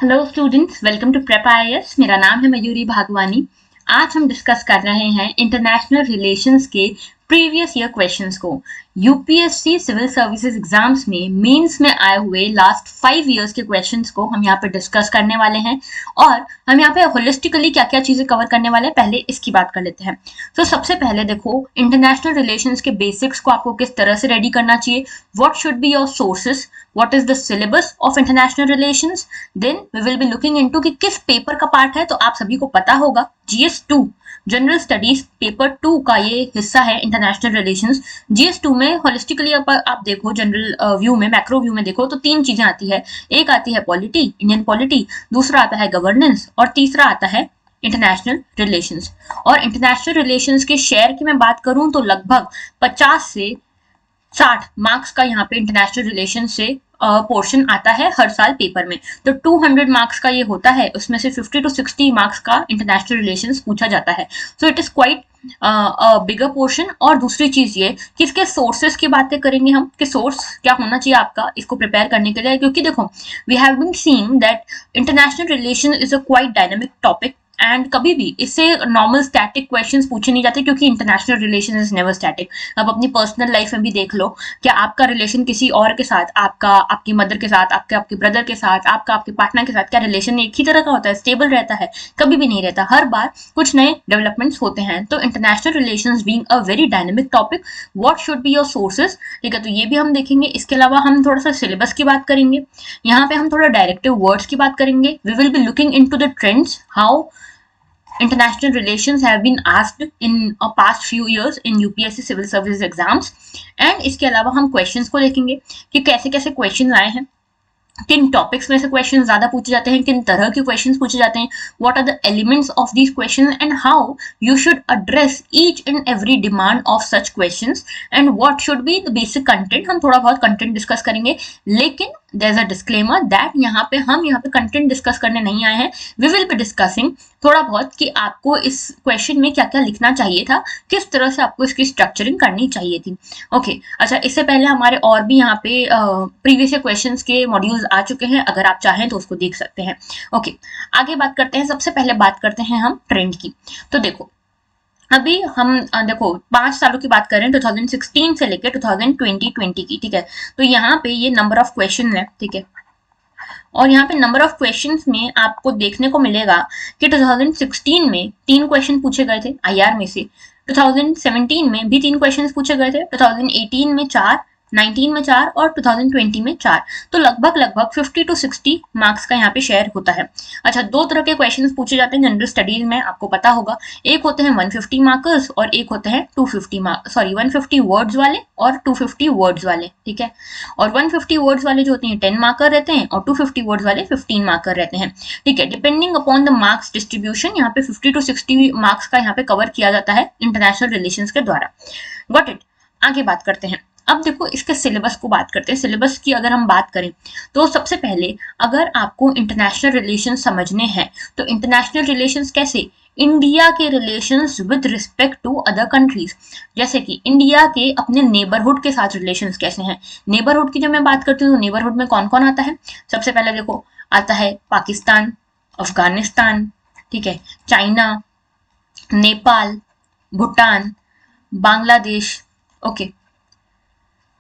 Hello students, welcome to prep IAS. मेरा नाम है मयूरी भागवानी। आज हम डिस्कस कर रहे हैं इंटरनेशनल रिलेशंस के प्रीवियस ईयर क्वेश्चंस को। यूपीएससी सिविल सर्विसेज एग्जाम्स में मेंस में आए हुए लास्ट 5 इयर्स के क्वेश्चंस को हम यहाँ पे डिस्कस करने वाले हैं और हम यहाँ पे होलिस्टिकली क्या क्या चीजें कवर करने वाले हैं पहले इसकी बात कर लेते हैं। तो सबसे पहले देखो, इंटरनेशनल रिलेशंस के बेसिक्स को आपको किस तरह से रेडी करना चाहिए, what should be your sources, what is the syllabus of international relations, then we will be looking into कि किस पेपर का पार्ट है। तो आप सभी को पता होगा GS2 जनरल स्टडीज पेपर 2 का ये हिस्सा है इंटरनेशनल रिलेशंस। GS2 में होलिस्टिकली आप देखो, जनरल व्यू में, मैक्रो व्यू में देखो तो 3 चीजें आती है। एक आती है पॉलिटी, इंडियन पॉलिटी, दूसरा आता है गवर्नेंस और तीसरा आता है इंटरनेशनल रिलेशंस। और इंटरनेशनल रिलेशंस के शेयर की मैं बात करूं तो लगभग 50 से 60 मार्क्स का यहाँ पे इंटरनेशनल रिलेशन से पोर्शन आता है हर साल पेपर में। तो 200 मार्क्स का ये होता है, उसमें से 50 to 60 मार्क्स का इंटरनेशनल रिलेशंस पूछा जाता है। So it is quite bigger portion. और दूसरी चीज ये कि इसके सोर्सेस की बातें करेंगे हम कि सोर्स क्या होना चाहिए आपका इसको प्रिपेयर करने के लिए, क्योंकि देखो we have been seeing that international relation is a quite dynamic topic and कभी भी इससे नॉर्मल स्टैटिक क्वेश्चंस पूछे नहीं जाते, क्योंकि international relation is never static. अब अपनी पर्सनल लाइफ में भी देख लो, क्या आपका रिलेशन किसी और के साथ, आपका आपकी मदर के साथ, आपके ब्रदर के साथ, आपका आपके पार्टनर के साथ, क्या रिलेशन एक ही तरह का होता है, स्टेबल रहता है? कभी भी नहीं रहता, हर बार कुछ नए डेवलपमेंट्स होते हैं। तो international relations being a very dynamic topic, what should be your sources, ठीक है, तो ये भी हम देखेंगे। इसके अलावा हम थोड़ा सा सिलेबस की बात करेंगे, यहाँ पे हम थोड़ा डायरेक्टिव वर्ड्स की बात करेंगे। We will be looking into the trends, how international relations have been asked in a past few years in UPSC civil services exams। and इसके अलावा हम questions को देखेंगे कि कैसे कैसे questions आए हैं, किन टॉपिक्स में से क्वेश्चन ज्यादा पूछे जाते हैं, किन तरह के क्वेश्चंस पूछे जाते हैं, what are the elements of these questions and how you should address each and every demand of such questions and what should be the basic content. हम थोड़ा बहुत कंटेंट डिस्कस करेंगे, लेकिन there is a disclaimer that यहाँ पे content discuss करने नहीं आए हैं। वी विल बी डिस्कसिंग थोड़ा बहुत कि आपको इस क्वेश्चन में क्या क्या लिखना चाहिए था, किस तरह से आपको इसकी स्ट्रक्चरिंग करनी चाहिए थी। ओके, अच्छा, इससे पहले हमारे और भी यहाँ पे प्रीवियस क्वेश्चंस के मॉड्यूल्स आ चुके हैं, अगर आप चाहें तो उसको देख सकते हैं। ओके, आगे बात करते हैं। सबसे पहले बात करते हैं हम ट्रेंड की। तो देखो, अभी हम देखो 5 सालों की बात करें, 2016 से लेकर 2020 की, ठीक है। तो यहाँ पे ये नंबर ऑफ क्वेश्चन है, ठीक है, और यहाँ पे नंबर ऑफ क्वेश्चंस में आपको देखने को मिलेगा कि 2016 में 3 क्वेश्चन पूछे गए थे आईआर में से, 2017 में भी 3 क्वेश्चंस पूछे गए थे, 2018 में 4, 19 में 4 और 2020 में 4। तो लगभग 50 to 60 मार्क्स का यहाँ पे शेयर होता है। अच्छा, 2 तरह के क्वेश्चंस पूछे जाते हैं जनरल स्टडीज में, आपको पता होगा। एक होते हैं 150 मार्कर्स और एक होते हैं 150 वर्ड्स वाले और 250 वर्ड्स वाले, ठीक है। और 150 वर्ड्स वाले जो होते हैं 10 मार्कर रहते हैं और 250 वर्ड्स वाले 15 मार्कर रहते हैं, ठीक है। Depending upon the marks distribution यहाँ पे 50 to 60 मार्क्स का यहाँ पे कवर किया जाता है इंटरनेशनल रिलेशंस के द्वारा। Got it. आगे बात करते हैं। अब देखो, इसके सिलेबस को बात करते हैं। सिलेबस की अगर हम बात करें तो सबसे पहले अगर आपको इंटरनेशनल रिलेशन समझने हैं तो इंटरनेशनल रिलेशंस कैसे, इंडिया के relations with respect to other countries, जैसे कि इंडिया के अपने नेबरहुड के साथ रिलेशंस कैसे हैं। नेबरहुड की जब मैं बात करती हूँ तो नेबरहुड में कौन कौन आता है? सबसे पहले देखो आता है पाकिस्तान, अफगानिस्तान, ठीक है, चाइना, नेपाल, भूटान, बांग्लादेश, ओके,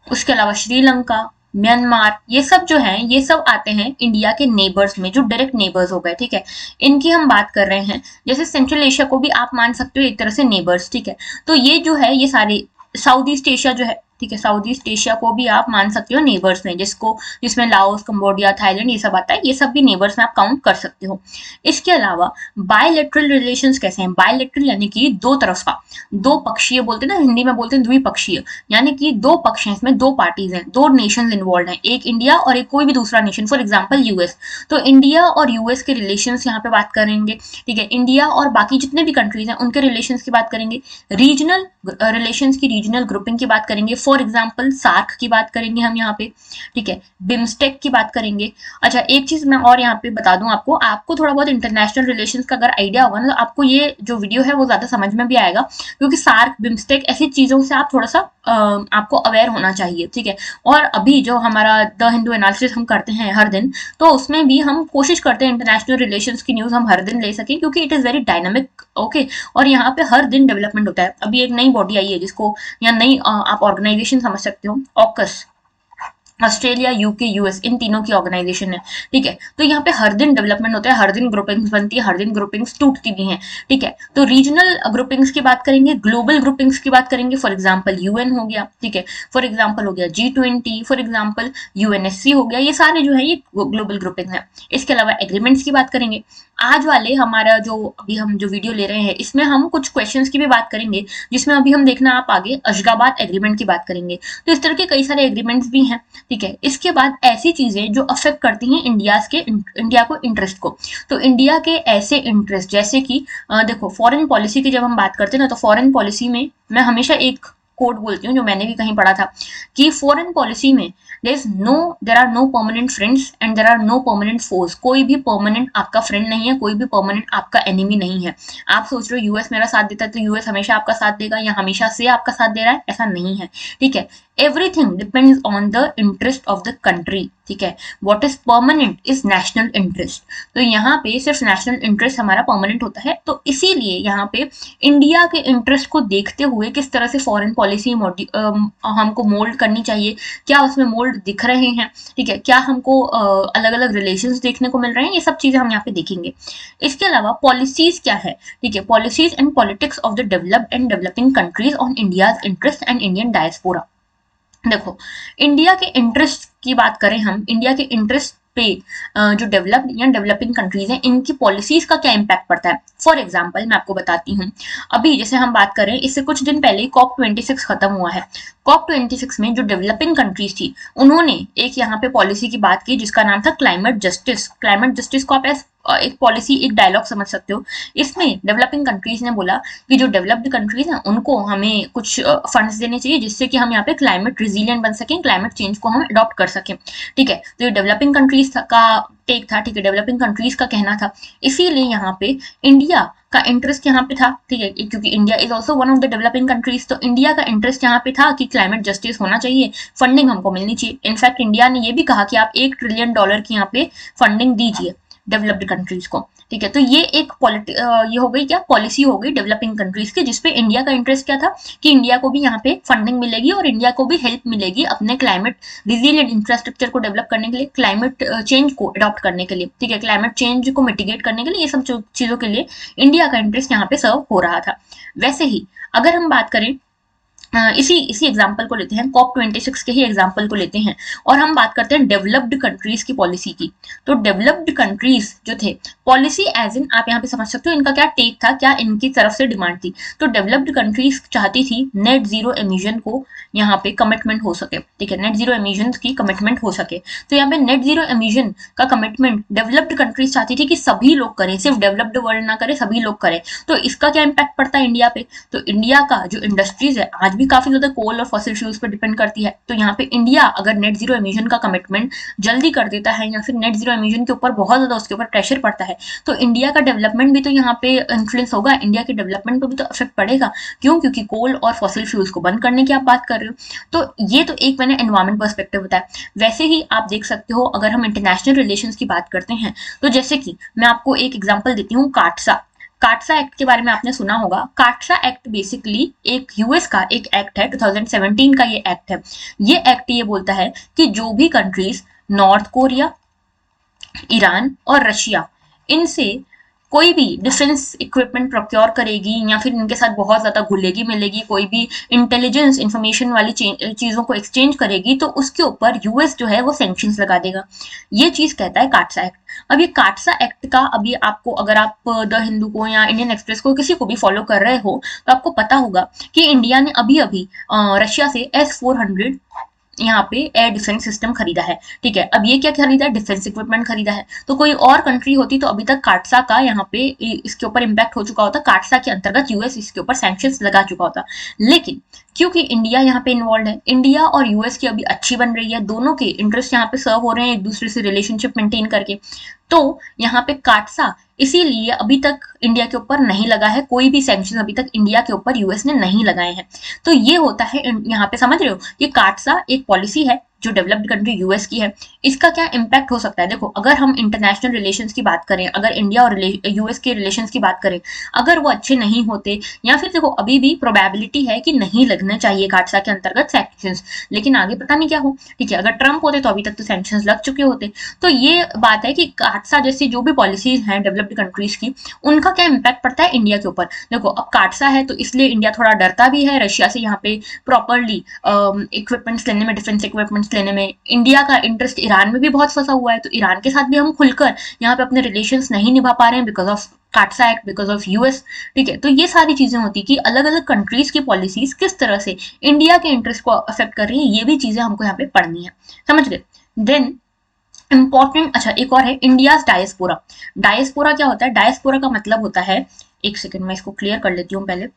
उसके अलावा श्रीलंका, म्यांमार, ये सब जो हैं ये सब आते हैं इंडिया के नेबर्स में, जो डायरेक्ट नेबर्स हो गए, ठीक है। इनकी हम बात कर रहे हैं। जैसे सेंट्रल एशिया को भी आप मान सकते हो एक तरह से नेबर्स, ठीक है। तो ये जो है ये सारे साउथ ईस्ट एशिया जो है, ठीक है, साउथ ईस्ट एशिया को भी आप मान सकते हो नेबर्स में, जिसमें लाओस, कंबोडिया, थाईलैंड ये सब आता है, ये सब भी नेबर्स में आप काउंट कर सकते हो। इसके अलावा बायलैटरल रिलेशंस कैसे हैं? बायलैटरल यानी कि दो तरफा, दो पक्षीय बोलते हैं ना, हिंदी में बोलते हैं द्विपक्षीय, यानी कि 2 पक्ष हैं, इसमें 2 पार्टीज हैं, 2 नेशंस इन्वॉल्व हैं, एक इंडिया और एक कोई भी दूसरा नेशन, फॉर एग्जांपल यूएस। तो इंडिया और यूएस के रिलेशंस यहाँ पे बात करेंगे, ठीक है। इंडिया और बाकी जितने भी कंट्रीज हैं उनके रिलेशंस की बात करेंगे। रीजनल रिलेशंस की रीजनल ग्रुपिंग की बात करेंगे। फॉर फॉर एग्जाम्पल सार्क की बात करेंगे हम यहाँ पे, ठीक है, बिम्स्टेक की बात करेंगे। अच्छा, एक चीज मैं और यहाँ पे बता दूं आपको, आपको थोड़ा बहुत इंटरनेशनल रिलेशंस का अगर आइडिया होगा ना, तो आपको ये जो वीडियो है वो ज्यादा समझ में भी आएगा, क्योंकि सार्क, बिम्स्टेक ऐसी चीजों से आप थोड़ा सा आपको अवेयर होना चाहिए, ठीक है। और अभी जो हमारा द हिंदू एनालिसिस हम करते हैं हर दिन, तो उसमें भी हम कोशिश करते हैं इंटरनेशनल रिलेशंस की न्यूज हम हर दिन ले सकें, क्योंकि it is very dynamic, okay. और यहाँ पे हर दिन डेवलपमेंट होता है। अभी एक नई बॉडी आई है जिसको, या नई आप ऑर्गेनाइजेशन समझ सकते हो, ऑकस, ऑस्ट्रेलिया, यूके, यूएस, इन तीनों की ऑर्गेनाइजेशन है, ठीक है। तो यहाँ पे हर दिन डेवलपमेंट होता है, हर दिन ग्रुपिंग्स बनती है, हर दिन ग्रुपिंग्स टूटती भी हैं, ठीक है। तो रीजनल ग्रुपिंग्स की बात करेंगे, ग्लोबल ग्रुपिंग्स की बात करेंगे, फॉर एग्जांपल यूएन हो गया, ठीक है, फॉर एग्जांपल हो गया G20, फॉर एग्जांपल यूएनएससी हो गया, ये सारे जो है ये ग्लोबल ग्रुपिंग है। इसके अलावा एग्रीमेंट्स की बात करेंगे। आज वाले हमारा जो अभी हम जो वीडियो ले रहे हैं, इसमें हम कुछ क्वेश्चंस की भी बात करेंगे, जिसमें अभी हम देखना आप आगे अशगाबाद एग्रीमेंट की बात करेंगे। तो इस तरह के कई सारे एग्रीमेंट्स भी हैं, ठीक है। इसके बाद ऐसी चीजें जो अफेक्ट करती हैं इंडिया को इंटरेस्ट को, तो इंडिया के ऐसे इंटरेस्ट जैसे कि देखो, फॉरेन पॉलिसी की जब हम बात करते हैं ना, तो फॉरेन पॉलिसी में मैं हमेशा एक कोड बोलती हूँ जो मैंने भी कहीं पढ़ा था, कि फॉरेन पॉलिसी में there are no permanent friends and there are no permanent force. कोई भी परमानेंट आपका फ्रेंड नहीं है, कोई भी परमानेंट आपका एनिमी नहीं है। आप सोच रहे हो यूएस मेरा साथ देता है तो यूएस हमेशा आपका साथ देगा या हमेशा से आपका साथ दे रहा है, ऐसा नहीं है, ठीक है। Everything depends on the interest of the country, ठीक है। What is permanent is national interest. तो यहाँ पे सिर्फ नेशनल इंटरेस्ट हमारा परमानेंट होता है, तो इसीलिए यहाँ पे इंडिया के इंटरेस्ट को देखते हुए किस तरह से फॉरेन पॉलिसी हमको मोल्ड करनी चाहिए, क्या उसमें मोल्ड दिख रहे हैं, ठीक है, क्या हमको अलग अलग रिलेशंस देखने को मिल रहे हैं, ये सब चीजें हम यहाँ पे देखेंगे। इसके अलावा पॉलिसीज क्या है, ठीक है, policies and politics of the developed and developing countries on India's interest and Indian diaspora. देखो, इंडिया के इंटरेस्ट की बात करें हम, इंडिया के इंटरेस्ट पे जो डेवलप्ड या डेवलपिंग कंट्रीज हैं, इनकी पॉलिसीज का क्या इम्पैक्ट पड़ता है। फॉर एग्जांपल मैं आपको बताती हूँ, अभी जैसे हम बात करें, इससे कुछ दिन पहले COP26 खत्म हुआ है। COP26 में जो डेवलपिंग कंट्रीज थी, उन्होंने एक यहाँ पे पॉलिसी की बात की जिसका नाम था क्लाइमेट जस्टिस। क्लाइमेट जस्टिस को आप एक पॉलिसी, एक डायलॉग समझ सकते हो। इसमें डेवलपिंग कंट्रीज ने बोला कि जो डेवलप्ड कंट्रीज हैं उनको हमें कुछ फंड्स देने चाहिए, जिससे कि हम यहाँ पे क्लाइमेट रिजिलियंट बन सकें, क्लाइमेट चेंज को हम अडॉप्ट कर सकें, ठीक है। तो ये डेवलपिंग कंट्रीज का टेक था, ठीक है, डेवलपिंग कंट्रीज का कहना था। इसीलिए यहाँ पे इंडिया का इंटरेस्ट यहाँ पे था, ठीक है, क्योंकि India is also one of the developing countries, तो इंडिया का इंटरेस्ट यहाँ पे था कि क्लाइमेट जस्टिस होना चाहिए, फंडिंग हमको मिलनी चाहिए। इनफैक्ट इंडिया ने ये भी कहा कि आप $1 ट्रिलियन की यहाँ पे फंडिंग दीजिए डेवलप्ड कंट्रीज को, ठीक है। तो ये एक ये हो गई क्या, पॉलिसी हो गई डेवलपिंग कंट्रीज की, जिसपे इंडिया का इंटरेस्ट क्या था कि इंडिया को भी यहाँ पे फंडिंग मिलेगी और इंडिया को भी हेल्प मिलेगी अपने क्लाइमेट रिजिलिएंट इंफ्रास्ट्रक्चर को डेवलप करने के लिए, क्लाइमेट चेंज को अडॉप्ट करने के लिए, ठीक है, क्लाइमेट चेंज को मिटिगेट करने के लिए, ये सब चीजों के लिए इंडिया का इंटरेस्ट यहाँ पे सर्व हो रहा था। वैसे ही अगर हम बात करें, इसी एग्जाम्पल को लेते हैं, COP26 के ही एग्जाम्पल को लेते हैं और हम बात करते हैं डेवलप्ड कंट्रीज की पॉलिसी की। तो डेवलप्ड कंट्रीज जो थे, पॉलिसी एज इन आप यहाँ पे समझ सकते हो इनका क्या टेक था, क्या इनकी तरफ से डिमांड थी। तो डेवलप्ड कंट्रीज चाहती थी नेट जीरो एमिशन को यहाँ पे कमिटमेंट हो सके, ठीक है, नेट जीरो एमिशन की कमिटमेंट हो सके। तो यहाँ पे नेट जीरो एमिशन का कमिटमेंट डेवलप्ड कंट्रीज चाहती थी कि सभी लोग करें, सिर्फ डेवलप्ड वर्ल्ड ना करे, सभी लोग करें। तो इसका क्या इम्पैक्ट पड़ता है इंडिया पे, तो इंडिया का जो इंडस्ट्रीज है आज भी काफी ज्यादा कोल और फॉसिल फ्यूल्स पर डिपेंड करती है। तो यहाँ पे इंडिया अगर नेट जीरो एमिशन का कमिटमेंट जल्दी कर देता है या फिर नेट जीरो एमिशन के ऊपर बहुत ज्यादा उसके ऊपर प्रेशर पड़ता है, तो इंडिया का डेवलपमेंट भी तो यहाँ पे इन्फ्लुएंस होगा, इंडिया के डेवलपमेंट पे भी तो इफेक्ट पड़ेगा। क्यों? क्योंकि कोल और फॉसिल फ्यूल्स को बंद करने की आप बात कर रहे हो। तो ये तो एक मैंने एनवायरमेंट पर्सपेक्टिव बताया। वैसे ही आप देख सकते हो अगर हम इंटरनेशनल रिलेशंस की बात करते हैं, तो जैसे कि मैं आपको एक एग्जांपल देती हूँ, काटसा एक्ट के बारे में आपने सुना होगा। काटसा एक्ट बेसिकली एक यूएस का एक एक्ट है, 2017 का ये एक्ट है। ये एक्ट ये बोलता है कि जो भी कंट्रीज नॉर्थ कोरिया, ईरान और रशिया, इनसे कोई भी डिफेंस इक्विपमेंट प्रोक्योर करेगी या फिर इनके साथ बहुत ज्यादा घुलेगी मिलेगी, कोई भी इंटेलिजेंस इंफॉर्मेशन वाली चीजों को एक्सचेंज करेगी, तो उसके ऊपर यूएस जो है वो सैंक्शंस लगा देगा। ये चीज कहता है काटसा एक्ट। अब ये काटसा एक्ट का अभी आपको, अगर आप द हिंदू को या इंडियन एक्सप्रेस को किसी को भी फॉलो कर रहे हो, तो आपको पता होगा कि इंडिया ने अभी अभी रशिया से S-400 यहाँ पे एयर डिफेंस सिस्टम खरीदा है, ठीक है। अब ये क्या खरीदा है, डिफेंस इक्विपमेंट खरीदा है। तो कोई और कंट्री होती तो अभी तक काटसा का यहाँ पे इसके ऊपर इम्पैक्ट हो चुका होता, काटसा के अंतर्गत यूएस इसके ऊपर सैंक्शंस लगा चुका होता। लेकिन क्योंकि इंडिया यहाँ पे इन्वॉल्व है, इंडिया और यूएस की अभी अच्छी बन रही है, दोनों के इंटरेस्ट यहाँ पे सर्व हो रहे हैं एक दूसरे से रिलेशनशिप मेंटेन करके, तो यहाँ पे काटसा इसीलिए अभी तक इंडिया के ऊपर नहीं लगा है, कोई भी सैंक्शन अभी तक इंडिया के ऊपर यूएस ने नहीं लगाए हैं। तो ये होता है यहाँ पे, समझ रहे हो, ये काटसा एक पॉलिसी है जो डेवलप्ड कंट्री यूएस की है। इसका क्या इम्पैक्ट हो सकता है, देखो अगर हम इंटरनेशनल रिलेशंस की बात करें, अगर इंडिया और यूएस के रिलेशंस की बात करें, अगर वो अच्छे नहीं होते, या फिर देखो अभी भी प्रोबेबिलिटी है कि नहीं लगना चाहिए काटसा के अंतर्गत सैंक्शंस, लेकिन आगे पता नहीं क्या हो, ठीक है। अगर ट्रंप होते तो अभी तक तो सैंक्शंस लग चुके होते। तो ये बात है कि काटसा जैसी जो भी पॉलिसीज हैं डेवलप्ड कंट्रीज की, उनका क्या इम्पैक्ट पड़ता है इंडिया के ऊपर। देखो अब काटसा है तो इसलिए इंडिया थोड़ा डरता भी है रशिया से यहाँ पे प्रॉपरली इक्विपमेंट्स लेने में, डिफेंस इक्विपमेंट्स लेने में। इंडिया का इंटरेस्ट ईरान में भी बहुत फंसा हुआ है, तो ईरान के साथ भी हम खुलकर यहाँ पे अपने रिलेशंस नहीं निभा पा रहे हैं because of काटसा act, because of US, ठीक है। तो ये सारी चीजें होती कि अलग अलग कंट्रीज की पॉलिसीज किस तरह से इंडिया के इंटरेस्ट को अफेक्ट कर रही है, ये भी चीजें हमको यहाँ पे पढ़नी है, समझ गए। देन इंपॉर्टेंट, अच्छा एक और है इंडिया डायस्पोरा। डायस्पोरा क्या होता है, डायस्पोरा का मतलब होता है, एक सेकंड मैं इसको क्लियर कर लेती हूँ पहले।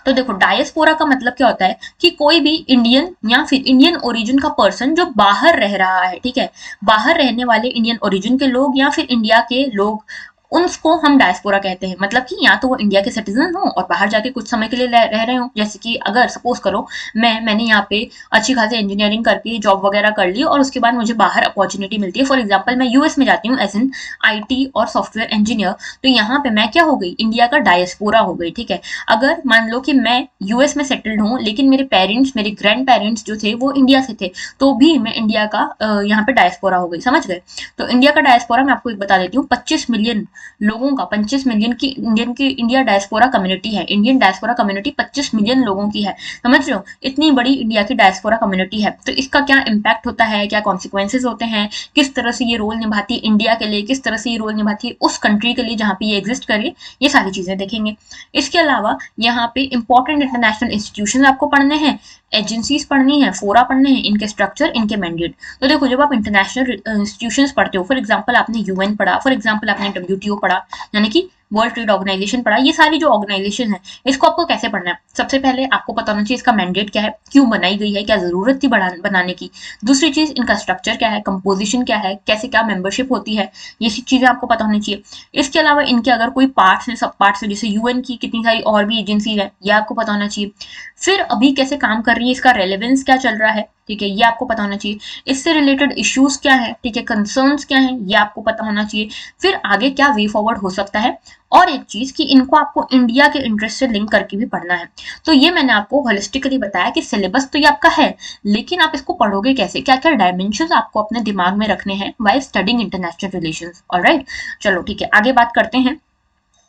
तो देखो डायस्पोरा का मतलब क्या होता है कि कोई भी इंडियन या फिर इंडियन ओरिजिन का पर्सन जो बाहर रह रहा है, ठीक है, बाहर रहने वाले इंडियन ओरिजिन के लोग या फिर इंडिया के लोग, उसको हम डायस्पोरा कहते हैं। मतलब कि या तो वो इंडिया के सिटीजन हो और बाहर जाके कुछ समय के लिए रह रहे हो, जैसे कि अगर सपोज करो मैंने यहाँ पे अच्छी खासी इंजीनियरिंग करके जॉब वगैरह कर ली और उसके बाद मुझे बाहर अपॉर्चुनिटी मिलती है, फॉर एग्जाम्पल मैं यूएस में जाती हूँ एज एन आईटी और सॉफ्टवेयर इंजीनियर, तो यहाँ पे मैं क्या हो गई, इंडिया का डायस्पोरा हो गई, ठीक है। अगर मान लो कि मैं यूएस में सेटल्ड हूँ लेकिन मेरे पेरेंट्स, मेरे ग्रैंड पेरेंट्स जो थे वो इंडिया से थे, तो भी मैं इंडिया का यहाँ पे डायस्पोरा हो गई, समझ गए। तो इंडिया का डायस्पोरा मैं आपको एक बता देती हूँ, 25 मिलियन लोगों का, 25 मिलियन की इंडिया डायस्पोरा कम्युनिटी है। इंडियन डायस्पोरा कम्युनिटी 25 मिलियन लोगों की है, समझ रहे हो, इतनी बड़ी इंडिया की डायस्पोरा कम्युनिटी है। तो इसका क्या इम्पैक्ट होता है, क्या कॉन्सिक्वेंसेज होते हैं, किस तरह से ये रोल निभाती है इंडिया के लिए, किस तरह से ये रोल निभाती है उस कंट्री के लिए जहां पे ये एग्जिस्ट करे, ये सारी चीजें देखेंगे। इसके अलावा यहाँ पे इंपॉर्टेंट इंटरनेशनल इंस्टीट्यूशन आपको पढ़ने हैं, एजेंसीज पढ़नी है, फोरा पढ़ने हैं, इनके स्ट्रक्चर, इनके मैंडेट। तो देखो जब आप इंटरनेशनल इंस्टीट्यूशंस पढ़ते हो, फॉर एग्जांपल आपने यूएन पढ़ा, फॉर एग्जांपल आपने डब्ल्यूटीओ पढ़ा, यानी कि वर्ल्ड ट्रेड ऑर्गेनाइजेशन पढ़ा, ये सारी जो ऑर्गेनाइजेशन है इसको आपको कैसे पढ़ना है। सबसे पहले आपको पता होना चाहिए इसका मैंडेट क्या है, क्यों बनाई गई है, क्या जरूरत थी बनाने की। दूसरी चीज इनका स्ट्रक्चर क्या है, कंपोजिशन क्या है, कैसे क्या मेंबरशिप होती है, ये सब चीजें आपको पता होनी चाहिए। इसके अलावा इनके अगर कोई पार्ट्स हैं, सब पार्ट्स हैं, जैसे यूएन की कितनी सारी और भी एजेंसीज है, ये आपको पता होना चाहिए। फिर अभी कैसे काम कर रही है, इसका रेलेवेंस क्या चल रहा है, ठीक है, ये आपको पता होना चाहिए। इससे रिलेटेड इश्यूज क्या है, ठीक है, कंसर्न्स क्या है, ये आपको पता होना चाहिए। फिर आगे क्या वे फॉरवर्ड हो सकता है, और एक चीज कि इनको आपको इंडिया के इंटरेस्ट से लिंक करके भी पढ़ना है। तो ये मैंने आपको होलिस्टिकली बताया कि सिलेबस तो ये आपका है, लेकिन आप इसको पढ़ोगे कैसे, क्या क्या डायमेंशंस आपको अपने दिमाग में रखने हैं while studying international relations. Alright, चलो ठीक है, आगे बात करते हैं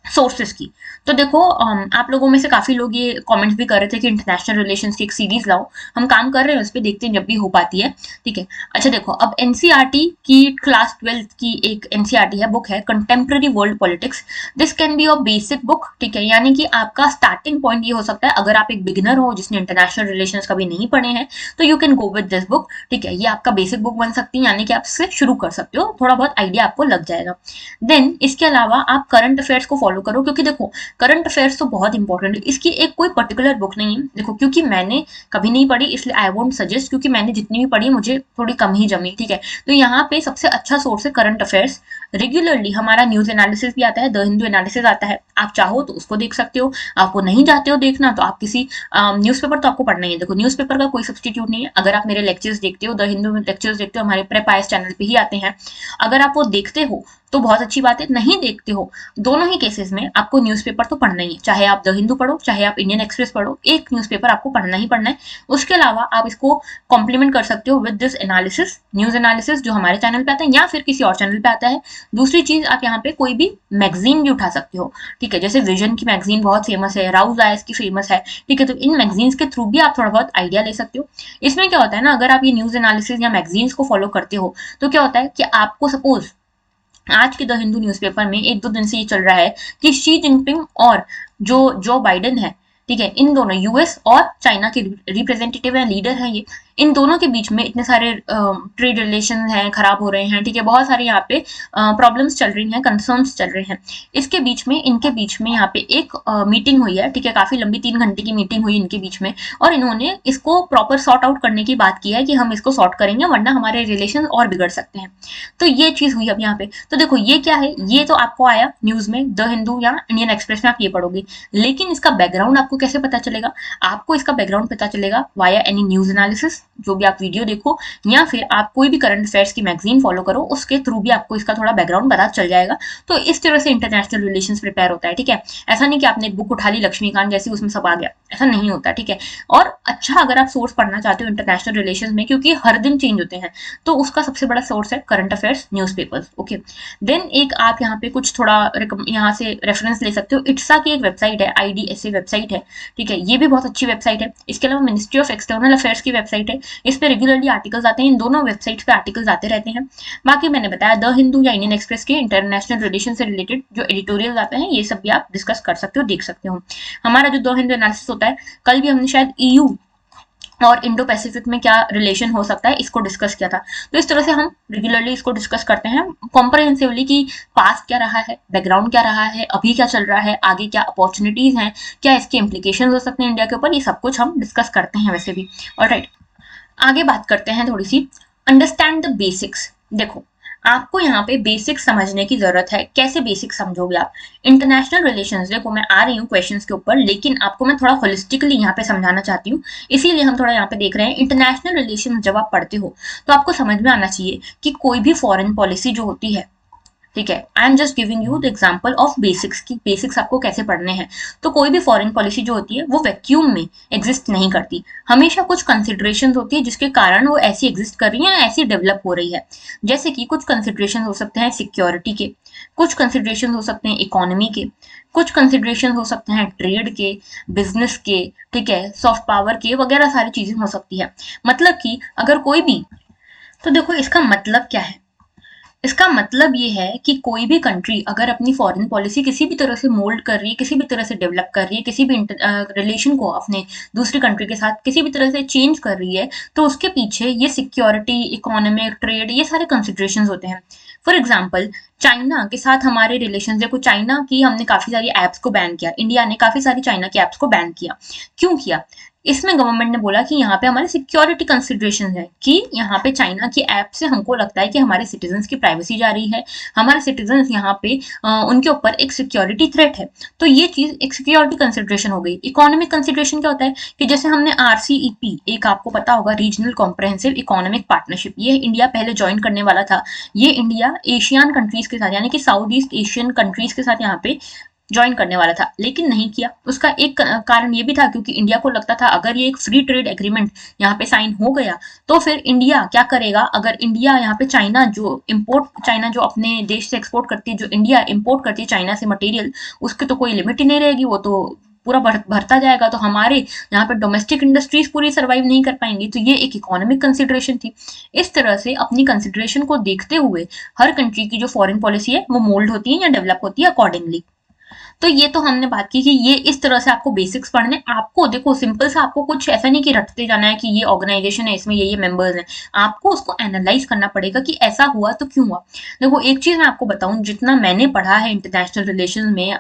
सोर्सेस की। तो देखो आप लोगों में से काफी लोग ये कमेंट्स भी कर रहे थे कि इंटरनेशनल रिलेशंस की एक सीरीज लाओ, हम काम कर रहे हैं उस पर, देखते हैं जब भी हो पाती है, ठीक है। अच्छा देखो अब एनसीईआरटी की क्लास 12 की एक एनसीईआरटी है, बुक है contemporary world politics. This can be your basic book, ठीक है, यानी कि आपका स्टार्टिंग पॉइंट ये हो सकता है, अगर आप एक बिगिनर हो जिसने इंटरनेशनल रिलेशंस कभी नहीं पढ़े हैं तो you can go with this book, ठीक है। ये आपका बेसिक बुक बन सकती है, यानी कि आप इससे शुरू कर सकते हो, थोड़ा बहुत आइडिया आपको लग जाएगा। देन इसके अलावा आप करंट अफेयर्स को फॉलो करो, क्योंकि देखो करंट अफेयर्स तो बहुत इंपॉर्टेंट है, इसकी एक कोई पर्टिकुलर बुक नहीं है। देखो क्योंकि मैंने कभी नहीं पढ़ी इसलिए आई वोंट सजेस्ट, क्योंकि मैंने जितनी भी पढ़ी मुझे थोड़ी कम ही जमी, ठीक है। तो यहाँ पे सबसे अच्छा सोर्स है करंट अफेयर्स। रेगुलरली हमारा न्यूज एनालिसिस भी आता है, द हिंदू एनालिसिस आता है, आप चाहो तो उसको देख सकते हो, आपको नहीं चाहते हो देखना तो आप किसी न्यूज़पेपर तो आपको पढ़ना ही है। देखो न्यूज़पेपर का कोई सब्सटीट्यूट नहीं है, अगर आप मेरे लेक्चर्स देखते हो, द हिंदू में लेक्चर्स देखते हो, हमारे प्रेप आईएएस चैनल पे ही आते हैं, अगर आप वो देखते हो तो बहुत अच्छी बात है, नहीं देखते हो दोनों ही केसेस में आपको न्यूज़पेपर तो पढ़ना ही है, चाहे आप द हिंदू पढ़ो चाहे आप इंडियन एक्सप्रेस पढ़ो, एक न्यूज़पेपर आपको पढ़ना ही पढ़ना है। उसके अलावा आप इसको कॉम्प्लीमेंट कर सकते हो with this analysis, news analysis जो हमारे चैनल पे आता है या फिर किसी और चैनल पे आता है। दूसरी चीज आप यहाँ पे कोई भी मैगजीन भी उठा सकते हो, ठीक है, जैसे विजन की मैगजीन बहुत फेमस है, राउज आईएएस की फेमस है, ठीक है, तो इन मैगजीन्स के थ्रू भी आप थोड़ा बहुत आइडिया ले सकते हो। इसमें क्या होता है ना, अगर आप ये न्यूज एनालिसिस या मैगजीन्स को फॉलो करते हो तो क्या होता है कि आपको सपोज आज के द हिंदू न्यूज़पेपर में एक दो दिन से ये चल रहा है कि शी जिनपिंग और जो बाइडेन है, ठीक है, इन दोनों यूएस और चाइना के रिप्रेजेंटेटिव हैं, लीडर हैं ये, इन दोनों के बीच में इतने सारे ट्रेड रिलेशन हैं, खराब हो रहे हैं, ठीक है, बहुत सारे यहाँ पे प्रॉब्लम्स चल रही हैं, कंसर्न्स चल रहे हैं। इसके बीच में इनके बीच में यहाँ पे एक मीटिंग हुई है, ठीक है, काफी लंबी 3 घंटे की मीटिंग हुई इनके बीच में, और इन्होंने इसको प्रॉपर सॉर्ट आउट करने की बात की है कि हम इसको सॉर्ट करेंगे वरना हमारे रिलेशन और बिगड़ सकते हैं। तो ये चीज हुई अब यहाँ पे। तो देखो ये क्या है, ये तो आपको आया न्यूज में, द हिंदू या इंडियन एक्सप्रेस में आप ये पढ़ोगे, लेकिन इसका बैकग्राउंड आपको कैसे पता चलेगा? आपको इसका बैकग्राउंड पता चलेगा वाया एनी न्यूज एनालिसिस, जो भी आप वीडियो देखो, या फिर आप कोई भी करंट अफेयर्स की मैगजीन फॉलो करो, उसके थ्रू भी आपको इसका थोड़ा बैकग्राउंड पता चल जाएगा। तो इस तरह से इंटरनेशनल रिलेशंस प्रिपेयर होता है, ठीक है। ऐसा नहीं कि आपने एक बुक उठा ली लक्ष्मीकांत जैसी, उसमें सब आ गया, ऐसा नहीं होता, ठीक है। और अच्छा अगर आप सोर्स पढ़ना चाहते हो इंटरनेशनल रिलेशंस में, क्योंकि हर दिन चेंज होते हैं, तो उसका सबसे बड़ा सोर्स है current affairs newspapers, okay. Then एक आप यहाँ पे कुछ थोड़ा यहाँ से रेफरेंस ले सकते हो, इट्सा की एक वेबसाइट है, IDSA वेबसाइट है, ठीक है, ये भी बहुत अच्छी वेबसाइट है। इसके अलावा मिनिस्ट्री ऑफ एक्सटर्नल अफेयर्स की वेबसाइट है, इस पे रेगुलरली आर्टिकल्स आते हैं, इन दोनों वेबसाइट्स पे आर्टिकल्स आते रहते हैं। बाकी मैंने बताया द हिंदू या इंडियन एक्सप्रेस के इंटरनेशनल रिलेशन से रिलेटेड जो एडिटोरियल आते हैं, ये सब भी आप डिस्कस कर सकते हो, देख सकते हो। हमारा जो द हिंदू एनालिसिस होता है, कल भी हमने शायद EU और इंडो पैसिफिक में क्या रिलेशन हो सकता है इसको डिस्कस किया था। तो इस तरह से हम रेगुलरली इसको डिस्कस करते हैं कॉम्प्रहेंसिवली कि पास्ट क्या रहा है, बैकग्राउंड क्या रहा है, अभी क्या चल रहा है, आगे क्या अपॉर्चुनिटीज हैं, क्या इसके इम्प्लीकेशन हो सकते हैं इंडिया के ऊपर, ये सब कुछ हम डिस्कस करते हैं वैसे भी। ऑलराइट, आगे बात करते हैं थोड़ी सी अंडरस्टैंड द बेसिक्स। देखो आपको यहाँ पे बेसिक्स समझने की जरूरत है। कैसे बेसिक्स समझोगे आप? इंटरनेशनल रिलेशंस, देखो मैं आ रही हूँ क्वेश्चंस के ऊपर, लेकिन आपको मैं थोड़ा होलिस्टिकली यहाँ पे समझाना चाहती हूँ, इसीलिए हम थोड़ा यहाँ पे देख रहे हैं। इंटरनेशनल रिलेशन जब आप पढ़ते हो तो आपको समझ में आना चाहिए कि कोई भी फॉरेन पॉलिसी जो होती है, ठीक है, I am just giving you the example of basics की बेसिक्स आपको कैसे पढ़ने हैं। तो कोई भी फॉरेन पॉलिसी जो होती है वो वैक्यूम में एग्जिस्ट नहीं करती, हमेशा कुछ कंसिडरेशन होती है जिसके कारण वो ऐसी एग्जिस्ट कर रही है, ऐसी डेवलप हो रही है। जैसे कि कुछ कंसिडरेशन हो सकते हैं सिक्योरिटी के, कुछ कंसिडरेशन हो सकते हैं इकोनॉमी के, कुछ कंसिडरेशन हो सकते हैं ट्रेड के, बिजनेस के, ठीक है, सॉफ्ट पावर के, वगैरह सारी चीजें हो सकती है। मतलब कि अगर कोई भी, तो देखो इसका मतलब क्या है? इसका मतलब ये है कि कोई भी कंट्री अगर अपनी फॉरेन पॉलिसी किसी भी तरह से मोल्ड कर रही है, किसी भी तरह से डेवलप कर रही है, किसी भी रिलेशन को अपने दूसरी कंट्री के साथ किसी भी तरह से चेंज कर रही है, तो उसके पीछे ये सिक्योरिटी, इकोनॉमिक, ट्रेड, ये सारे कंसिडरेशंस होते हैं। फॉर एग्जाम्पल चाइना के साथ हमारे रिलेशन, देखो चाइना की हमने काफी सारी एप्स को बैन किया, इंडिया ने काफी सारी चाइना की एप्स को बैन किया। क्यों किया? इसमें गवर्नमेंट ने बोला कि यहाँ पे हमारे सिक्योरिटी कंसिडरेशन है, कि यहाँ पे चाइना की ऐप से हमको लगता है कि हमारे सिटीजन्स की प्राइवेसी जा रही है, हमारे सिटीजन्स यहाँ पे उनके ऊपर एक सिक्योरिटी थ्रेट है। तो ये चीज एक सिक्योरिटी कंसिडरेशन हो गई। इकोनॉमिक कंसिडरेशन क्या होता है कि जैसे हमने RCEP, एक आपको पता होगा रीजनल कॉम्प्रहेंसिव इकोनॉमिक पार्टनरशिप, ये इंडिया पहले ज्वाइन करने वाला था। ये इंडिया एशियन कंट्रीज के साथ, यानी कि साउथ ईस्ट एशियन कंट्रीज के साथ यहाँ पे ज्वाइन करने वाला था, लेकिन नहीं किया। उसका एक कारण ये भी था क्योंकि इंडिया को लगता था अगर ये एक फ्री ट्रेड एग्रीमेंट यहाँ पे साइन हो गया तो फिर इंडिया क्या करेगा, अगर इंडिया यहाँ पे चाइना जो अपने देश से एक्सपोर्ट करती है, जो इंडिया इंपोर्ट करती है चाइना से मटेरियल, उसकी तो कोई लिमिट ही नहीं रहेगी, वो तो पूरा भरता जाएगा, तो हमारे यहाँ पे डोमेस्टिक इंडस्ट्रीज पूरी सर्वाइव नहीं कर पाएंगी। तो ये एक इकोनॉमिक कंसिडरेशन थी। इस तरह से अपनी कंसिडरेशन को देखते हुए हर कंट्री की जो फॉरेन पॉलिसी है वो मोल्ड होती है या डेवलप होती है अकॉर्डिंगली। तो ये तो हमने बात की कि ये इस तरह से आपको बेसिक्स पढ़ने। आपको देखो सिंपल सा, आपको कुछ ऐसा नहीं कि रटते जाना है कि ये ऑर्गेनाइजेशन है, इसमें ये मेंबर्स हैं। आपको उसको एनालाइज करना पड़ेगा कि ऐसा हुआ तो क्यों हुआ। देखो एक चीज मैं आपको बताऊं, जितना मैंने पढ़ा है इंटरनेशनल रिलेशन में,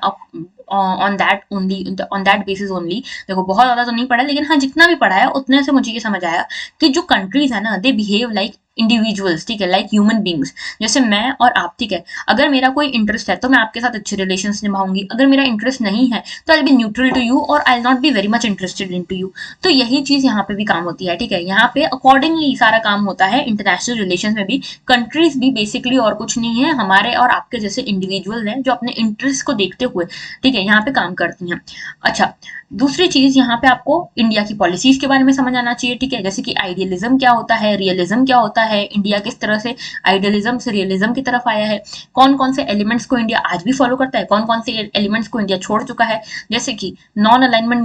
ऑन दैट बेसिस ओनली, देखो बहुत ज्यादा तो नहीं पढ़ा, लेकिन हाँ जितना भी पढ़ा है उतने से मुझे ये समझ आया कि जो कंट्रीज है ना, दे बिहेव लाइक इंडिविजुअल्स, ठीक है, लाइक ह्यूमन बींग्स। जैसे मैं और आप, ठीक है, अगर मेरा कोई इंटरेस्ट है तो मैं आपके साथ अच्छे रिलेशंस निभाऊंगी, अगर मेरा इंटरेस्ट नहीं है तो I be neutral to you और I not be very much interested in to you. तो यही चीज यहाँ पे भी काम होती है, ठीक है, यहाँ पे अकॉर्डिंगली सारा काम होता है। इंटरनेशनल रिलेशन में भी कंट्रीज भी बेसिकली और कुछ नहीं है, हमारे और आपके जैसे इंडिविजुअल हैं जो अपने इंटरेस्ट को देखते हुए, ठीक है, यहाँ पे काम करती हैं। अच्छा, दूसरी चीज यहाँ पे आपको इंडिया की पॉलिसीज के बारे में समझ आना चाहिए, ठीक है, जैसे कि आइडियलिज्म क्या होता है, रियलिज्म क्या होता है, इंडिया किस तरह से आइडियलिज्म से रियलिज्म की तरफ आया है, कौन कौन से एलिमेंट्स को इंडिया आज भी फॉलो करता है, कौन कौन से एलिमेंट्स को इंडिया छोड़ चुका है। जैसे कि नॉन अलाइनमेंट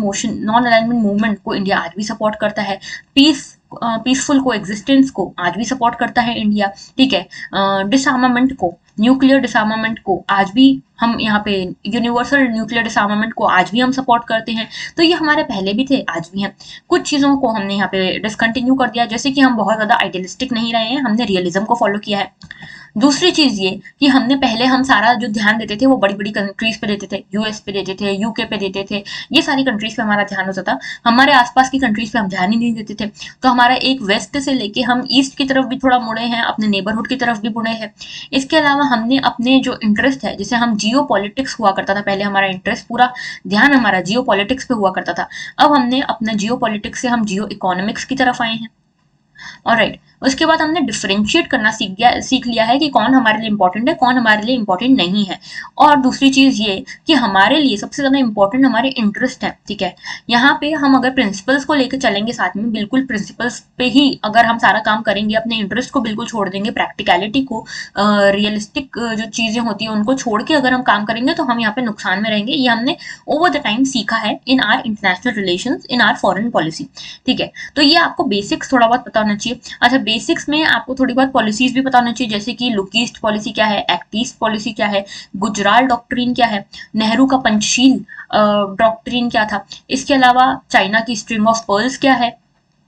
मूवमेंट को इंडिया आज भी सपोर्ट करता है, पीसफुल को एग्जिस्टेंस को आज भी सपोर्ट करता है इंडिया, ठीक है, डिसआर्मामेंट को न्यूक्लियर डिसआर्मामेंट को आज भी हम यहाँ पे यूनिवर्सल न्यूक्लियर डिसआर्मामेंट को आज भी हम सपोर्ट करते हैं। तो ये हमारे पहले भी थे, आज भी हैं। कुछ चीज़ों को हमने यहाँ पे डिसकंटिन्यू कर दिया, जैसे कि हम बहुत ज़्यादा आइडियलिस्टिक नहीं रहे हैं, हमने रियलिज्म को फॉलो किया है। दूसरी चीज़ ये कि हमने पहले हम सारा जो ध्यान देते थे वो बड़ी बड़ी कंट्रीज पे देते थे, यूएस पे देते थे, यूके पे देते थे, ये सारी कंट्रीज पे हमारा ध्यान होता था। हमारे आसपास की कंट्रीज पे हम ध्यान ही नहीं देते थे। तो हमारा एक वेस्ट से लेके हम ईस्ट की तरफ भी थोड़ा मुड़े हैं, अपने नेबरहुड की तरफ भी मुड़े हैं। इसके अलावा हमने अपने जो इंटरेस्ट है, जैसे हम जियो पॉलिटिक्स हुआ करता था पहले, हमारा इंटरेस्ट पूरा ध्यान हमारा जियो पॉलिटिक्स पे हुआ करता था। अब हमने अपने जियो पॉलिटिक्स से हम जियो इकोनॉमिक्स की तरफ आए हैं। ऑलराइट, उसके बाद हमने डिफरेंशिएट करना सीख लिया है कि कौन हमारे लिए इंपॉर्टेंट है, कौन हमारे लिए इंपॉर्टेंट नहीं है। और दूसरी चीज ये कि हमारे लिए सबसे ज्यादा इंपॉर्टेंट हमारे इंटरेस्ट है, ठीक है। यहाँ पे हम अगर प्रिंसिपल्स को लेकर चलेंगे साथ में, बिल्कुल प्रिंसिपल्स पे ही अगर हम सारा काम करेंगे, अपने इंटरेस्ट को बिल्कुल छोड़ देंगे, प्रैक्टिकलिटी को, रियलिस्टिक जो चीजें होती है उनको छोड़ के अगर हम काम करेंगे तो हम यहाँ पे नुकसान में रहेंगे। ये हमने ओवर द टाइम सीखा है इन are international relations, in are foreign policy, ठीक है। तो ये आपको बेसिक्स थोड़ा बहुत पता होना चाहिए। अच्छा, बेसिक्स में आपको थोड़ी बहुत पॉलिसीज भी पता होनी चाहिए, जैसे कि लुक ईस्ट पॉलिसी क्या है, एक्ट ईस्ट पॉलिसी क्या है, गुजराल डॉक्ट्रिन क्या है, नेहरू का पंचशील डॉक्ट्रिन क्या था, इसके अलावा चाइना की स्ट्रिंग ऑफ पर्ल्स क्या है,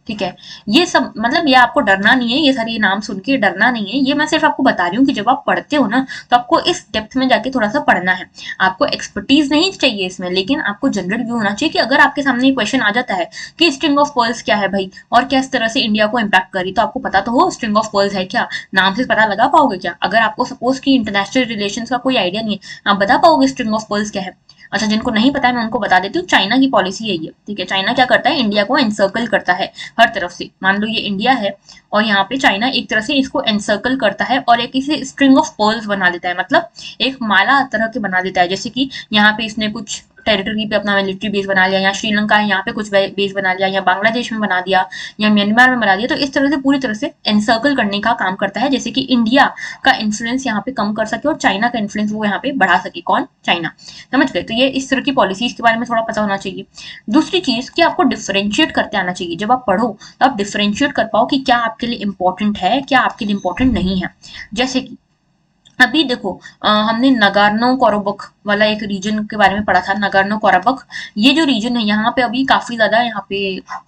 ठीक है। ये सब मतलब ये आपको डरना नहीं है, ये सारे नाम सुन के डरना नहीं है, ये मैं सिर्फ आपको बता रही हूँ कि जब आप पढ़ते हो ना तो आपको इस डेप्थ में जाके थोड़ा सा पढ़ना है। आपको एक्सपर्टीज नहीं चाहिए इसमें, लेकिन आपको जनरल व्यू होना चाहिए कि अगर आपके सामने क्वेश्चन आ जाता है कि स्ट्रिंग ऑफ पर्ल्स क्या है भाई और किस तरह से इंडिया को इम्पैक्ट करी, तो आपको पता तो हो स्ट्रिंग ऑफ पर्ल्स है क्या, नाम से पता लगा पाओगे क्या। अगर आपको सपोज की इंटरनेशनल रिलेशन का कोई आइडिया नहीं है, आप बता पाओगे स्ट्रिंग ऑफ पर्ल्स क्या है। अच्छा, जिनको नहीं पता है मैं उनको बता देती हूँ, चाइना की पॉलिसी है ये, ठीक है। चाइना क्या करता है, इंडिया को एनसर्कल करता है हर तरफ से। मान लो ये इंडिया है और यहाँ पे चाइना एक तरह से इसको एनसर्कल करता है और एक इसे स्ट्रिंग ऑफ पर्ल्स बना देता है, मतलब एक माला तरह के बना देता है। जैसे कि यहाँ पे इसने कुछ टेरिटरी पे अपना मिलिट्री बेस बना लिया, या श्रीलंका है यहाँ पे कुछ बेस बना लिया, या बांग्लादेश में बना दिया, या म्यांमार में बना दिया। तो इस तरह से पूरी तरह से एनसर्कल करने का काम करता है, जैसे कि इंडिया का इन्फ्लुएंस यहाँ पे कम कर सके और चाइना का इन्फ्लुएंस वो यहाँ पे बढ़ा सके। कौन? चाइना। समझ गए? तो ये इस तरह की पॉलिसीज के बारे में थोड़ा पता होना चाहिए। दूसरी चीज कि आपको डिफरेंशिएट करते आना चाहिए। जब आप पढ़ो तो आप डिफरेंशिएट कर पाओ कि क्या आपके लिए इंपॉर्टेंट है, क्या आपके लिए इंपॉर्टेंट नहीं है। जैसे कि अभी देखो, हमने नगार्नो कोरोबख वाला एक रीजन के बारे में पढ़ा था, नगार्नो कोराबख। ये जो रीजन है यहाँ पे अभी काफी ज्यादा यहाँ पे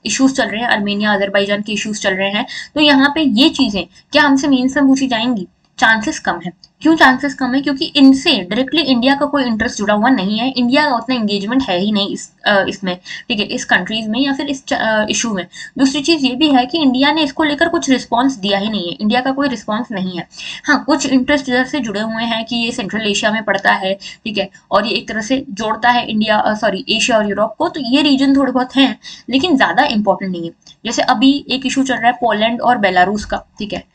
इश्यूज चल रहे हैं, अर्मेनिया अजरबैजान के इश्यूज चल रहे हैं। तो यहाँ पे ये चीजें क्या हमसे मेंस में पूछी जाएंगी? चांसेस कम है। क्यों चांसेस कम है? क्योंकि इनसे डायरेक्टली इंडिया का कोई इंटरेस्ट जुड़ा हुआ नहीं है, इंडिया का उतना एंगेजमेंट है ही नहीं इसमें, ठीक है, इस कंट्रीज में या फिर इस इशू में। दूसरी चीज ये भी है कि इंडिया ने इसको लेकर कुछ रिस्पॉन्स दिया ही नहीं है, इंडिया का कोई रिस्पॉन्स नहीं है। हाँ, कुछ इंटरेस्ट इधर से जुड़े हुए हैं कि ये सेंट्रल एशिया में पड़ता है, ठीक है, और ये एक तरह से जोड़ता है इंडिया एशिया और यूरोप को, तो ये रीजन थोड़े बहुत हैं, लेकिन ज्यादा इंपॉर्टेंट नहीं है। जैसे अभी एक इशू चल रहा है पोलैंड और बेलारूस का, ठीक है।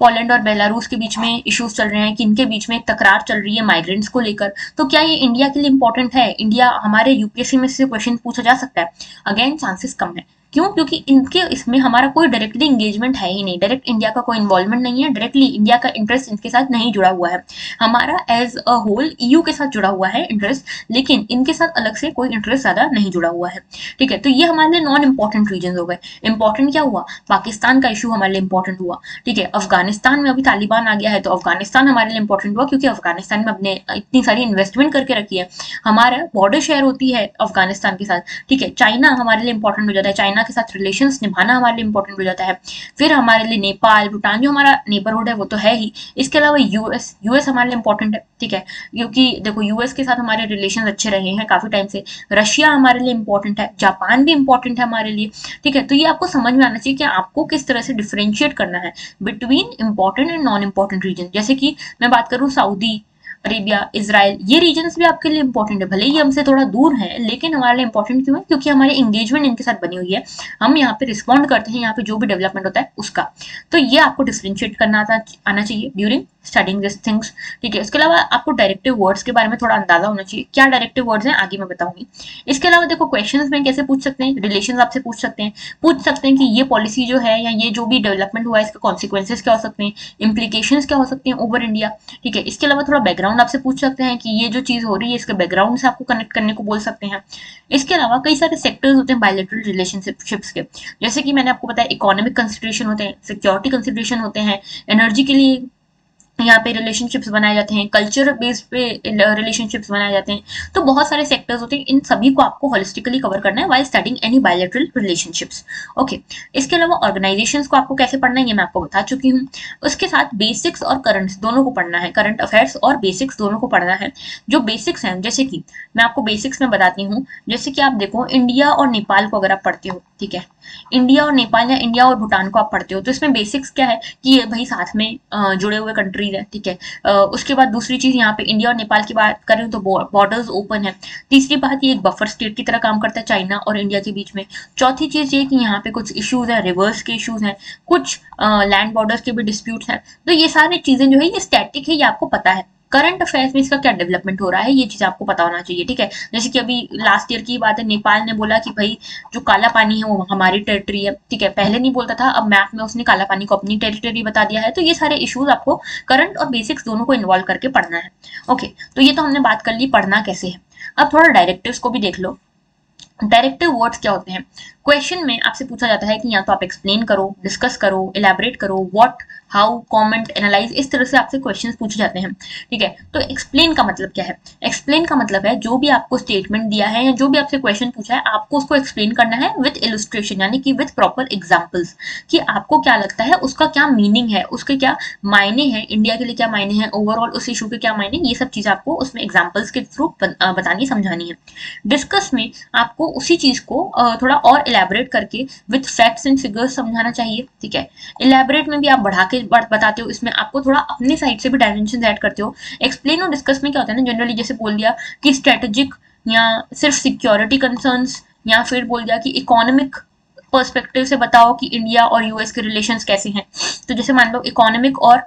पोलैंड और बेलारूस के बीच में इश्यूज चल रहे हैं कि इनके बीच में एक तकरार चल रही है माइग्रेंट्स को लेकर। तो क्या ये इंडिया के लिए इंपॉर्टेंट है? इंडिया हमारे यूपीएससी में से क्वेश्चन पूछा जा सकता है? अगेन चांसेस कम है। क्यों? क्योंकि इनके इसमें हमारा कोई डायरेक्टली एंगेजमेंट है ही नहीं, डायरेक्ट इंडिया का कोई इन्वॉल्वमेंट नहीं है, डायरेक्टली इंडिया का इंटरेस्ट इनके साथ नहीं जुड़ा हुआ है। हमारा एज अ होल ईयू के साथ जुड़ा हुआ है इंटरेस्ट, लेकिन इनके साथ अलग से कोई इंटरेस्ट ज्यादा नहीं जुड़ा हुआ है, ठीक है। तो ये हमारे लिए नॉन इंपॉर्टेंट रीजन हो गए। इंपॉर्टेंट क्या हुआ? पाकिस्तान का इशू हमारे लिए इंपॉर्टेंट हुआ, ठीक है। अफगानिस्तान में अभी तालिबान आ गया है, तो अफगानिस्तान हमारे लिए इंपॉर्टेंट हुआ क्योंकि अफगानिस्तान में अपने इतनी सारी इन्वेस्टमेंट करके रखी है, हमारा बॉर्डर शेयर होती है अफगानिस्तान के साथ, ठीक है। चाइना हमारे लिए इंपॉर्टेंट हो जाता है, चाइना के साथ रिलेशन निभाना हमारे लिए इंपॉर्टेंट हो जाता है। फिर हमारे लिए नेपाल, भूटान जो हमारा नेबरहुड है वो तो है ही, इसके अलावा यूएस हमारे लिए इंपॉर्टेंट है, ठीक है, क्योंकि देखो यूएस के साथ हमारे रिलेशन अच्छे रहे हैं काफी टाइम से। रशिया हमारे लिए इंपॉर्टेंट है, जापान भी इंपॉर्टेंट है हमारे लिए, ठीक है। तो ये आपको समझ में आना चाहिए कि आपको किस तरह से डिफरेंशिएट करना है between important and non important region. जैसे कि मैं बात करूं सऊदी अरेबिया, इजराइल, ये रीजन्स भी आपके लिए इंपॉर्टेंट है, भले ही हमसे थोड़ा दूर है लेकिन हमारे लिए इंपॉर्टेंट क्यों है? क्योंकि हमारी एंगेजमेंट इनके साथ बनी हुई है, हम यहाँ पे रिस्पॉन्ड करते हैं यहाँ पे जो भी डेवलपमेंट होता है उसका। तो ये आपको डिफरेंशिएट करना आना चाहिए ड्यूरिंग स्टडिंग दिस थिंग्स, ठीक है। इसके अलावा आपको डायरेक्टिव वर्ड्स के बारे में थोड़ा अंदाजा होना चाहिए, क्या डायरेक्टिव वर्ड्स हैं आगे मैं बताऊंगी। इसके अलावा देखो क्वेश्चंस में कैसे पूछ सकते हैं, रिलेशंस आपसे पूछ सकते हैं कि ये पॉलिसी जो है या ये जो भी डेवलपमेंट हुआ है इसके कॉन्सिक्वेंसेस क्या हो सकते हैं, इम्प्लीकेशंस क्या हो सकते हैं ओवर इंडिया, ठीक है। इसके अलावा थोड़ा बैकग्राउंड आपसे पूछ सकते हैं कि ये जो चीज हो रही है इसके बैकग्राउंड से आपको कनेक्ट करने को बोल सकते हैं। इसके अलावा कई सारे सेक्टर्स होते हैं बायलैटरल रिलेशनशिप्स के, जैसे कि मैंने आपको बताया इकोनॉमिक कंसिडरेशन होते हैं, सिक्योरिटी कंसिडरेशन होते हैं, एनर्जी के लिए यहाँ पे रिलेशनशिप्स बनाए जाते हैं, कल्चर बेस्ड पे रिलेशनशिप्स बनाए जाते हैं। तो बहुत सारे सेक्टर्स होते हैं, इन सभी को आपको होलिस्टिकली कवर करना है while studying any bilateral relationships. Okay, इसके अलावा ऑर्गेनाइजेशंस को आपको कैसे पढ़ना है ये मैं आपको बता चुकी हूँ। उसके साथ बेसिक्स और करंट्स दोनों को पढ़ना है, करंट अफेयर्स और बेसिक्स दोनों को पढ़ना है। जो बेसिक्स हैं, जैसे कि मैं आपको बेसिक्स में बताती हूँ, जैसे कि आप देखो इंडिया और नेपाल को अगर आप पढ़ते हो, ठीक है, इंडिया और नेपाल या इंडिया और भूटान को आप पढ़ते हो, तो इसमें बेसिक्स क्या है कि ये भाई साथ में जुड़े हुए कंट्रीज है, ठीक है। उसके बाद दूसरी चीज, यहाँ पे इंडिया और नेपाल की बात करें तो बॉर्डर्स ओपन है। तीसरी बात, ये एक बफर स्टेट की तरह काम करता है चाइना और इंडिया के बीच में। चौथी चीज ये कि यहाँ पे कुछ इश्यूज है, रिवर्स के इश्यूज हैं, कुछ लैंड बॉर्डर्स के भी डिस्प्यूट्स हैं। तो ये सारी चीजें जो है ये स्टैटिक है, ये आपको पता है। करंट अफेयर्स में इसका क्या डेवलपमेंट हो रहा है ये चीज आपको पता होना चाहिए, ठीक है। जैसे कि अभी लास्ट ईयर की बात है, नेपाल ने बोला कि भाई जो काला पानी है वो हमारी टेरिटरी है, ठीक है। पहले नहीं बोलता था, अब मैप में उसने काला पानी को अपनी टेरिटरी बता दिया है। तो ये सारे इश्यूज आपको करंट और बेसिक्स दोनों को इन्वॉल्व करके पढ़ना है। ओके, तो ये तो हमने बात कर ली पढ़ना कैसे है। अब थोड़ा डायरेक्टिव्स को भी देख लो। डायरेक्टिव वर्ड्स क्या होते हैं? क्वेश्चन में आपसे पूछा जाता है कि या तो आप एक्सप्लेन करो, डिस्कस करो, इलेबोरेट करो, व्हाट, हाउ, कमेंट, एनालाइज, इस तरह से आपसे क्वेश्चंस पूछे जाते हैं, ठीक है। तो एक्सप्लेन का मतलब क्या है? एक्सप्लेन का मतलब है जो भी आपको स्टेटमेंट दिया है या जो भी आपसे क्वेश्चन पूछा है, आपको उसको एक्सप्लेन करना है विद इलस्ट्रेशन, यानी कि विद प्रॉपर एग्जांपल्स, कि आपको क्या लगता है, उसका क्या मीनिंग है, उसके क्या मायने हैं, इंडिया के लिए क्या मायने हैं, ओवरऑल उस इशू के क्या मायने, ये सब चीज आपको उसमें एग्जाम्पल्स के थ्रू बतानी समझानी है। डिस्कस में आपको उसी चीज को थोड़ा और इलेबोरेट करके विद फैक्ट्स एंड फिगर्स समझाना चाहिए, ठीक है। इलेबोरेट में भी आप बढ़ा के बताते हो, इसमें आपको थोड़ा अपने साइड से भी डायमेंशन ऐड करते हो। एक्सप्लेन और डिस्कस में क्या होता है ना, जनरली जैसे बोल दिया कि स्ट्रेटेजिक या सिर्फ सिक्योरिटी कंसर्न्स, या फिर बोल दिया कि इकोनॉमिक पर्सपेक्टिव से बताओ कि इंडिया और यूएस के रिलेशंस कैसे हैं। तो जैसे मान लो इकोनॉमिक और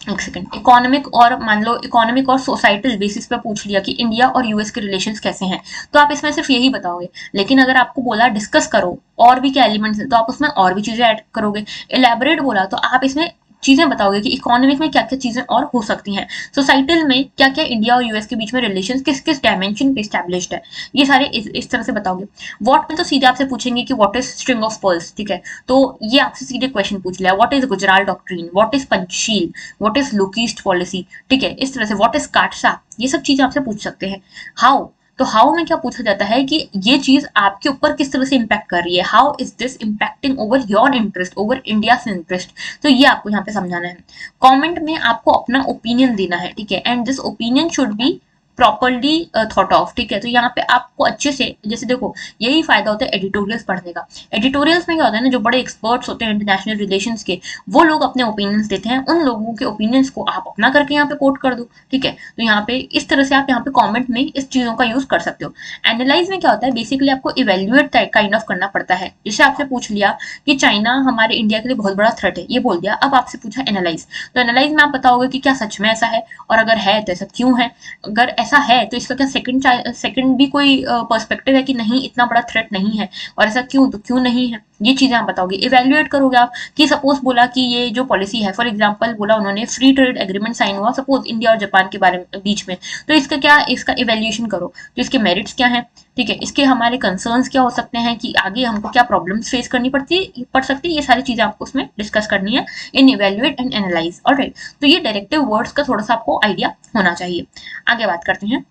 एक सेकंड, इकोनॉमिक और सोसाइटल बेसिस पे पूछ लिया कि इंडिया और यूएस के रिलेशंस कैसे हैं, तो आप इसमें सिर्फ यही बताओगे। लेकिन अगर आपको बोला डिस्कस करो और भी क्या एलिमेंट्स हैं, तो आप उसमें और भी चीजें ऐड करोगे। इलेबोरेट बोला तो आप इसमें चीजें बताओगे कि इकोनॉमिक में क्या क्या चीजें और हो सकती हैं, सोसाइटल में क्या क्या इंडिया और यूएस के बीच में रिलेशंस किस किस डायमेंशन पे स्टैब्लिश्ड है, ये सारे इस तरह से बताओगे। व्हाट में तो सीधे आपसे पूछेंगे कि what is string of pearls, ठीक है। तो ये आपसे सीधे क्वेश्चन पूछ लिया, what is Gujral doctrine, what is Panchsheel, what is look east policy, ठीक है। इस तरह से व्हाट इज काटसा, ये सब चीजें आपसे पूछ सकते हैं। हाउ, तो हाउ में क्या पूछा जाता है कि ये चीज आपके ऊपर किस तरह से इंपैक्ट कर रही है, how is this impacting over your interest, over India interest, तो ये आपको यहाँ पे समझाना है। कमेंट में आपको अपना ओपिनियन देना है, ठीक है, and this opinion should be properly thought of, ठीक है। तो यहाँ पे आपको अच्छे से, जैसे देखो यही फायदा होता है एडिटोरियल्स पढ़ने का। एडिटोरियल्स में क्या होता है ना, जो बड़े एक्सपर्ट्स होते हैं इंटरनेशनल रिलेशंस के, वो लोग अपने ओपिनियंस देते हैं, उन लोगों के ओपिनियंस को आप अपना करके यहाँ पे कोट कर दो, ठीक है। तो यहाँ पे इस तरह से आप यहाँ पे कमेंट में इस चीजों का यूज कर सकते हो। एनालाइज में क्या होता है, बेसिकली आपको इवेल्युएट काइंड ऑफ करना पड़ता है। जैसे आपसे पूछ लिया कि चाइना हमारे इंडिया के लिए बहुत बड़ा थ्रेट है, ये बोल दिया, अब आपसे पूछा एनालाइज, तो एनालाइज में आप बताओगे कि क्या सच में ऐसा है, और अगर है तो ऐसा क्यों है, अगर ऐसा है तो इसका क्या सेकंड भी कोई पर्सपेक्टिव है कि नहीं इतना बड़ा थ्रेट नहीं है, और ऐसा क्यों, तो क्यों नहीं है, ये चीजें आप बताओगे। इवेल्युएट करोगे आप कि सपोज बोला कि ये जो पॉलिसी है, फॉर एग्जांपल बोला उन्होंने फ्री ट्रेड एग्रीमेंट साइन हुआ सपोज इंडिया और जापान के बारे में बीच में, तो इसका क्या, इसका इवेल्युएशन करो, तो इसके मेरिट्स क्या है, ठीक है, इसके हमारे कंसर्न्स क्या हो सकते हैं, कि आगे हमको क्या प्रॉब्लम्स फेस करनी पड़ सकती है, ये सारी चीजें आपको उसमें डिस्कस करनी है इन इवेल्युएट एंड एनालाइज। ऑलराइट, तो ये डायरेक्टिव वर्ड्स का थोड़ा सा आपको आइडिया होना चाहिए। आगे बात करते हैं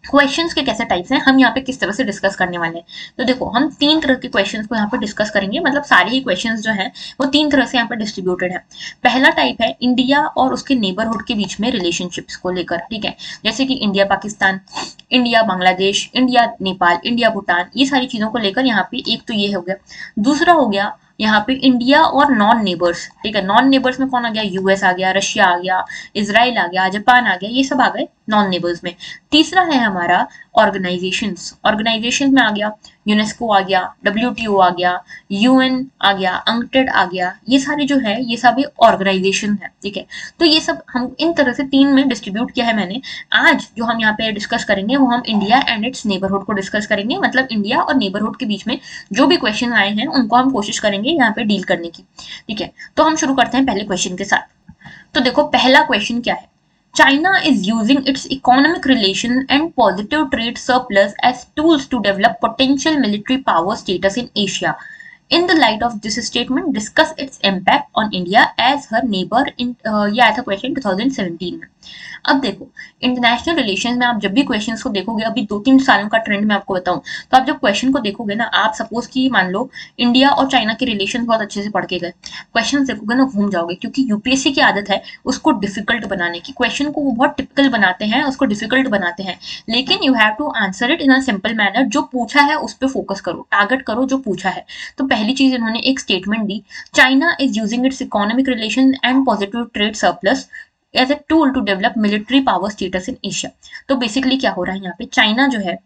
क्वेश्चंस के कैसे टाइप्स हैं, हम यहाँ पे किस तरह से डिस्कस करने वाले हैं। तो देखो हम 3 तरह के क्वेश्चंस को यहाँ पे डिस्कस करेंगे, मतलब सारे ही क्वेश्चंस जो हैं वो 3 तरह से यहाँ पे डिस्ट्रीब्यूटेड है। पहला टाइप है इंडिया और उसके नेबरहुड के बीच में रिलेशनशिप्स को लेकर, ठीक है, जैसे कि India Pakistan, India Bangladesh, India Nepal, India Bhutan, ये सारी चीजों को लेकर यहाँ पे एक तो ये हो गया। दूसरा हो गया यहाँ पे इंडिया और नॉन नेबर्स, ठीक है, नॉन नेबर्स में कौन आ गया, यूएस आ गया, रशिया आ गया, इजराइल आ गया, जापान आ गया, ये सब आ गए नॉन नेबर्स में। तीसरा है हमारा ऑर्गेनाइजेशंस, ऑर्गेनाइजेशन में आ गया यूनेस्को आ गया, डब्ल्यूटीओ आ गया, यूएन आ गया, अंक्टेड आ गया, ये सारे जो है ये सभी ऑर्गेनाइजेशन है, ठीक है। तो ये सब हम इन तरह से 3 में डिस्ट्रीब्यूट किया है मैंने। आज जो हम यहाँ पे डिस्कस करेंगे वो हम इंडिया एंड इट्स नेबरहुड को डिस्कस करेंगे, मतलब इंडिया और नेबरहुड के बीच में जो भी क्वेश्चन आए हैं उनको हम कोशिश करेंगे यहाँ पे डील करने की, ठीक है। तो हम शुरू करते हैं पहले क्वेश्चन के साथ। तो देखो पहला क्वेश्चन क्या है, China is using its economic relations and positive trade surplus as tools to develop potential military power status in Asia. In the light of this statement, discuss its impact on India as her neighbor in ये आया था question 2017 में। अब देखो, international relation में आप जब भी क्वेश्चंस को देखोगे, अभी 2-3 सालों का ट्रेंड मैं आपको बताऊं, तो आप जब क्वेश्चन को देखोगे ना, आप सपोज कि मान लो इंडिया और चाइना के रिलेशन बहुत अच्छे से पढ़ के गए, क्वेश्चन देखोगे ना घूम जाओगे, क्योंकि यूपीएससी की आदत है उसको डिफिकल्ट बनाने की। क्वेश्चन को वो बहुत टिपिकल बनाते हैं, उसको डिफिकल्ट बनाते हैं, लेकिन you have to answer it in a simple manner. जो पूछा है उस पर फोकस करो, टारगेट करो जो पूछा है। तो पहली चीज इन्होंने एक स्टेटमेंट दी, China is using its economic relation and positive trade surplus as a tool to develop military power status in Asia. तो बेसिकली क्या हो रहा है यहाँ पे, चाइना जो है,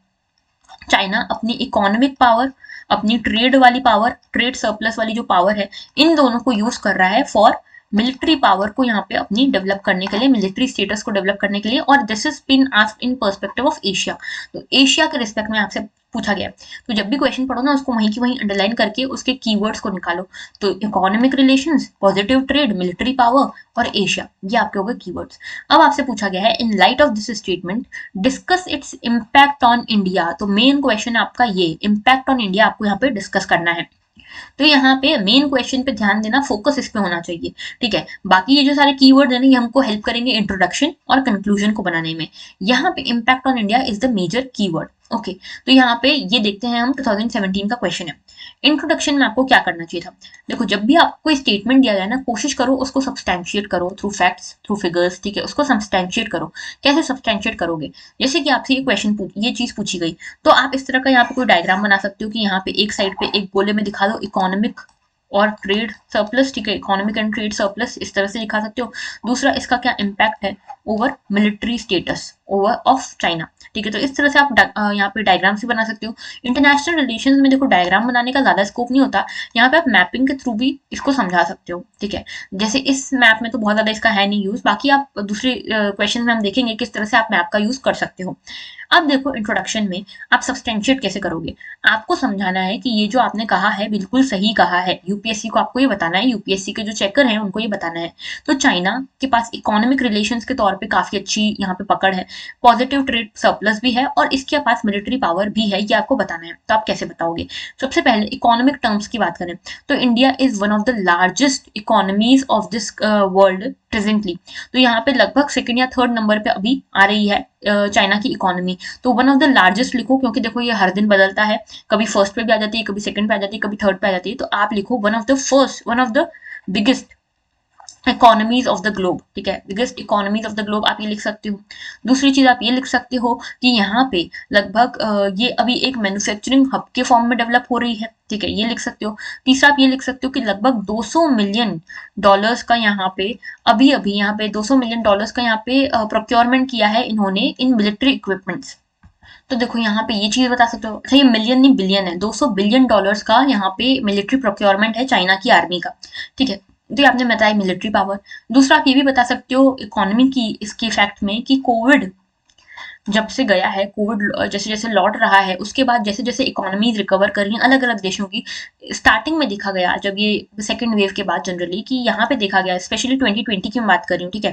चाइना अपनी इकोनॉमिक पावर, अपनी ट्रेड वाली पावर, ट्रेड सरप्लस वाली जो पावर है, इन दोनों को यूज कर रहा है फॉर मिलिट्री पावर को यहाँ पे अपनी डेवलप करने के लिए, मिलिट्री स्टेटस को डेवलप करने के लिए। और this is been asked in perspective of Asia. तो एशिया के रिस्पेक्ट में आपसे पूछा गया, तो जब भी क्वेश्चन पढ़ो ना, उसको वहीं की वहीं अंडरलाइन करके उसके कीवर्ड्स को निकालो। तो economic relations, positive trade, military power और एशिया, ये आपके हो गए कीवर्ड्स। अब आपसे पूछा गया है, in light of this statement discuss its impact on India. तो मेन क्वेश्चन आपका ये इम्पैक्ट ऑन इंडिया आपको यहाँ पे डिस्कस करना है। तो यहाँ पे मेन क्वेश्चन पे ध्यान देना, फोकस इस पे होना चाहिए, ठीक है। बाकी ये जो सारे कीवर्ड है ना, ये हमको हेल्प करेंगे इंट्रोडक्शन और कंक्लूजन को बनाने में। यहाँ पे impact on India is the major keyword. Okay, तो यहाँ पे ये देखते हैं हम, 2017 का क्वेश्चन है। इंट्रोडक्शन में आपको क्या करना चाहिए था, देखो जब भी आपको कोई स्टेटमेंट दिया जाए ना, कोशिश करो उसको सब्सटैंशिएट करो थ्रू फैक्ट्स, थ्रू फिगर्स, ठीक है, उसको सब्सटैंशिएट करो। कैसे सब्सटैंशिएट करोगे, जैसे कि आपसे ये क्वेश्चन ये चीज पूछी गई, तो आप इस तरह का यहाँ पे कोई डायग्राम बना सकते हो कि यहाँ पे एक साइड पे एक गोले में दिखा दो इकोनॉमिक और ट्रेड सरप्लस, ठीक है, इकोनॉमिक एंड ट्रेड सरप्लस इस तरह से दिखा सकते हो। दूसरा, इसका क्या इम्पैक्ट है over military status over of China, ठीक है। तो इस तरह से आप यहाँ पे डायग्राम्स भी बना सकते हो। इंटरनेशनल रिलेशंस में देखो डायग्राम बनाने का ज्यादा स्कोप नहीं होता, यहाँ पे आप मैपिंग के थ्रू भी इसको समझा सकते हो, ठीक है। जैसे इस मैप में तो बहुत ज्यादा इसका है नहीं यूज, बाकी आप दूसरे क्वेश्चन में हम देखेंगे किस तरह से आप मैप का यूज कर सकते हो। अब देखो इंट्रोडक्शन में आप सब्सटेंशिएट कैसे करोगे, आपको समझाना है कि ये जो आपने कहा है बिल्कुल सही कहा है। यूपीएससी को आपको ये बताना है, यूपीएससी के जो चेकर हैं उनको ये बताना है। तो चाइना के पास इकोनॉमिक रिलेशंस के तौर पे काफी अच्छी यहाँ पे पकड़ है, पॉजिटिव ट्रेड सरप्लस भी है और इसके पास मिलिट्री पावर भी है, ये आपको बताना है। तो आप कैसे बताओगे, सबसे पहले इकोनॉमिक टर्म्स की बात करें तो India is one of the largest economies of this world presently. तो यहाँ पे लगभग सेकंड या थर्ड नंबर पे अभी आ रही है चाइना की इकोनॉमी। तो वन ऑफ द लार्जेस्ट लिखो, क्योंकि देखो ये हर दिन बदलता है, कभी फर्स्ट पे भी आ जाती है, कभी सेकंड पे आ जाती है, कभी थर्ड पे आ जाती है। तो आप लिखो one of the first, one of the biggest economies of the globe, ठीक है, biggest economies of the globe आप ये लिख सकते हो। दूसरी चीज आप ये लिख सकते हो कि यहाँ पे लगभग ये अभी एक मैन्युफैक्चरिंग हब के फॉर्म में डेवलप हो रही है, ठीक है, ये लिख सकते हो। तीसरा आप ये लिख सकते हो कि लगभग 200 मिलियन डॉलर्स का यहाँ पे अभी अभी यहाँ पे 200 मिलियन डॉलर्स का यहाँ पे प्रोक्योरमेंट किया है इन्होंने इन मिलिट्री इक्विपमेंट्स। तो देखो यहाँ पे ये चीज बता सकते हो, अच्छा ये मिलियन नहीं बिलियन है, 200 बिलियन डॉलर्स का यहाँ पे मिलिट्री प्रोक्योरमेंट है चाइना की आर्मी का, ठीक है। तो ये आपने बताया मिलिट्री पावर। दूसरा आप ये भी बता सकते हो इकोनॉमी की इसके फैक्ट में कि कोविड जब से गया है, कोविड जैसे जैसे लौट रहा है, उसके बाद जैसे जैसे इकोनॉमीज रिकवर कर रही हैं अलग अलग देशों की, स्टार्टिंग में देखा गया जब ये सेकंड वेव के बाद जनरली कि यहाँ पे देखा गया, स्पेशली 2020 की मैं बात कर रही हूँ, ठीक है,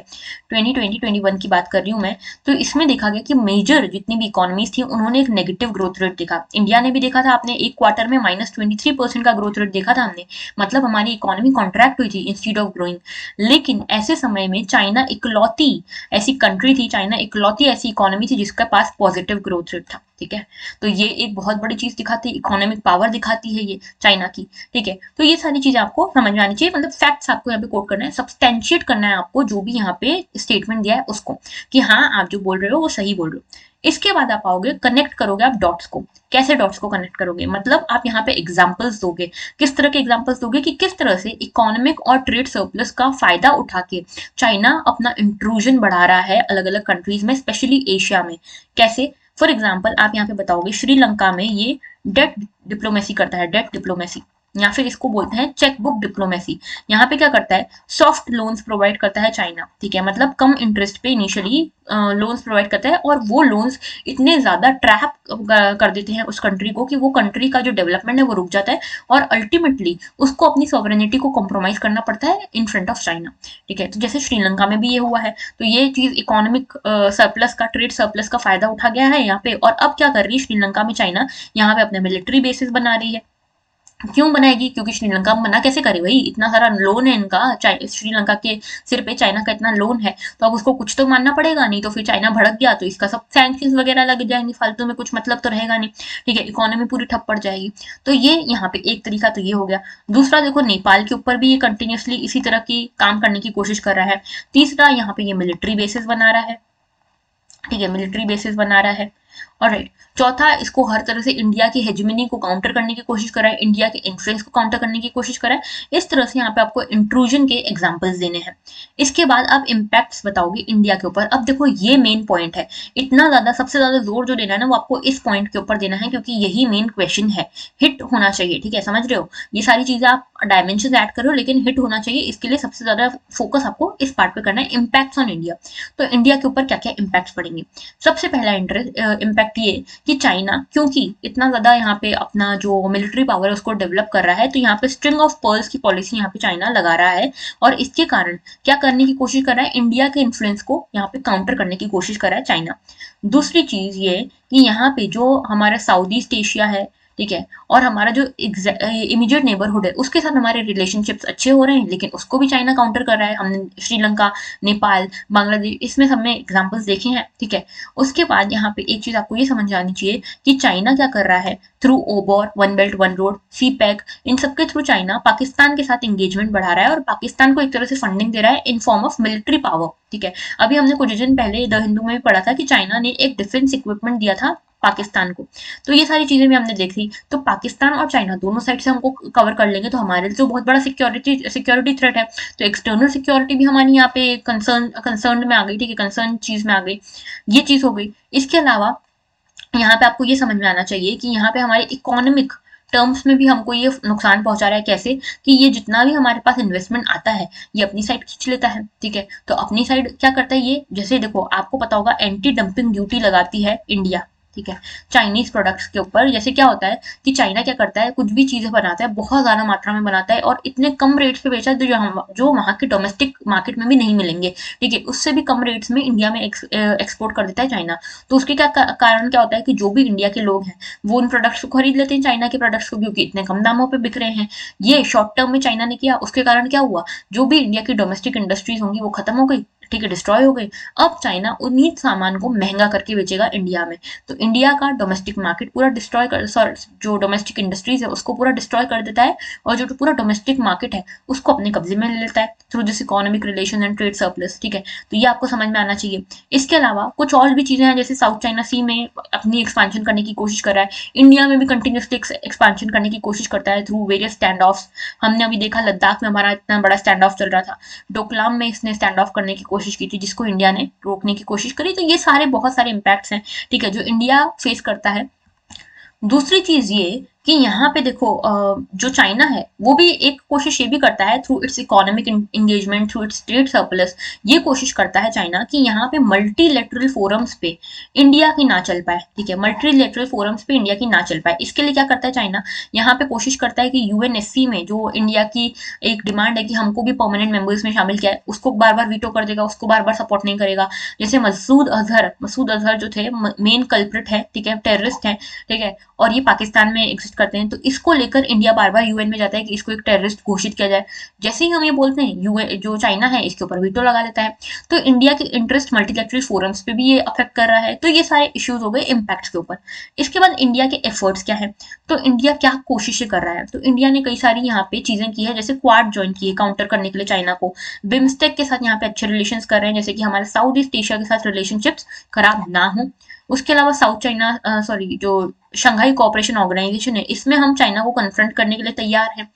2020-21 की बात कर रही हूँ मैं। तो इसमें देखा गया कि मेजर जितनी भी इकोनॉमीज थी उन्होंने एक नेगेटिव ग्रोथ रेट देखा। इंडिया ने भी देखा था, आपने एक क्वार्टर में -23% का ग्रोथ रेट देखा था हमने, मतलब हमारी इकोनॉमी कॉन्ट्रैक्ट हुई थी इंस्टीड ऑफ ग्रोइंग। लेकिन ऐसे समय में चाइना इकलौती ऐसी कंट्री थी, चाइना इकलौती ऐसी इकोनॉमी थी जिसके पास पॉजिटिव ग्रोथ रेट था, ठीक है। तो ये एक बहुत बड़ी चीज दिखाती है, इकोनॉमिक पावर दिखाती है ये चाइना की, ठीक है। तो ये सारी चीजें आपको समझ में आनी चाहिए, मतलब फैक्ट्स आपको यहाँ पे कोट करना है, सब्सटेंशिएट करना है आपको जो भी यहाँ पे स्टेटमेंट दिया है उसको, कि हाँ आप जो बोल रहे हो वो सही बोल रहे हो। इसके बाद आप आओगे, कनेक्ट करोगे आप डॉट्स को। कैसे डॉट्स को कनेक्ट करोगे, मतलब आप यहाँ पे एग्जांपल्स दोगे। किस तरह के एग्जांपल्स दोगे कि किस तरह से इकोनॉमिक और ट्रेड सरप्लस का फायदा उठा के चाइना अपना इंट्रूजन बढ़ा रहा है अलग अलग कंट्रीज में, स्पेशली एशिया में। कैसे, फॉर एग्जाम्पल आप यहाँ पे बताओगे श्रीलंका में ये डेट डिप्लोमेसी करता है, डेट डिप्लोमेसी, या फिर इसको बोलते हैं चेक बुक डिप्लोमेसी। यहाँ पे क्या करता है, सॉफ्ट लोन्स प्रोवाइड करता है चाइना, ठीक है, मतलब कम इंटरेस्ट पे इनिशियली लोन्स प्रोवाइड करता है, और वो लोन्स इतने ज्यादा ट्रैप कर देते हैं उस कंट्री को कि वो कंट्री का जो डेवलपमेंट है वो रुक जाता है, और अल्टीमेटली उसको अपनी सॉवरेनिटी को कॉम्प्रोमाइज करना पड़ता है इन फ्रंट ऑफ चाइना, ठीक है। तो जैसे श्रीलंका में भी ये हुआ है, तो ये चीज इकोनॉमिक सरप्लस का, ट्रेड सरप्लस का फायदा उठा गया है यहाँ पे। और अब क्या कर रही है श्रीलंका में चाइना, यहाँ पे अपने मिलिट्री बेसिस बना रही है, क्यों बनाएगी? क्योंकि श्रीलंका मना कैसे करे भाई, इतना सारा लोन है इनका, श्रीलंका के सिर पे चाइना का इतना लोन है, तो अब उसको कुछ तो मानना पड़ेगा, नहीं तो फिर चाइना भड़क गया तो इसका सब सैंक्शंस वगैरह लग जाएंगे, फालतू में कुछ मतलब तो रहेगा नहीं, ठीक है, इकोनॉमी पूरी ठप पड़ जाएगी। तो ये यहाँ पे एक तरीका तो ये हो गया। दूसरा देखो, नेपाल के ऊपर भी ये कंटिन्यूसली इसी तरह की काम करने की कोशिश कर रहा है। तीसरा, यहाँ पे ये मिलिट्री बेसिस बना रहा है, ठीक है, मिलिट्री बेसिस बना रहा है। ऑलराइट, चौथा, इसको हर तरह से इंडिया की हेजेमनी को काउंटर करने की कोशिश करा है, इंडिया के इन्फ्लुएंस को काउंटर करने की कोशिश करा है। इस तरह से यहाँ पे आपको इंट्रूजन के एग्जांपल्स देने हैं। इसके बाद आप इम्पैक्ट्स बताओगे इंडिया के ऊपर। अब देखो ये मेन पॉइंट है, इतना ज्यादा सबसे ज्यादा जोर जो देना है ना वो आपको इस पॉइंट के ऊपर देना है, क्योंकि यही मेन क्वेश्चन है, हिट होना चाहिए, ठीक है, समझ रहे हो? ये सारी चीजें आप डायमेंशन ऐड करो लेकिन हिट होना चाहिए, इसके लिए सबसे ज्यादा फोकस आपको इस पार्ट पे करना है, इम्पैक्ट्स ऑन इंडिया। तो इंडिया के ऊपर क्या क्या इम्पैक्ट्स पड़ेंगे? सबसे पहला इम्पैक्ट ये कि चाइना क्योंकि इतना ज्यादा यहाँ पे अपना जो मिलिट्री पावर है उसको डेवलप कर रहा है, तो यहाँ पे स्ट्रिंग ऑफ पर्ल्स की पॉलिसी यहाँ पे चाइना लगा रहा है, और इसके कारण क्या करने की कोशिश कर रहा है, इंडिया के इन्फ्लुएंस को यहाँ पे काउंटर करने की कोशिश कर रहा है चाइना। दूसरी चीज ये कि यहाँ पे जो हमारा साउथ ईस्ट एशिया है, ठीक है, और हमारा जो इमीडिएट नेबरहुड है उसके साथ हमारे रिलेशनशिप्स अच्छे हो रहे हैं, लेकिन उसको भी चाइना काउंटर कर रहा है। हमने श्रीलंका, नेपाल, बांग्लादेश, इसमें सब में एग्जाम्पल्स देखे हैं, ठीक है। उसके बाद यहाँ पे एक चीज आपको ये समझ आनी चाहिए कि चाइना क्या कर रहा है, through OBOR, one belt one road, CPEC, इन सबके थ्रू चाइना पाकिस्तान के साथ एंगेजमेंट बढ़ा रहा है और पाकिस्तान को एक तरह से फंडिंग दे रहा है in form of military power, ठीक है। अभी हमने कुछ दिन पहले द हिंदू में भी पढ़ा था कि चाइना ने एक डिफेंस इक्विपमेंट दिया था पाकिस्तान को। तो ये सारी चीजें भी हमने देखी। तो पाकिस्तान और चाइना दोनों साइड से हमको कवर कर लेंगे तो हमारे लिए तो बहुत बड़ा सिक्योरिटी थ्रेट है। तो एक्सटर्नल सिक्योरिटी भी हमारी यहाँ पे कंसर्न में आ गई, ठीक है, कंसर्न चीज में आ गई, ये चीज हो गई। इसके अलावा यहाँ पे आपको ये समझ में आना चाहिए कि यहाँ पे हमारे इकोनॉमिक टर्म्स में भी हमको ये नुकसान पहुंचा रहा है। कैसे? कि ये जितना भी हमारे पास इन्वेस्टमेंट आता है ये अपनी साइड खींच लेता है, ठीक है। तो अपनी साइड क्या करता है ये, जैसे देखो आपको पता होगा एंटी डंपिंग ड्यूटी लगाती है इंडिया, ठीक है, चाइनीज प्रोडक्ट्स के ऊपर। जैसे क्या होता है कि चाइना क्या करता है, कुछ भी चीजें बनाता है बहुत ज्यादा मात्रा में बनाता है और इतने कम रेट्स पे बेचा है जो वहां के डोमेस्टिक मार्केट में भी नहीं मिलेंगे, ठीक है, उससे भी कम रेट्स में इंडिया में एक्सपोर्ट कर देता है चाइना। तो उसके क्या कारण क्या होता है कि जो भी इंडिया के लोग हैं वो उन प्रोडक्ट्स को खरीद लेते हैं, चाइना के प्रोडक्ट्स को, क्योंकि इतने कम दामों पे बिक रहे हैं। ये शॉर्ट टर्म में चाइना ने किया, उसके कारण क्या हुआ, जो भी इंडिया की डोमेस्टिक इंडस्ट्रीज होंगी वो खत्म हो गई, ठीक है, डिस्ट्रॉय हो गई। अब चाइना उन्हीं सामान को महंगा करके बेचेगा इंडिया में, तो इंडिया का डोमेस्टिक मार्केट पूरा डिस्ट्रॉय कर, जो डोमेस्टिक इंडस्ट्रीज है उसको पूरा डिस्ट्रॉय कर देता है, और जो पूरा डोमेस्टिक मार्केट है उसको अपने कब्जे में ले लेता है through this economic relation and trade surplus, ठीक है। तो ये आपको समझ में आना चाहिए। इसके अलावा कुछ और भी चीजें हैं, जैसे साउथ चाइना सी में अपनी एक्सपेंशन करने की कोशिश कर रहा है, इंडिया में भी कंटिन्यूसली एक्सपेंशन करने की कोशिश करता है थ्रू वेरियस स्टैंड ऑफ्स। हमने अभी देखा लद्दाख में हमारा इतना बड़ा स्टैंड ऑफ चल रहा था, डोकलाम में इसने स्टैंड ऑफ करने की कोशिश की थी जिसको इंडिया ने रोकने की कोशिश करी। तो ये सारे बहुत सारे इम्पैक्ट्स हैं, ठीक है, जो इंडिया फेस करता है। दूसरी चीज ये कि यहाँ पे देखो जो चाइना है वो भी एक कोशिश ये भी करता है through it's economic engagement, through it's trade surplus, ये कोशिश करता है चाइना कि यहाँ पे मल्टीलेटरल फोरम्स पे इंडिया की ना चल पाए, ठीक है, मल्टीलेटरल फोरम्स पे इंडिया की ना चल पाए। इसके लिए क्या करता है चाइना, यहाँ पे कोशिश करता है कि यूएनएससी में जो इंडिया की एक डिमांड है कि हमको भी परमानेंट मेंबर्स में शामिल किया है, उसको बार बार वीटो कर देगा, उसको बार बार सपोर्ट नहीं करेगा। जैसे मसूद अजहर जो थे मेन कल्प्रिट है, ठीक है, टेररिस्ट है, ठीक है, और ये पाकिस्तान में एग्जिस्ट करते हैं। तो इसको लेकर इंडिया बार बार यूएन में जाता है कि इसको एक टेररिस्ट घोषित किया जाए। जैसे ही हम ये बोलते हैं यूएन जो चाइना है इसके ऊपर वीटो लगा लेता है। तो इंडिया के इंटरेस्ट मल्टीलैटरल फोरम्स पे भी ये अफेक्ट कर रहा है। तो ये सारे इश्यूज हो गए इम्पैक्ट्स के ऊपर। इसके बाद इंडिया के एफर्ट्स क्या है, तो इंडिया क्या कोशिशें कर रहा है, तो इंडिया ने कई सारी यहाँ पे चीजें की है, जैसे क्वाड ज्वाइन की है काउंटर करने के लिए चाइना को, बिम्स्टेक के साथ यहाँ पे अच्छे रिलेशन कर रहे हैं, जैसे कि हमारे साउथ ईस्ट एशिया के साथ रिलेशनशिप्स खराब ना हो। उसके अलावा साउथ चाइना सॉरी जो शंघाई कोऑपरेशन ऑर्गेनाइजेशन है इसमें हम चाइना को कन्फ्रंट करने के लिए तैयार हैं।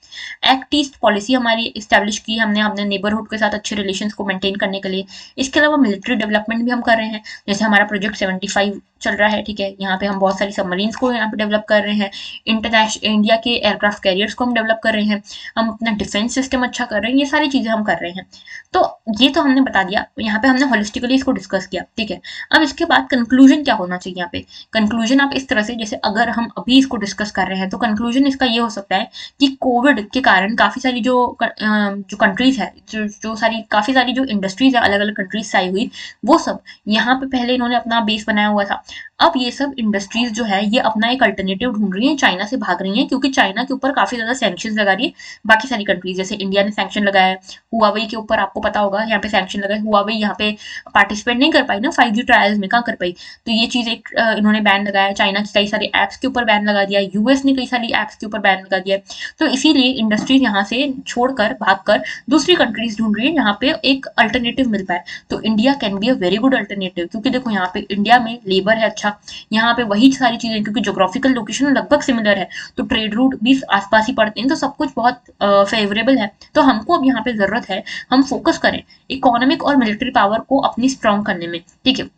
एक्ट ईस्ट पॉलिसी हमारी इस्टेब्लिश की हमने अपने नेबरहुड के साथ अच्छे रिलेशंस को मेंटेन करने के लिए। इसके अलावा मिलिट्री डेवलपमेंट भी हम कर रहे हैं, जैसे हमारा प्रोजेक्ट 75 चल रहा है, ठीक है, यहाँ पे हम बहुत सारी सबमरीन्स को यहाँ पे डेवलप कर रहे हैं, इंडिया के एयरक्राफ्ट कैरियर्स को हम डेवलप कर रहे हैं, हम अपना डिफेंस सिस्टम अच्छा कर रहे हैं, ये सारी चीजें हम कर रहे हैं। तो ये तो हमने बता दिया, यहाँ पे हमने होलिस्टिकली इसको डिस्कस किया, ठीक है। अब इसके बाद कंक्लूजन क्या होना चाहिए यहाँ पे, कंक्लूजन आप इस तरह से, जैसे अगर हम अभी इसको डिस्कस कर रहे हैं तो कंक्लूजन इसका ये हो सकता है कि कोविड के कारण काफी सारी जो कंट्रीज है, जो सारी काफी सारी जो इंडस्ट्रीज है अलग अलग कंट्रीज से आई हुई, वो सब यहाँ पे पहले इन्होंने अपना बेस बनाया हुआ था। अब ये सब इंडस्ट्रीज जो है ये अपना एक अल्टरनेटिव ढूंढ रही है, चाइना से भाग रही है, क्योंकि चाइना के ऊपर काफी ज्यादा सैंक्शन लगा रही है बाकी सारी कंट्रीज। जैसे इंडिया ने सैंक्शन लगाया है हुआवेई के ऊपर, आपको पता होगा यहाँ पे सैंक्शन लगा है, हुआवेई यहाँ पे पार्टिसिपेट नहीं कर पाई ना 5G ट्रायल्स में, कहाँ कर पाई। तो ये चीज एक इन्होंने बैन लगाया। चाइना की कई सारे एप्स के ऊपर बैन लगा दिया, यूएस ने कई सारी एप्स के ऊपर बैन लगा दिया। तो इसीलिए इंडस्ट्रीज यहाँ से छोड़कर भागकर दूसरी कंट्रीज ढूंढ रही है जहाँ पे एक अल्टरनेटिव मिल पाए। तो India can be a very good alternative, क्योंकि देखो यहाँ पे इंडिया में लेबर है अच्छा, यहाँ पे वही सारी चीजें, क्योंकि जोग्राफिकल लोकेशन लगभग सिमिलर है, तो ट्रेड रूट भी आसपास ही पड़ते हैं, तो सब कुछ बहुत फेवरेबल है। तो हमको अब यहाँ पे जरूरत है हम फोकस करें इकोनॉमिक और मिलिट्री पावर को अपनी स्ट्रॉन्ग करने में, ठीक है।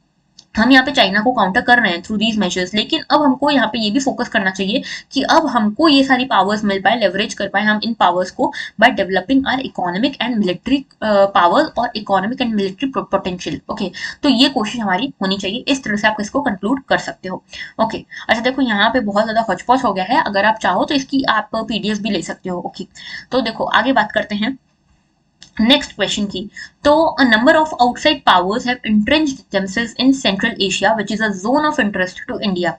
हम यहाँ पे चाइना को काउंटर कर रहे हैं थ्रू दीज मेजर्स, लेकिन अब हमको यहाँ पे ये भी फोकस करना चाहिए कि अब हमको ये सारी पावर्स मिल पाए, लेवरेज कर पाए हम इन पावर्स को by developing our economic and military power और economic and military potential. Okay, तो ये कोशिश हमारी होनी चाहिए। इस तरह से आप इसको कंक्लूड कर सकते हो। ओके, अच्छा देखो यहाँ पे बहुत ज्यादा हौच-पौच हो गया है, अगर आप चाहो तो इसकी आप पीडीएफ भी ले सकते हो। ओके, तो देखो आगे बात करते हैं नेक्स्ट क्वेश्चन की। तो a number of outside powers have entrenched themselves in Central Asia, which is a zone of interest to India.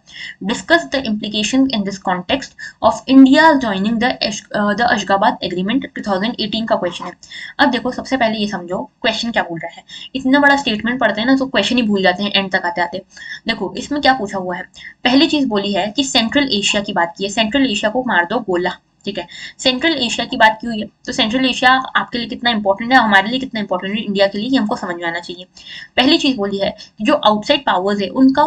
Discuss the implications in this context of India joining the Ashgabat Agreement 2018 का question है। अब देखो सबसे पहले ये समझो question क्या बोल रहा है। इतना बड़ा स्टेटमेंट पढ़ते हैं ना तो क्वेश्चन ही भूल जाते हैं एंड तक आते आते। देखो इसमें क्या पूछा हुआ है, पहली चीज बोली है कि सेंट्रल एशिया की बात की है, सेंट्रल एशिया को मार दो गोला, ठीक है। सेंट्रल एशिया की बात की हुई है, तो सेंट्रल एशिया आपके लिए कितना इंपॉर्टेंट है, हमारे लिए कितना इंपॉर्टेंट है, इंडिया के लिए, ये हमको समझ में आना चाहिए। पहली चीज बोली है कि जो आउटसाइड पावर्स है उनका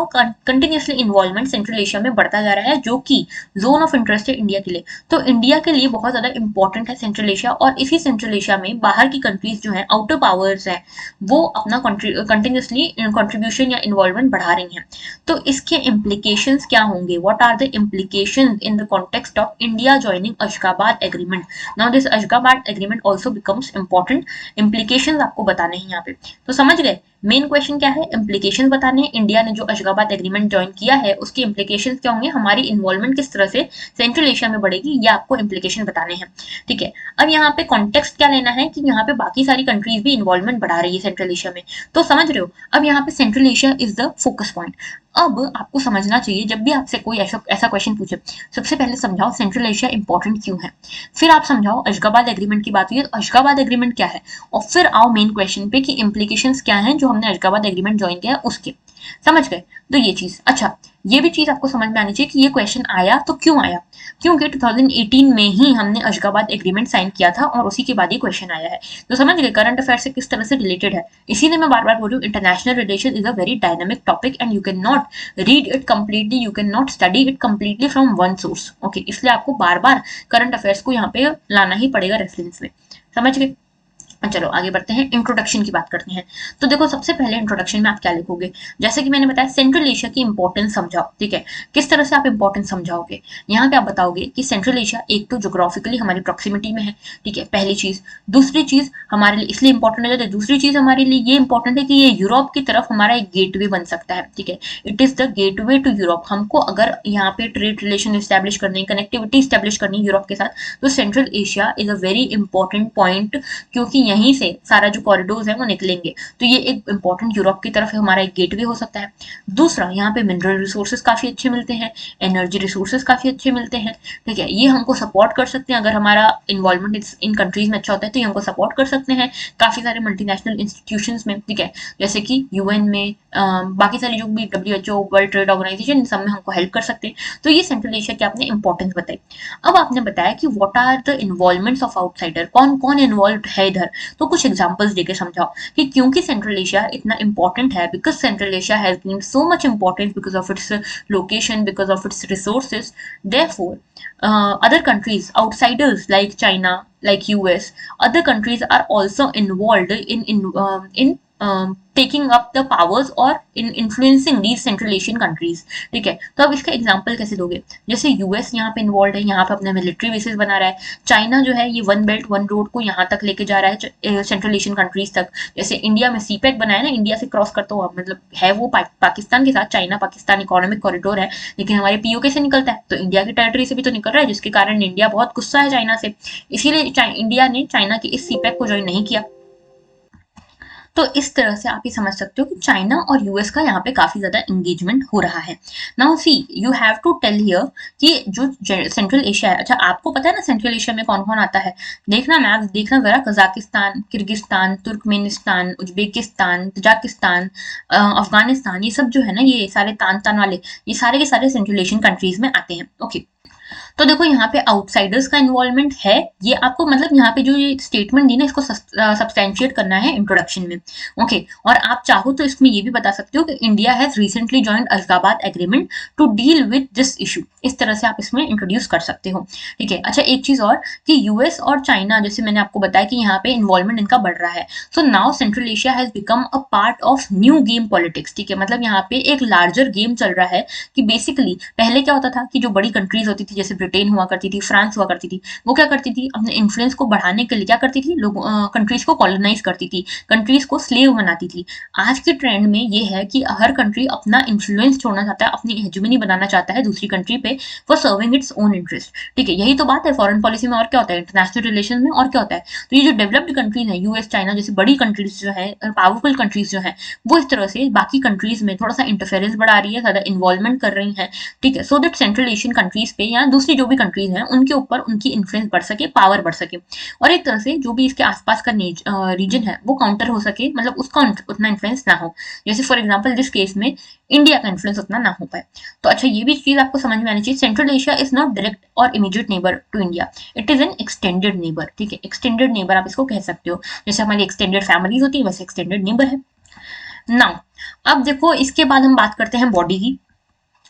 कंटिन्यूसली इन्वॉल्वमेंट सेंट्रल एशिया में बढ़ता जा रहा है, जो कि जोन ऑफ इंटरेस्ट है इंडिया के लिए। तो इंडिया के लिए बहुत ज्यादा इंपॉर्टेंट है सेंट्रल एशिया, और इसी सेंट्रल एशिया में बाहर की कंट्रीज जो है आउटर पावर्स है वो अपना कंटिन्यूसली कंट्रीब्यूशन या इन्वॉल्वमेंट बढ़ा रही हैं। तो इसके इम्प्लीकेशंस क्या होंगे, what are the implications in the context of India joining Ashgabat Agreement? Now this Ashgabat Agreement also becomes important. Implications आपको बताने हैं यहाँ पे, तो समझ गए मेन क्वेश्चन क्या है, इम्प्लीकेशंस बताने हैं। इंडिया ने जो अशगाबाद एग्रीमेंट ज्वाइन किया है उसके इम्प्लीकेशंस क्या होंगे, हमारी इन्वॉल्वमेंट किस तरह से सेंट्रल एशिया में बढ़ेगी, ये आपको इम्प्लीकेशन बताने हैं, ठीक है। अब यहाँ पे कॉन्टेक्स्ट क्या लेना है कि यहाँ पे बाकी सारी कंट्रीज भी इन्वॉल्वमेंट बढ़ा रही है सेंट्रल एशिया में, तो समझ रहे हो। अब यहाँ पे central Asia is the focus point. अब आपको समझना चाहिए जब भी आपसे कोई ऐसा क्वेश्चन पूछे, सबसे पहले समझाओ सेंट्रल एशिया इंपॉर्टेंट क्यों है, फिर आप समझाओ अशगाबाद एग्रीमेंट की बात हुई है तो अशगाबाद एग्रीमेंट क्या है, और फिर आओ मेन क्वेश्चन पे कि इम्प्लीकेशंस क्या हैं जो हमने अशगाबाद एग्रीमेंट ज्वाइन किया है उसके। समझ गए, तो ये चीज, अच्छा ये भी चीज आपको समझ में आनी चाहिए कि ये क्वेश्चन आया तो क्यों आया, क्योंकि 2018 में ही हमने अशगाबाद एग्रीमेंट साइन किया था और उसी के बाद ये क्वेश्चन आया है। तो समझ गए करंट अफेयर से किस तरह से रिलेटेड है, इसीलिए मैं बार बार बोल रही हूँ international relation is a very dynamic topic and you can not read it completely, you can not study it completely from one source. Okay, इसलिए आपको बार बार करंट अफेयर्स को यहाँ पे लाना ही पड़ेगा रेफरेंस में। समझ गए, चलो आगे बढ़ते हैं, इंट्रोडक्शन की बात करते हैं। तो देखो सबसे पहले इंट्रोडक्शन में आप क्या लिखोगे, जैसे कि मैंने बताया सेंट्रल एशिया की इंपॉर्टेंस समझाओ, ठीक है। किस तरह से आप इंपॉर्टेंस समझाओगे, यहाँ पे आप बताओगे कि सेंट्रल एशिया एक तो ज्योग्राफिकली हमारी प्रॉक्सिमिटी में है, ठीक है, पहली चीज। दूसरी चीज हमारे लिए इसलिए इंपॉर्टेंट है, दूसरी चीज हमारे लिए ये इंपॉर्टेंट है कि ये यूरोप की तरफ हमारा एक गेटवे बन सकता है, ठीक है। It is the gateway to Europe. हमको अगर यहाँ पे ट्रेड रिलेशन स्टैब्लिश करनी, कनेक्टिविटी स्टैब्लिश करनी यूरोप के साथ, तो central Asia is a very important point, क्योंकि यहीं से सारा जो कॉरिडोर्स है वो निकलेंगे। तो ये एक इंपॉर्टेंट यूरोप की तरफ हमारा एक गेटवे हो सकता है। दूसरा, यहाँ पे मिनरल रिसोर्सेज काफी अच्छे मिलते हैं, एनर्जी रिसोर्सेज काफी अच्छे मिलते हैं, ठीक है। ये हमको सपोर्ट कर सकते हैं, अगर हमारा इन्वॉल्वमेंट इन कंट्रीज में अच्छा होता है तो ये हमको सपोर्ट कर सकते हैं काफी सारे मल्टीनेशनल इंस्टीट्यूशंस में, ठीक है, जैसे कि यूएन में, बाकी सारी जो भी WHO, वर्ल्ड ट्रेड ऑर्गेनाइजेशन, इन सब में हमको हेल्प कर सकते हैं। तो ये सेंट्रल एशिया की आपने इंपॉर्टेंस बताई। अब आपने बताया कि what are the involvements of outsider, कौन कौन इन्वॉल्व है इधर, तो कुछ एग्जांपल्स देके समझाओ कि क्योंकि सेंट्रल एशिया इतना इंपॉर्टेंट है, because central Asia has been so much important because of its location, because of its resources, therefore other countries, outsiders like China, like US, other countries are also involved in taking up the powers और influencing these Central Asian countries. ठीक है, तो अब इसका example कैसे दोगे? जैसे US यहाँ पे इन्वॉल्व है, यहाँ पे अपने मिलिट्री बेसिस बना रहा है। चाइना जो है ये वन बेल्ट वन रोड को यहाँ तक लेके जा रहा है सेंट्रल एशियन कंट्रीज तक। जैसे इंडिया में सीपेक बनाया ना, इंडिया से क्रॉस करता हुआ, मतलब है वो पाकिस्तान के साथ, चाइना पाकिस्तान इकोनॉमिक कॉरिडोर है, लेकिन हमारे पीओके से निकलता है, तो इंडिया की टेरिटरी से भी तो निकल रहा है, जिसके कारण इंडिया बहुत गुस्सा है चाइना से। इसीलिए इंडिया ने चाइना के इस सीपेक को ज्वाइन नहीं किया। तो इस तरह से आप ये समझ सकते हो कि चाइना और यूएस का यहाँ पे काफी ज्यादा एंगेजमेंट हो रहा है। Now see you have to tell here कि जो सेंट्रल एशिया है, अच्छा आपको पता है ना सेंट्रल एशिया में कौन कौन आता है? देखना मैप, देखना जरा, Kazakhstan, Kyrgyzstan, Turkmenistan, Uzbekistan, Tajikistan, Afghanistan, ये सब जो है ना, ये सारे तान तान वाले, ये सारे के सारे सेंट्रल एशियन कंट्रीज में आते हैं। ओके, तो देखो यहाँ पे आउटसाइडर्स का इन्वॉल्वमेंट है, ये आपको मतलब यहाँ पे जो ये स्टेटमेंट दी ना, इसको सब्सटेंशिएट करना है इंट्रोडक्शन में। ओके, और आप चाहो तो इसमें ये भी बता सकते हो कि India has recently joined Ashgabat agreement to deal with this issue, इस तरह से आप इसमें इंट्रोड्यूस कर सकते हो। ठीक है, अच्छा एक चीज और कि यूएस और चाइना, जैसे मैंने आपको बताया कि यहाँ पे इन्वॉल्वमेंट इनका बढ़ रहा है, so now central Asia has become a part of new game politics. ठीक है, मतलब यहाँ पे एक लार्जर गेम चल रहा है कि बेसिकली पहले क्या होता था कि जो बड़ी कंट्रीज होती थी, जैसे ब्रिटेन हुआ करती थी, फ्रांस हुआ करती थी, वो क्या करती थी, अपने इन्फ्लुएंस को बढ़ाने के लिए क्या करती थी, लोग कंट्रीज को कॉलोनाइज करती थी, कंट्रीज को स्लेव बनाती थी। आज के ट्रेंड में ये है कि हर कंट्री अपना इन्फ्लुएंस छोड़ना चाहता है, अपनी हेजेमनी बनाना चाहता है दूसरी कंट्री पे for serving its own interest. ठीक है, यही तो बात है फॉरेन पॉलिसी में, और क्या होता है इंटरनेशनल रिलेशन में, और क्या होता है। तो ये जो डेवलप्ड कंट्रीज है, यूएस चाइना जैसी बड़ी कंट्रीज जो है, पावरफुल कंट्रीज जो है, वो इस तरह से बाकी कंट्रीज में थोड़ा सा इंटरफेरेंस बढ़ा रही है, ज्यादा इन्वॉल्वमेंट कर रही है। ठीक है, so that central Asian countries पे या दूसरी जो भी कंट्रीज हैं उनके ऊपर उनकी इन्फ्लुएंस बढ़ सके, पावर बढ़ सके, और एक तरह से जो भी इसके आसपास का रीजन है वो काउंटर हो सके, मतलब उसका उतना इन्फ्लुएंस ना हो। जैसे फॉर एग्जांपल जिस केस में इंडिया का इन्फ्लुएंस उतना ना हो पाए। तो अच्छा ये भी चीज आपको समझ में आनी चाहिए, Central Asia is not direct और immediate neighbour to India, it is an extended neighbour. ठीक है, एक्सटेंडेड नेबर आप इसको कह सकते हो, जैसे हमारी एक्सटेंडेड फैमिलीज होती है वैसे एक्सटेंडेड नेबर है। नाउ अब देखो इसके बाद हम बात करते हैं बॉडी की।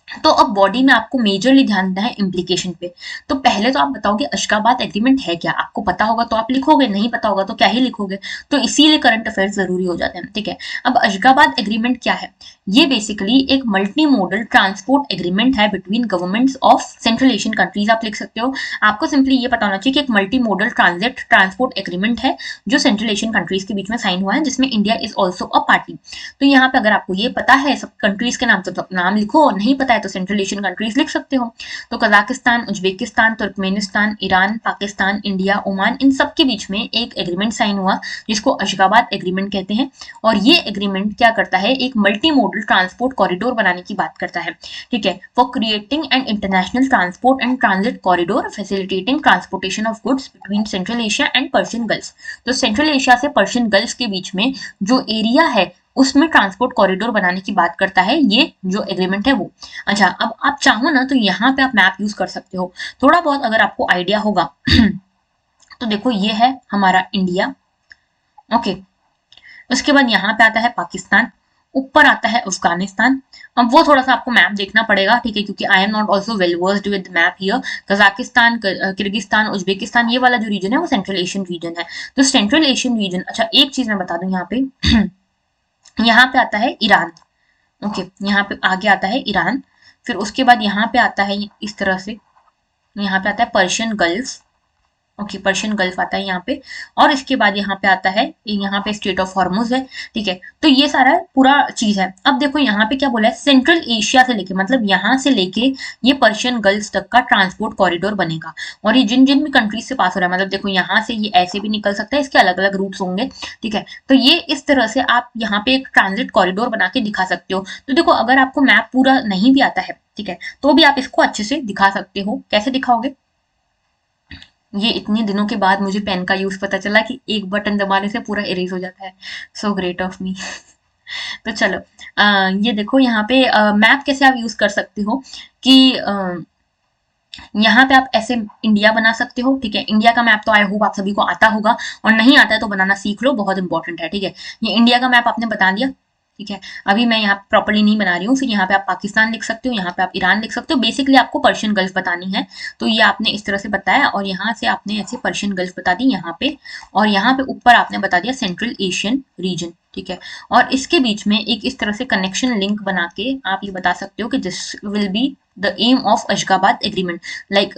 तो अब बॉडी में आपको मेजरली ध्यान देना है इम्प्लीकेशन पे। तो पहले तो आप बताओगे अशगाबाद एग्रीमेंट है क्या, आपको पता होगा तो आप लिखोगे, नहीं पता होगा तो क्या ही लिखोगे, तो इसीलिए करंट अफेयर्स जरूरी हो जाते हैं। ठीक है, अब अशगाबाद एग्रीमेंट क्या है? ये बेसिकली एक मल्टी मोडल ट्रांसपोर्ट एग्रीमेंट है between governments of central Asian countries, आप लिख सकते हो। आपको सिंपली ये पता होना चाहिए कि एक multi modal transit transport agreement है जो सेंट्रल एशियन कंट्रीज के बीच में साइन हुआ है, जिसमें India is also a party. तो यहाँ पे अगर आपको ये पता है सब कंट्रीज के नाम, तो नाम लिखो, नहीं पता है तो सेंट्रल एशियन कंट्रीज लिख सकते हो। तो Kazakhstan, Uzbekistan, Turkmenistan, Iran, Pakistan, India, Oman, इन सब के बीच में एक एग्रीमेंट साइन हुआ जिसको अशगाबाद एग्रीमेंट कहते हैं। और ये एग्रीमेंट क्या करता है, एक मल्टी मोडल ट्रांसपोर्ट कॉरिडोर बनाने की बात करता है। ठीक है, for creating an international transport and transit corridor facilitating transportation of goods between central Asia and Persian gulf. तो सेंट्रल एशिया से पर्शियन गल्फ के बीच में जो एरिया है उसमें ट्रांसपोर्ट कॉरिडोर बनाने की बात करता है ये जो एग्रीमेंट है वो। अच्छा अब आप चाहो ना तो यहाँ पे आप मैप यूज कर सकते हो, थोड़ा बहुत अगर आपको आइडिया होगा तो देखो ये है हमारा इंडिया। ओके, उसके बाद यहाँ पे आता है पाकिस्तान, ऊपर आता है अफगानिस्तान। अब वो थोड़ा सा आपको मैप देखना पड़ेगा, ठीक है, क्योंकि I am not also well versed with map here. Kazakhstan, Kyrgyzstan, Uzbekistan, ये वाला जो रीजन है वो सेंट्रल एशियन रीजन है। तो सेंट्रल एशियन रीजन, अच्छा एक चीज मैं बता दूं यहाँ पे यहाँ पे आता है ईरान। ओके, यहाँ पे आगे आता है ईरान, फिर उसके बाद यहाँ पे आता है इस तरह से, यहाँ पे आता है Persian gulf. Okay, Persian gulf आता है यहाँ पे, और इसके बाद यहाँ पे आता है, यहाँ पे स्ट्रेट ऑफ हॉर्मुज है। ठीक है, तो ये सारा पूरा चीज है। अब देखो यहाँ पे क्या बोला है, सेंट्रल एशिया से लेके, मतलब यहाँ से लेके ये पर्शियन गल्फ तक का ट्रांसपोर्ट कॉरिडोर बनेगा, और ये जिन जिन भी कंट्रीज से पास हो रहा है, मतलब देखो यहाँ से ये ऐसे भी निकल सकता है, इसके अलग अलग रूट्स होंगे। ठीक है, तो ये इस तरह से आप यहाँ पे एक ट्रांजिट कॉरिडोर बना के दिखा सकते हो। तो देखो अगर आपको मैप पूरा नहीं भी आता है, ठीक है, तो भी आप इसको अच्छे से दिखा सकते हो। कैसे दिखाओगे? ये इतने दिनों के बाद मुझे पेन का यूज पता चला कि एक बटन दबाने से पूरा इरेज हो जाता है। So great of me. तो चलो ये देखो यहाँ पे मैप कैसे आप यूज कर सकते हो कि यहाँ पे आप ऐसे इंडिया बना सकते हो। ठीक है, इंडिया का मैप तो आई होप आप सभी को आता होगा, और नहीं आता है तो बनाना सीख लो, बहुत इंपॉर्टेंट है। ठीक है, ये इंडिया का मैप आपने बता दिया। ठीक है, अभी मैं यहाँ प्रॉपर्ली नहीं बना रही हूँ। फिर यहाँ पे आप पाकिस्तान लिख सकते हो, यहाँ पे आप ईरान लिख सकते हो। बेसिकली आपको पर्शियन गल्फ बतानी है, तो ये आपने इस तरह से बताया, और यहाँ से आपने ऐसे पर्शियन गल्फ बता दी यहाँ पे, और यहाँ पे ऊपर आपने बता दिया सेंट्रल एशियन रीजन। ठीक है। और इसके बीच में एक इस तरह से कनेक्शन लिंक बना के आप ये बता सकते हो कि this will be the aim of Ashgabat agreement, like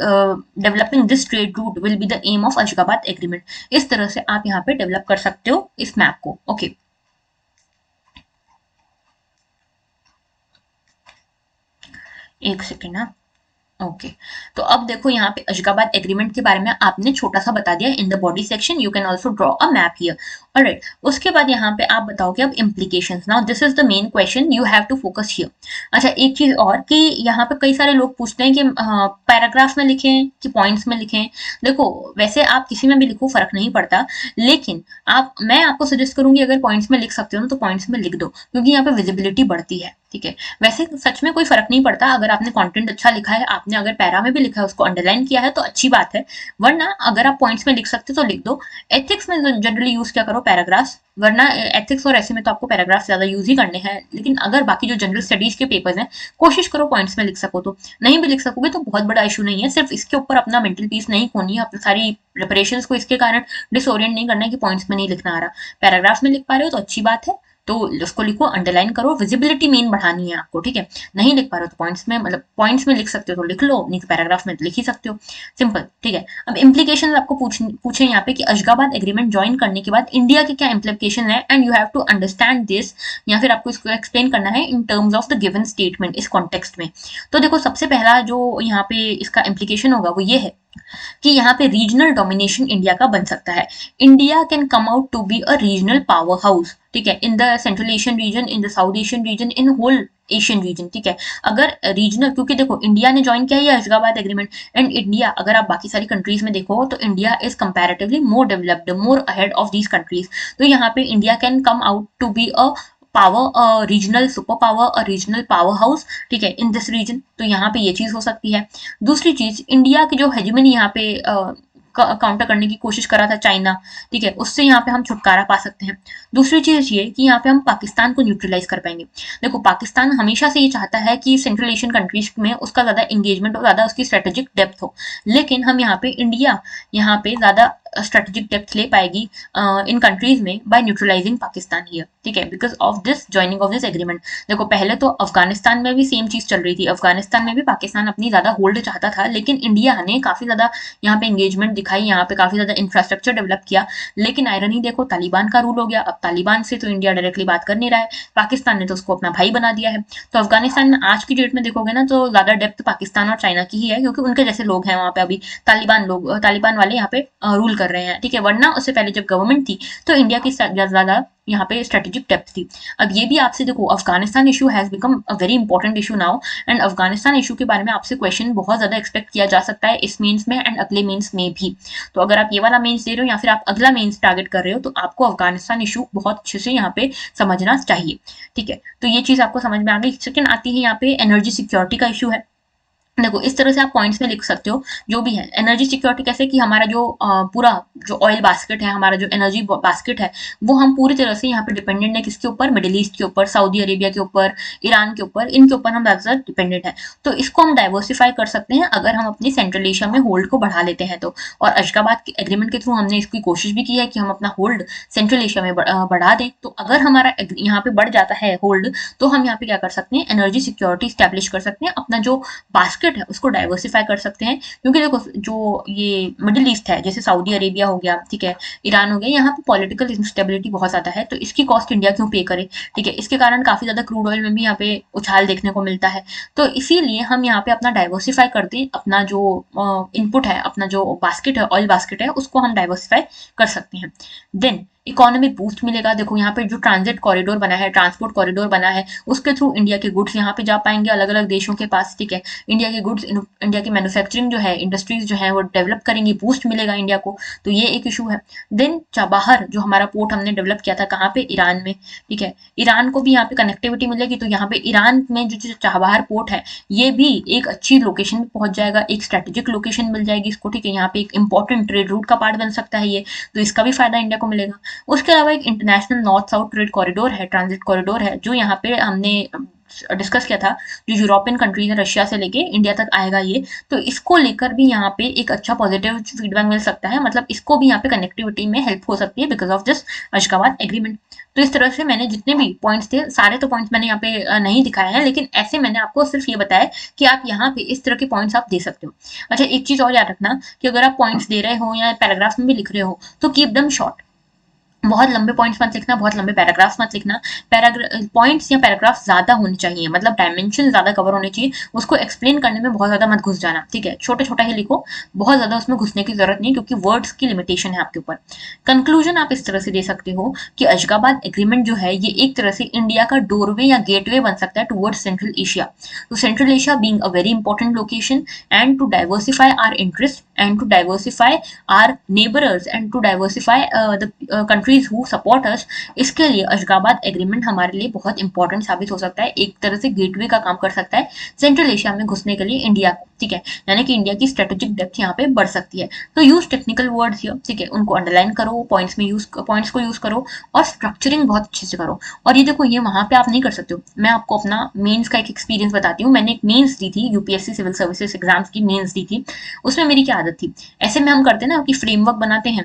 developing this trade route will be the aim of Ashgabat agreement. इस तरह से आप यहाँ पे डेवलप कर सकते हो इस मैप को। ओके, एक सेकेंड ना। ओके, तो अब देखो यहाँ पे अशगाबाद एग्रीमेंट के बारे में आपने छोटा सा बता दिया in the body section. You can also draw a map here. Alright, उसके बाद यहाँ पे आप बताओ कि अब implications. Now this is the main question, you have to focus here. अच्छा, एक चीज और कि यहाँ पे कई सारे लोग पूछते हैं कि पैराग्राफ में लिखें कि पॉइंट्स में लिखें। देखो, वैसे आप किसी में भी लिखो, फर्क नहीं पड़ता, लेकिन मैं आपको सजेस्ट करूंगी अगर पॉइंट्स में लिख सकते हो ना तो पॉइंट्स में लिख दो, क्योंकि यहाँ पे विजिबिलिटी बढ़ती है। ठीक है, वैसे सच में कोई फर्क नहीं पड़ता, अगर आपने कंटेंट अच्छा लिखा है, आपने अगर पैरा में भी लिखा है, उसको अंडरलाइन किया है तो अच्छी बात है, वरना अगर आप पॉइंट्स में लिख सकते तो लिख दो। एथिक्स में जनरली यूज क्या करो, पैराग्राफ्स, वरना एथिक्स और ऐसे में तो आपको पैराग्राफ ज्यादा यूज ही करने हैं। लेकिन अगर बाकी जो जनरल स्टडीज के पेपर्स हैं, कोशिश करो पॉइंट्स में लिख सको। तो नहीं भी लिख सकोगे तो बहुत बड़ा इशू नहीं है, सिर्फ इसके ऊपर अपना मेंटल पीस नहीं खोनी है, अपनी सारी प्रिपरेशंस को इसके कारण डिसोरिएंट नहीं करना है कि पॉइंट्स में नहीं लिखना आ रहा। पैराग्राफ में लिख पा रहे हो तो अच्छी बात है, तो उसको लिखो, अंडरलाइन करो, विजिबिलिटी मेन बढ़ानी है आपको। ठीक है, नहीं लिख पा रहे हो तो पॉइंट्स में, मतलब पॉइंट्स में लिख सकते हो तो लिख लो, नहीं तो पैराग्राफ में लिख ही सकते हो, सिंपल। ठीक है, अब इम्प्लीकेशन आपको पूछे यहाँ पे कि अशगाबाद एग्रीमेंट ज्वाइन करने के बाद इंडिया के क्या इम्प्लीकेशन है, and you have to understand this, या फिर आपको इसको एक्सप्लेन करना है in terms of the given statement, इस कॉन्टेक्स्ट में। तो देखो, सबसे पहला जो यहाँ पे इसका इम्प्लीकेशन होगा वो ये है कि यहाँ पे रीजनल डोमिनेशन इंडिया का बन सकता है। India can come out to be a regional power house, ठीक है, in the central Asian region, in the south Asian region, in whole Asian region. ठीक है, अगर रीजनल, क्योंकि देखो इंडिया ने ज्वाइन किया है अशगाबाद एग्रीमेंट, एंड इंडिया, अगर आप बाकी सारी कंट्रीज में देखो तो India is comparatively more developed, more ahead of these countries. तो यहाँ पे India can come out to be a power, regional super power और रीजनल पावर हाउस, ठीक है, इन दिस रीजन। तो यहाँ पे ये चीज हो सकती है। दूसरी चीज, इंडिया की जो हेजिमनी यहाँ पे काउंटर करने की कोशिश करा था चाइना, ठीक है, उससे यहाँ पे हम छुटकारा पा सकते हैं। दूसरी चीज ये कि यहाँ पे हम पाकिस्तान को न्यूट्रलाइज कर पाएंगे। देखो, पाकिस्तान हमेशा से ये चाहता है कि सेंट्रल एशियन कंट्रीज में उसका ज्यादा एंगेजमेंट हो, ज्यादा उसकी स्ट्रेटेजिक डेप्थ हो, लेकिन हम यहाँ पे इंडिया यहाँ पे ज्यादा स्ट्रेटेजिक डेप्थ ले पाएगी इन कंट्रीज में बाय न्यूट्रलाइजिंग पाकिस्तान हियर। ठीक है, because of this joining of this agreement. देखो, पहले तो अफगानिस्तान में भी सेम चीज चल रही थी, अफगानिस्तान में भी पाकिस्तान अपनी ज्यादा होल्ड चाहता था, लेकिन इंडिया ने काफी ज्यादा यहाँ पे एंगेजमेंट दिखाई, यहाँ पे काफी ज्यादा इंफ्रास्ट्रक्चर डेवलप किया। लेकिन आयरनी देखो, तालिबान का रूल हो गया, अब तालिबान से तो इंडिया डायरेक्टली बात कर नहीं रहा है, पाकिस्तान ने तो उसको अपना भाई बना दिया है। तो अफगानिस्तान में आज की डेट में देखोगे ना तो ज्यादा डेप्थ पाकिस्तान और चाइना की ही है, क्योंकि उनके जैसे लोग हैं वहां पे, अभी तालिबान वाले यहाँ पे रूल कर रहे हैं। ठीक है, वरना उससे पहले जब गवर्नमेंट थी तो इंडिया की ज्यादा यहाँ पे स्ट्रेटेजिक डेप्थ थी। अब ये भी आपसे देखो, Afghanistan issue has become a very important issue now, and Afghanistan issue के बारे में आपसे क्वेश्चन बहुत ज्यादा एक्सपेक्ट किया जा सकता है इस मेंस में एंड अगले मेंस में भी। तो अगर आप ये वाला मेंस दे रहे हो या फिर आप अगला मेंस टारगेट कर रहे हो तो आपको अफगानिस्तान इशू बहुत अच्छे से यहाँ पे समझना चाहिए। ठीक है, तो ये चीज आपको समझ में आ गई। सेकंड आती है यहाँ पे एनर्जी सिक्योरिटी का इशू है। देखो, इस तरह से आप पॉइंट्स में लिख सकते हो जो भी है। एनर्जी सिक्योरिटी कैसे, कि हमारा जो पूरा जो ऑयल बास्केट है, हमारा जो एनर्जी बास्केट है, वो हम पूरी तरह से यहाँ पे डिपेंडेंट है किसके ऊपर, मिडिल ईस्ट के ऊपर, सऊदी अरेबिया के ऊपर, ईरान के ऊपर, इनके ऊपर हम ज्यादातर डिपेंडेंट है। तो इसको हम डाइवर्सिफाई कर सकते हैं अगर हम अपनी सेंट्रल एशिया में होल्ड को बढ़ा लेते हैं तो। और अशगाबाद के एग्रीमेंट के थ्रू हमने इसकी कोशिश भी की है कि हम अपना होल्ड सेंट्रल एशिया में बढ़ा दें। तो अगर हमारा यहाँ पे बढ़ जाता है होल्ड, तो हम यहाँ पे क्या कर सकते हैं, एनर्जी सिक्योरिटी स्टैब्लिश कर सकते हैं, अपना जो बास्केट है उसको डाइवर्सिफाई कर सकते हैं। क्योंकि देखो, जो ये मिडिल ईस्ट है, जैसे सऊदी अरेबिया हो गया, ठीक है, ईरान हो गया, यहाँ पे पॉलिटिकल इंस्टेबिलिटी बहुत ज्यादा है, तो इसकी कॉस्ट इंडिया क्यों पे करे। ठीक है, इसके कारण काफी ज्यादा क्रूड ऑयल में भी यहाँ पे उछाल देखने को मिलता है। तो इसीलिए हम यहाँ पे अपना डाइवर्सिफाई कर दें, अपना जो इनपुट है, अपना जो बास्केट है, ऑयल बास्केट है, उसको हम डाइवर्सिफाई कर सकते हैं। देन इकोनॉमिक बूस्ट मिलेगा। देखो, यहाँ पे जो ट्रांजिट कॉरिडोर बना है, ट्रांसपोर्ट कॉरिडोर बना है, उसके थ्रू इंडिया के गुड्स यहाँ पे जा पाएंगे अलग अलग देशों के पास। ठीक है, इंडिया के गुड्स, इंडिया की मैन्युफैक्चरिंग जो है, इंडस्ट्रीज जो है वो डेवलप करेंगी, बूस्ट मिलेगा इंडिया को। तो ये एक इशू है। देन चाबहार जो हमारा पोर्ट हमने डेवलप किया था, कहाँ पे, ईरान में। ठीक है, ईरान को भी यहाँ पे कनेक्टिविटी मिलेगी, तो यहाँ पे ईरान में जो चाबहार पोर्ट है, ये भी एक अच्छी लोकेशन पे पहुंच जाएगा, एक स्ट्रेटेजिक लोकेशन मिल जाएगी इसको। ठीक है, यहाँ पे एक इंपॉर्टेंट ट्रेड रूट का पार्ट बन सकता है ये, तो इसका भी फायदा इंडिया को मिलेगा। उसके अलावा एक international north south trade corridor है, ट्रांजिट कॉरिडोर है, जो यहाँ पे हमने डिस्कस किया था, जो यूरोपियन कंट्रीज है, रशिया से लेके इंडिया तक आएगा ये। तो इसको लेकर भी यहाँ पे एक अच्छा पॉजिटिव फीडबैक मिल सकता है, मतलब इसको भी यहाँ पे कनेक्टिविटी में हेल्प हो सकती है because of this Ashgabat agreement. तो इस तरह से मैंने जितने भी पॉइंट्स थे, सारे तो पॉइंट्स मैंने यहाँ पे नहीं दिखाए हैं, लेकिन ऐसे मैंने आपको सिर्फ ये बताया कि आप यहाँ पे इस तरह के पॉइंट्स आप दे सकते हो। अच्छा, एक चीज और याद रखना कि अगर आप पॉइंट्स दे रहे हो या पैराग्राफ्स में भी लिख रहे हो तो कीप देम शॉर्ट। बहुत लंबे पॉइंट्स मत लिखना, बहुत लंबे पैराग्राफ्स मत लिखना। पॉइंट्स या पैराग्राफ ज्यादा होने चाहिए, मतलब डायमेंशन ज्यादा कवर होने चाहिए, उसको एक्सप्लेन करने में बहुत ज्यादा मत घुस जाना, ठीक है। छोटे छोटा ही लिखो, बहुत ज्यादा उसमें घुसने की जरूरत नहीं, क्योंकि वर्ड्स की लिमिटेशन है आपके ऊपर। कंक्लूजन आप इस तरह से दे सकते हो कि अशगाबाद एग्रीमेंट जो है ये एक तरह से इंडिया का डोरवे या गेटवे बन सकता है टुवर्ड्स सेंट्रल एशिया। तो central Asia being a very important location and to diversify our interest and to diversify our neighbours and to diversify the countries who support us, इसके लिए Ashgabat agreement हमारे लिए बहुत important साबित हो सकता है, एक तरह से गेटवे का काम कर सकता है सेंट्रल एशिया में घुसने के लिए इंडिया को, ठीक है। यानी कि इंडिया की स्ट्रेटेजिक डेप्थ यहाँ पे बढ़ सकती है। तो यूज टेक्निकल वर्ड्स हियर, ठीक है, उनको अंडरलाइन करो, पॉइंट्स को यूज करो और स्ट्रक्चरिंग बहुत अच्छे से करो। और ये देखो, ये वहां पे आप नहीं कर सकते हो। मैं आपको अपना मेंस का एक एक्सपीरियंस बताती हूँ। मैंने एक मेंस दी थी, यूपीएससी सिविल सर्विसेज एग्जाम्स की मेंस दी थी। उसमें मेरी क्या आदत थी, ऐसे में हम करते हैं ना कि फ्रेमवर्क बनाते हैं,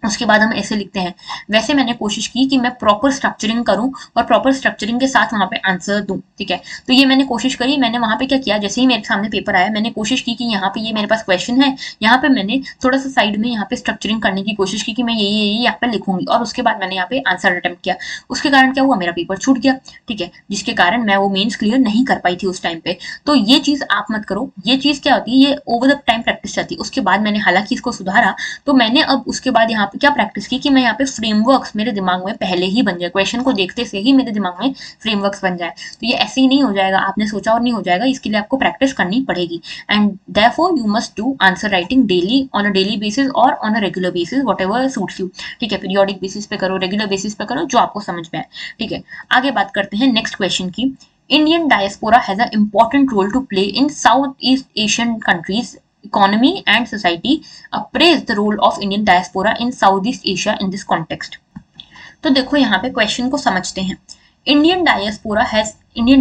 उसके बाद हम ऐसे लिखते हैं, वैसे मैंने कोशिश की कि मैं प्रॉपर स्ट्रक्चरिंग करूं और प्रॉपर स्ट्रक्चरिंग के साथ वहां पे आंसर दूं, ठीक है। तो ये मैंने कोशिश करी। मैंने वहां पे क्या किया, जैसे ही मेरे सामने पेपर आया मैंने कोशिश की कि यहाँ पे ये मेरे पास क्वेश्चन है, यहाँ पे मैंने थोड़ा सा साइड में यहाँ पे स्ट्रक्चरिंग करने की कोशिश की कि मैं ये यहाँ पे लिखूंगी, और उसके बाद मैंने यहाँ पे आंसर अटेम्प्ट किया। उसके कारण क्या हुआ, मेरा पेपर छूट गया, ठीक है, जिसके कारण मैं वो मेन्स क्लियर नहीं कर पाई थी उस टाइम पे। तो ये चीज आप मत करो। ये चीज क्या होती है, ये ओवर द टाइम प्रैक्टिस जाती है। उसके बाद मैंने हालांकि इसको सुधारा, तो मैंने अब उसके बाद यहाँ पे क्या प्रैक्टिस की कि मैं यहाँ पे फ्रेमवर्क्स मेरे दिमाग में पहले ही बन जाए, क्वेश्चन को देखते से ही मेरे दिमाग में फ्रेमवर्क्स बन जाए। तो ये ऐसे ही नहीं हो जाएगा, आपने सोचा और नहीं हो जाएगा, इसके लिए आपको प्रैक्टिस करनी पड़ेगी। And therefore you must do answer writing daily, on a daily basis और on a regular basis, whatever suits you, ठीक है। पीरियोडिक बेसिस पे करो, रेगुलर बेसिस पे करो, जो आपको समझ में आए, ठीक है। आगे बात करते हैं नेक्स्ट क्वेश्चन की। Indian diaspora has an important role to play in Southeast Asian countries' economy and society. Appraise the role of Indian diaspora in Southeast Asia in this context. तो देखो यहाँ पे क्वेश्चन को समझते हैं। इंडियन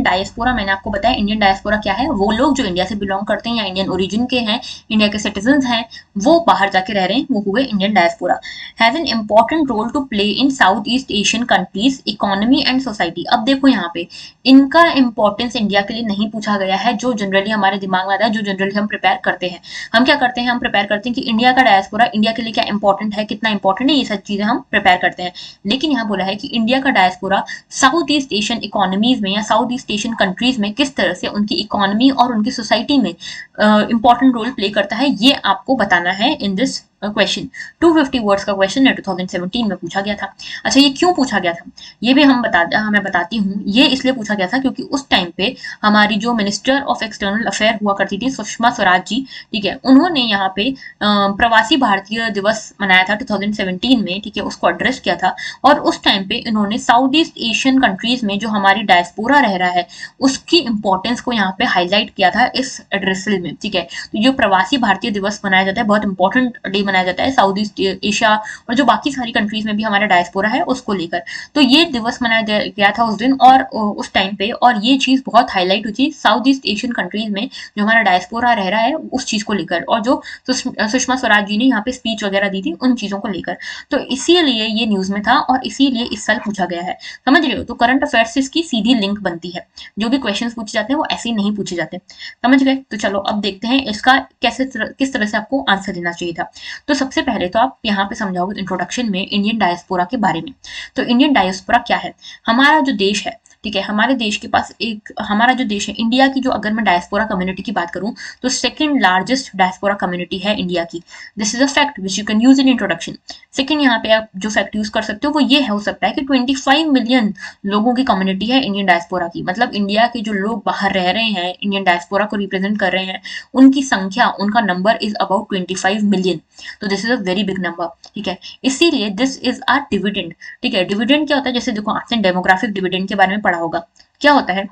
डायस्पोरा मैंने आपको बताया, इंडियन डायस्पोरा क्या है, वो लोग जो इंडिया से बिलोंग करते हैं या इंडियन ओरिजिन के हैं, इंडिया के सिटीजन हैं, वो बाहर जाके रह रहे हैं, वो हुए Indian diaspora. Has an important role to play in south east Asian countries economy and society. अब देखो यहाँ पे इनका इंपॉर्टेंस इंडिया के लिए नहीं पूछा गया है, जो जनरली हमारे दिमाग में आता है, जो जनरली हम प्रिपेयर करते हैं। हम क्या करते हैं, हम प्रिपेयर करते हैं कि इंडिया का डायस्पोरा इंडिया के लिए क्या इंपॉर्टेंट है, कितना इंपॉर्टेंट है, ये सब चीजें हम प्रिपेयर करते हैं। लेकिन यहाँ बोला है कि इंडिया का diaspora south east Asian economies में या साउथ ईस्ट एशियन कंट्रीज में किस तरह से उनकी इकोनॉमी और उनकी सोसाइटी में इंपॉर्टेंट रोल प्ले करता है, ये आपको बताना है इन दिस क्वेश्चन। 250 वर्ड्स का क्वेश्चन है, 2017 में पूछा गया था। अच्छा, ये क्यों पूछा गया था, ये भी मैं बताती हूँ। ये इसलिए पूछा गया था क्योंकि उस टाइम पे हमारी जो मिनिस्टर ऑफ एक्सटर्नल अफेयर हुआ करती थी, सुषमा स्वराज जी, ठीक है, उन्होंने यहाँ पे प्रवासी भारतीय दिवस मनाया था 2017 में, ठीक है, उसको एड्रेस किया था। और उस टाइम पे इन्होंने साउथ ईस्ट एशियन कंट्रीज में जो हमारी डायस्पोरा रह रहा है उसकी इंपॉर्टेंस को यहाँ पे हाईलाइट किया था इस एड्रेसल में, ठीक है। तो जो प्रवासी भारतीय दिवस मनाया जाता है, बहुत इंपॉर्टेंट डे मनाया जाता है साउथ ईस्ट एशिया और जो बाकी सारी कंट्रीज में भी हमारा डायस्पोरा है उसको लेकर। तो ये दिवस मनाया गया था उस दिन और उस टाइम पे, और ये चीज बहुत हाईलाइट हुई थी साउथ ईस्ट एशियन कंट्रीज में जो हमारा डायस्पोरा रह रहा है उस चीज को लेकर, और जो सुषमा स्वराज जी ने यहाँ पे स्पीच वगैरह दी थी उन चीजों को लेकर। तो इसीलिए ये न्यूज में था और इसीलिए इस साल पूछा गया है, समझ रहे हो। तो करंट अफेयर्स से इसकी सीधी लिंक बनती है, जो भी क्वेश्चंस पूछे जाते हैं वो ऐसे ही नहीं पूछे जाते, समझ गए। तो चलो अब देखते हैं इसका किस तरह से आपको आंसर देना चाहिए था। तो सबसे पहले तो आप यहाँ पे समझाओगे इंट्रोडक्शन में इंडियन डायस्पोरा के बारे में। तो इंडियन डायस्पोरा क्या है, हमारा जो देश है, ठीक है, हमारे देश के पास हमारा जो देश है इंडिया की, जो अगर मैं डायस्पोरा कम्युनिटी की बात करूं तो सेकंड लार्जेस्ट डायस्पोरा कम्युनिटी है इंडिया की। This is a fact which you can use in introduction. Second यहाँ पे आप जो फैक्ट यूज कर सकते हो वो ये हो सकता है कि 25 मिलियन लोगों की कम्युनिटी है इंडियन डायस्पोरा की, मतलब इंडिया के जो लोग बाहर रह रहे हैं, इंडियन डायस्पोरा को रिप्रेजेंट कर रहे हैं, उनकी संख्या, उनका नंबर इज अबाउट 25 मिलियन। तो this is a very big number, ठीक है। इसीलिए दिस इज आर डिविडेंड, ठीक है। डिविडेंड क्या होता है, जैसे देखो आपने डेमोग्राफिक डिविडेंड के बारे में पढ़ा होगा। क्या होता है,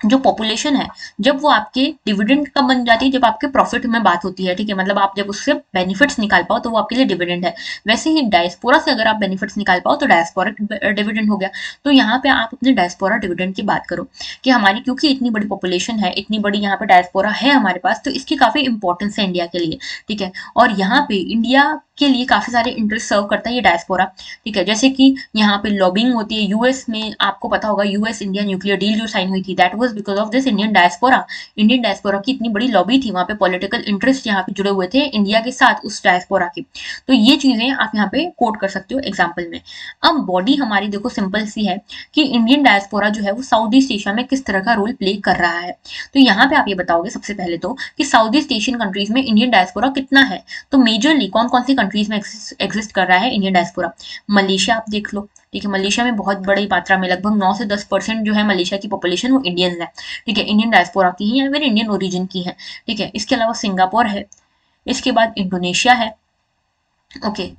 जो पॉपुलेशन है जब वो आपके डिविडेंड कब बन जाती है, जब आपके प्रॉफिट में बात होती है, ठीक है, मतलब आप जब उससे बेनिफिट्स निकाल पाओ तो वो आपके लिए डिविडेंड है। वैसे ही डायस्पोरा से अगर आप बेनिफिट्स निकाल पाओ तो डायस्पोरा डिविडेंड हो गया। तो यहाँ पे आप अपने डायस्पोरा डिविडेंड की बात करो कि हमारी क्योंकि इतनी बड़ी पॉपुलेशन है, इतनी बड़ी यहाँ पे डायस्पोरा है हमारे पास, तो इसकी काफी इंपॉर्टेंस है इंडिया के लिए, ठीक है। और यहाँ पे इंडिया के लिए काफी सारे इंटरेस्ट सर्व करता है ये डायस्पोरा, ठीक है। जैसे कि यहाँ पे लॉबिंग होती है यूएस में, आपको पता होगा यूएस इंडिया न्यूक्लियर डील जो साइन हुई थी, that was because of this Indian diaspora. Indian diaspora की इतनी बड़ी लॉबी थी, वहां पे पॉलिटिकल इंटरेस्ट यहाँ पे जुड़े हुए थे इंडिया के साथ उस डायस्पोरा के। तो ये चीजें आप यहाँ पे कोट कर सकते हो एग्जाम्पल में। अब बॉडी हमारी देखो सिंपल सी है कि इंडियन डायस्पोरा जो है वो साउथ ईस्ट एशिया में किस तरह का रोल प्ले कर रहा है। तो यहाँ पे आप ये बताओगे सबसे पहले तो कि साउथ ईस्ट एशियन कंट्रीज में इंडियन डायस्पोरा कितना है। तो मेजरली कौन कौन सी कंट्रीज में एग्जिस्ट कर रहा है इंडियन डायस्पोरा। मलेशिया आप देख लो, ठीक है, मलेशिया में बहुत बड़ी मात्रा में लगभग 9 से 10% जो है मलेशिया की पॉपुलेशन वो इंडियंस है, ठीक है, इंडियन डायस्पोरा की ही या फिर इंडियन ओरिजिन की है, ठीक है। इसके अलावा सिंगापुर है, इसके बाद इंडोनेशिया है, ओके।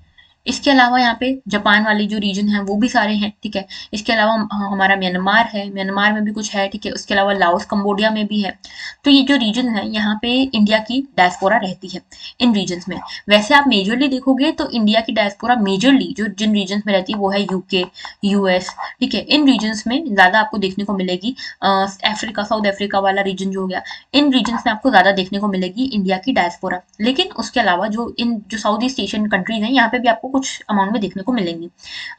इसके अलावा यहाँ पे जापान वाले जो रीजन है वो भी सारे हैं, ठीक है। इसके अलावा हमारा म्यांमार है, म्यांमार में भी कुछ है, ठीक है। उसके अलावा लाओस कंबोडिया में भी है। तो ये जो रीजन है यहाँ पे इंडिया की डायस्पोरा रहती है इन रीजन्स में। वैसे आप मेजरली देखोगे तो इंडिया की डायस्पोरा मेजरली जो जिन रीजन्स में रहती है वो है यूके, यूएस, ठीक है। इन रीजन्स में ज्यादा आपको देखने को मिलेगी। अफ्रीका, साउथ अफ्रीका वाला रीजन जो हो गया, इन रीजन्स में आपको ज्यादा देखने को मिलेगी इंडिया की डायस्पोरा। लेकिन उसके अलावा जो साउथ ईस्ट एशियन कंट्रीज हैं यहाँ पे भी आपको कुछ अमाउंट में देखने को मिलेंगी।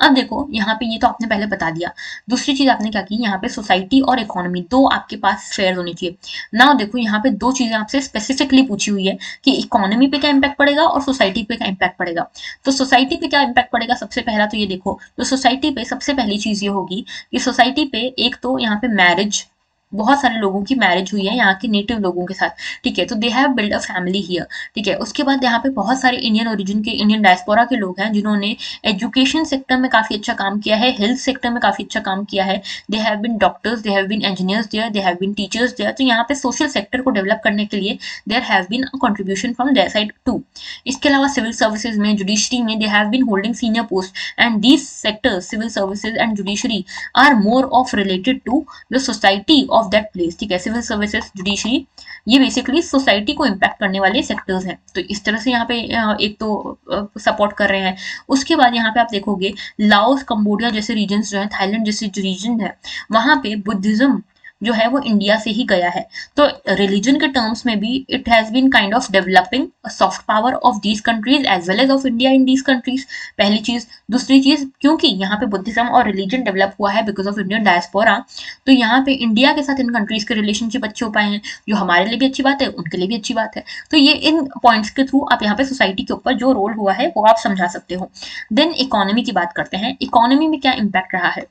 अब देखो यहाँ पे ये तो आपने पहले बता दिया। दूसरी चीज आपने क्या की, यहाँ पे सोसाइटी और इकोनॉमी दो आपके पास स्फेयर होनी चाहिए ना। देखो यहाँ पे दो चीजें आपसे स्पेसिफिकली पूछी हुई है कि इकोनॉमी पे क्या इम्पैक्ट पड़ेगा और सोसाइटी पे क्या इम्पैक्ट पड़ेगा। तो सोसाइटी पे क्या इम्पैक्ट पड़ेगा, सबसे पहला तो ये देखो, तो सोसाइटी पे सबसे पहली चीज ये होगी कि सोसाइटी पे एक तो यहाँ पे मैरिज, बहुत सारे लोगों की मैरिज हुई है यहाँ के नेटिव लोगों के साथ, ठीक है। तो they have build a family here, ठीक है। उसके बाद यहाँ पे बहुत सारे इंडियन ओरिजिन के, इंडियन डायस्पोरा के लोग हैं जिन्होंने एजुकेशन सेक्टर में काफी अच्छा काम किया है, हेल्थ सेक्टर में काफी अच्छा काम किया है। They have been doctors, they have been engineers there, they have been teachers there. तो यहाँ पे सोशल सेक्टर को डेवलप करने के लिए there have been a contribution from their side too. इसके अलावा सिविल सर्विसेज में, जुडिशरी में they have been holding senior post, and these sectors civil services and judiciary are more of related to the society of that place, ठीक है। Civil services, judiciary, ये basically society को impact करने वाले sectors हैं। तो इस तरह से यहाँ पे एक तो सपोर्ट कर रहे हैं। उसके बाद यहाँ पे आप देखोगे लाओस, कंबोडिया जैसे रीजन्स जो है, थाईलैंड जैसे जो रीजन है, वहां पे बुद्धिज्म जो है वो इंडिया से ही गया है। तो रिलीजन के टर्म्स में भी it has been kind of developing soft power of these countries as well as of India in these countries, पहली चीज। दूसरी चीज, क्योंकि यहाँ पे बुद्धिज्म और रिलीजन डेवलप हुआ है बिकॉज ऑफ इंडियन डायस्पोरा, तो यहाँ पे इंडिया के साथ इन कंट्रीज के रिलेशनशिप अच्छे हो पाए हैं, जो हमारे लिए भी अच्छी बात है, उनके लिए भी अच्छी बात है। तो ये इन पॉइंट्स के थ्रू आप यहाँ पे सोसाइटी के ऊपर जो रोल हुआ है वो आप समझा सकते हो। देन इकोनॉमी की बात करते हैं, इकोनॉमी में क्या इम्पैक्ट रहा है।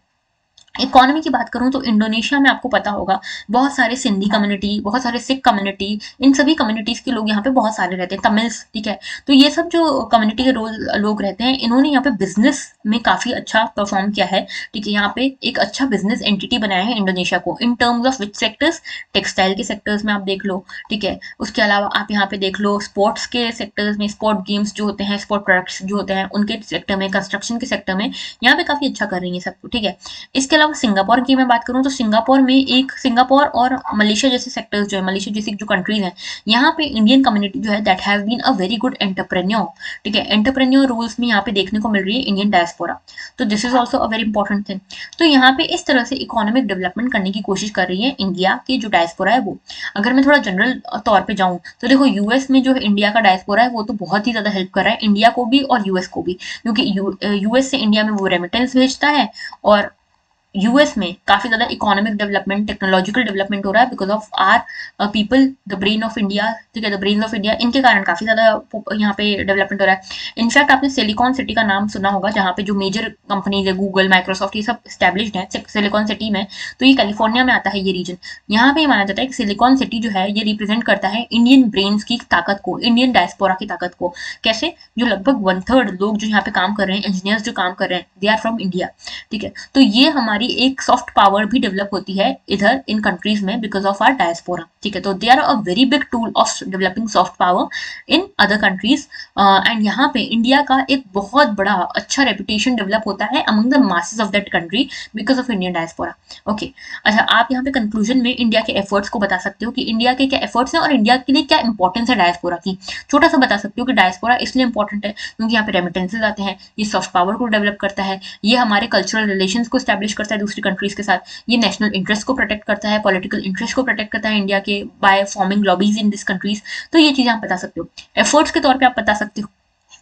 इकोनॉमी की बात करूं तो इंडोनेशिया में आपको पता होगा बहुत सारे सिंधी कम्युनिटी, बहुत सारे सिख कम्युनिटी, इन सभी कम्युनिटीज के लोग यहाँ पे बहुत सारे रहते हैं, तमिल्स, ठीक है। तो ये सब जो कम्युनिटी के लोग रहते हैं, इन्होंने यहाँ पे बिजनेस में काफी अच्छा परफॉर्म किया है, ठीक है। यहाँ पे एक अच्छा बिजनेस एंटिटी बनाया है इंडोनेशिया को इन terms of which sectors, textile के सेक्टर्स में आप देख लो, ठीक है। उसके अलावा आप यहाँ पे देख लो स्पोर्ट्स के सेक्टर्स में, स्पोर्ट गेम्स जो होते हैं, स्पोर्ट प्रोडक्ट्स जो होते हैं उनके सेक्टर में, कंस्ट्रक्शन के सेक्टर में यहाँ पे काफी अच्छा कर रही है सब, ठीक है। इसके अलावा सिंगापुर की मैं बात करूं तो सिंगापुर में एक, सिंगापुर और मलेशिया जैसे सेक्टर्स जो है, मलेशिया जैसी जो कंट्रीज हैं, यहाँ पे इंडियन कम्युनिटी जो है that have been a very good entrepreneur, ठीक है। एंटरप्रेन्योर रूल्स में यहाँ पे देखने को मिल रही है इंडियन डायस्पोरा। तो this is also a very important thing. तो यहाँ पे इस तरह से इकोनॉमिक डेवलपमेंट करने की कोशिश कर रही है इंडिया की जो डायस्पोरा है वो। अगर मैं थोड़ा जनरल तौर पे जाऊं तो देखो यूएस में जो इंडिया का डायस्पोरा है वो तो बहुत ही ज्यादा हेल्प कर रहा है इंडिया को भी और यूएस को भी, क्योंकि यूएस से इंडिया में वो रेमिटेंस भेजता है, और यूएस में काफी ज्यादा इकोनॉमिक डेवलपमेंट, टेक्नोलॉजिकल डेवलपमेंट हो रहा है because of our people, the brain of India, ठीक है, द ब्रेन ऑफ इंडिया, इनके कारण काफी ज्यादा यहाँ पे डेवलपमेंट हो रहा है। इनफैक्ट आपने सिलिकॉन सिटी का नाम सुना होगा, जहाँ पे जो मेजर कंपनीज है, गूगल, माइक्रोसॉफ्ट, ये सब स्टैब्लिश्ड है सिलिकॉन सिटी में। तो ये कैलिफोर्निया में आता है ये रीजन। यहाँ पे माना जाता है कि सिलिकॉन सिटी जो है ये रिप्रेजेंट करता है इंडियन ब्रेन्स की ताकत को, इंडियन डायस्पोरा की ताकत को। कैसे, जो लगभग 1/3 लोग जो यहाँ पे काम कर रहे हैं, इंजीनियर्स जो काम कर रहे हैं, दे आर फ्रॉम इंडिया, ठीक है। तो ये हमारी एक सॉफ्ट पावर भी डेवलप होती है इधर इन कंट्रीज में बिकॉज ऑफ आर डायस्पोरा। ठीक है, तो they are a very big tool of developing soft power in other countries and यहाँ पे इंडिया का एक बहुत बड़ा अच्छा रेपुटेशन डेवलप होता है among the masses of that country because of Indian diaspora. Okay, अच्छा आप यहाँ पे कंक्लूजन में इंडिया के एफर्ट्स को बता सकते हो कि इंडिया के क्या एफर्ट्स हैं और इंडिया के लिए क्या इंपॉर्टेंस है डायस्पोरा की। छोटा सा बता सकते हो कि डायस्पोरा इसलिए इंपॉर्टेंट है क्योंकि यहाँ पे रेमिटेंसेज आते हैं, ये सॉफ्ट पावर को डेवलप करता है, ये हमारे कल्चरल रिलेशंस को स्टैब्लिश करता है दूसरी कंट्रीज के साथ, ये नेशनल इंटरेस्ट को प्रोटेक्ट करता है, पॉलिटिकल इंटरेस्ट को प्रोटेक्ट करता है इंडिया के by forming lobbies in this countries. तो ये चीजें आप बता सकते हो। एफर्ट्स के तौर पे आप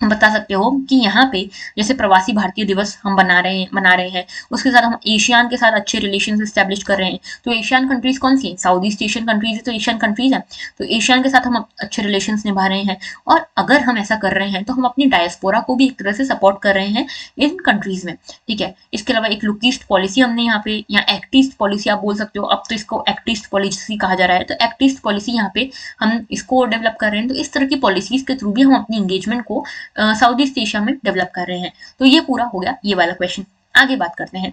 बता सकते हो कि यहाँ पे जैसे प्रवासी भारतीय दिवस हम मना रहे हैं, उसके साथ हम एशियान के साथ अच्छे रिलेशन स्टैब्लिश कर रहे हैं। तो एशियन कंट्रीज कौन सी है? साउथ ईस्ट एशियन कंट्रीज है, तो एशियन कंट्रीज है, तो एशियन के साथ हम अच्छे रिलेशन निभा रहे हैं। और अगर हम ऐसा कर रहे हैं तो हम अपनी डायस्पोरा को भी एक तरह से सपोर्ट कर रहे हैं इन कंट्रीज में, ठीक है। इसके अलावा एक लुक ईस्ट पॉलिसी हमने यहाँ पे, या एक्ट ईस्ट पॉलिसी आप बोल सकते हो, अब तो इसको एक्ट ईस्ट पॉलिसी कहा जा रहा है, तो एक्ट ईस्ट पॉलिसी यहाँ पे हम इसको डेवलप कर रहे हैं। तो इस तरह की पॉलिसीज के थ्रू भी हम अपनी एंगेजमेंट को साउथ ईस्ट एशिया में डेवलप कर रहे हैं। तो ये पूरा हो गया ये वाला क्वेश्चन। आगे बात करते हैं,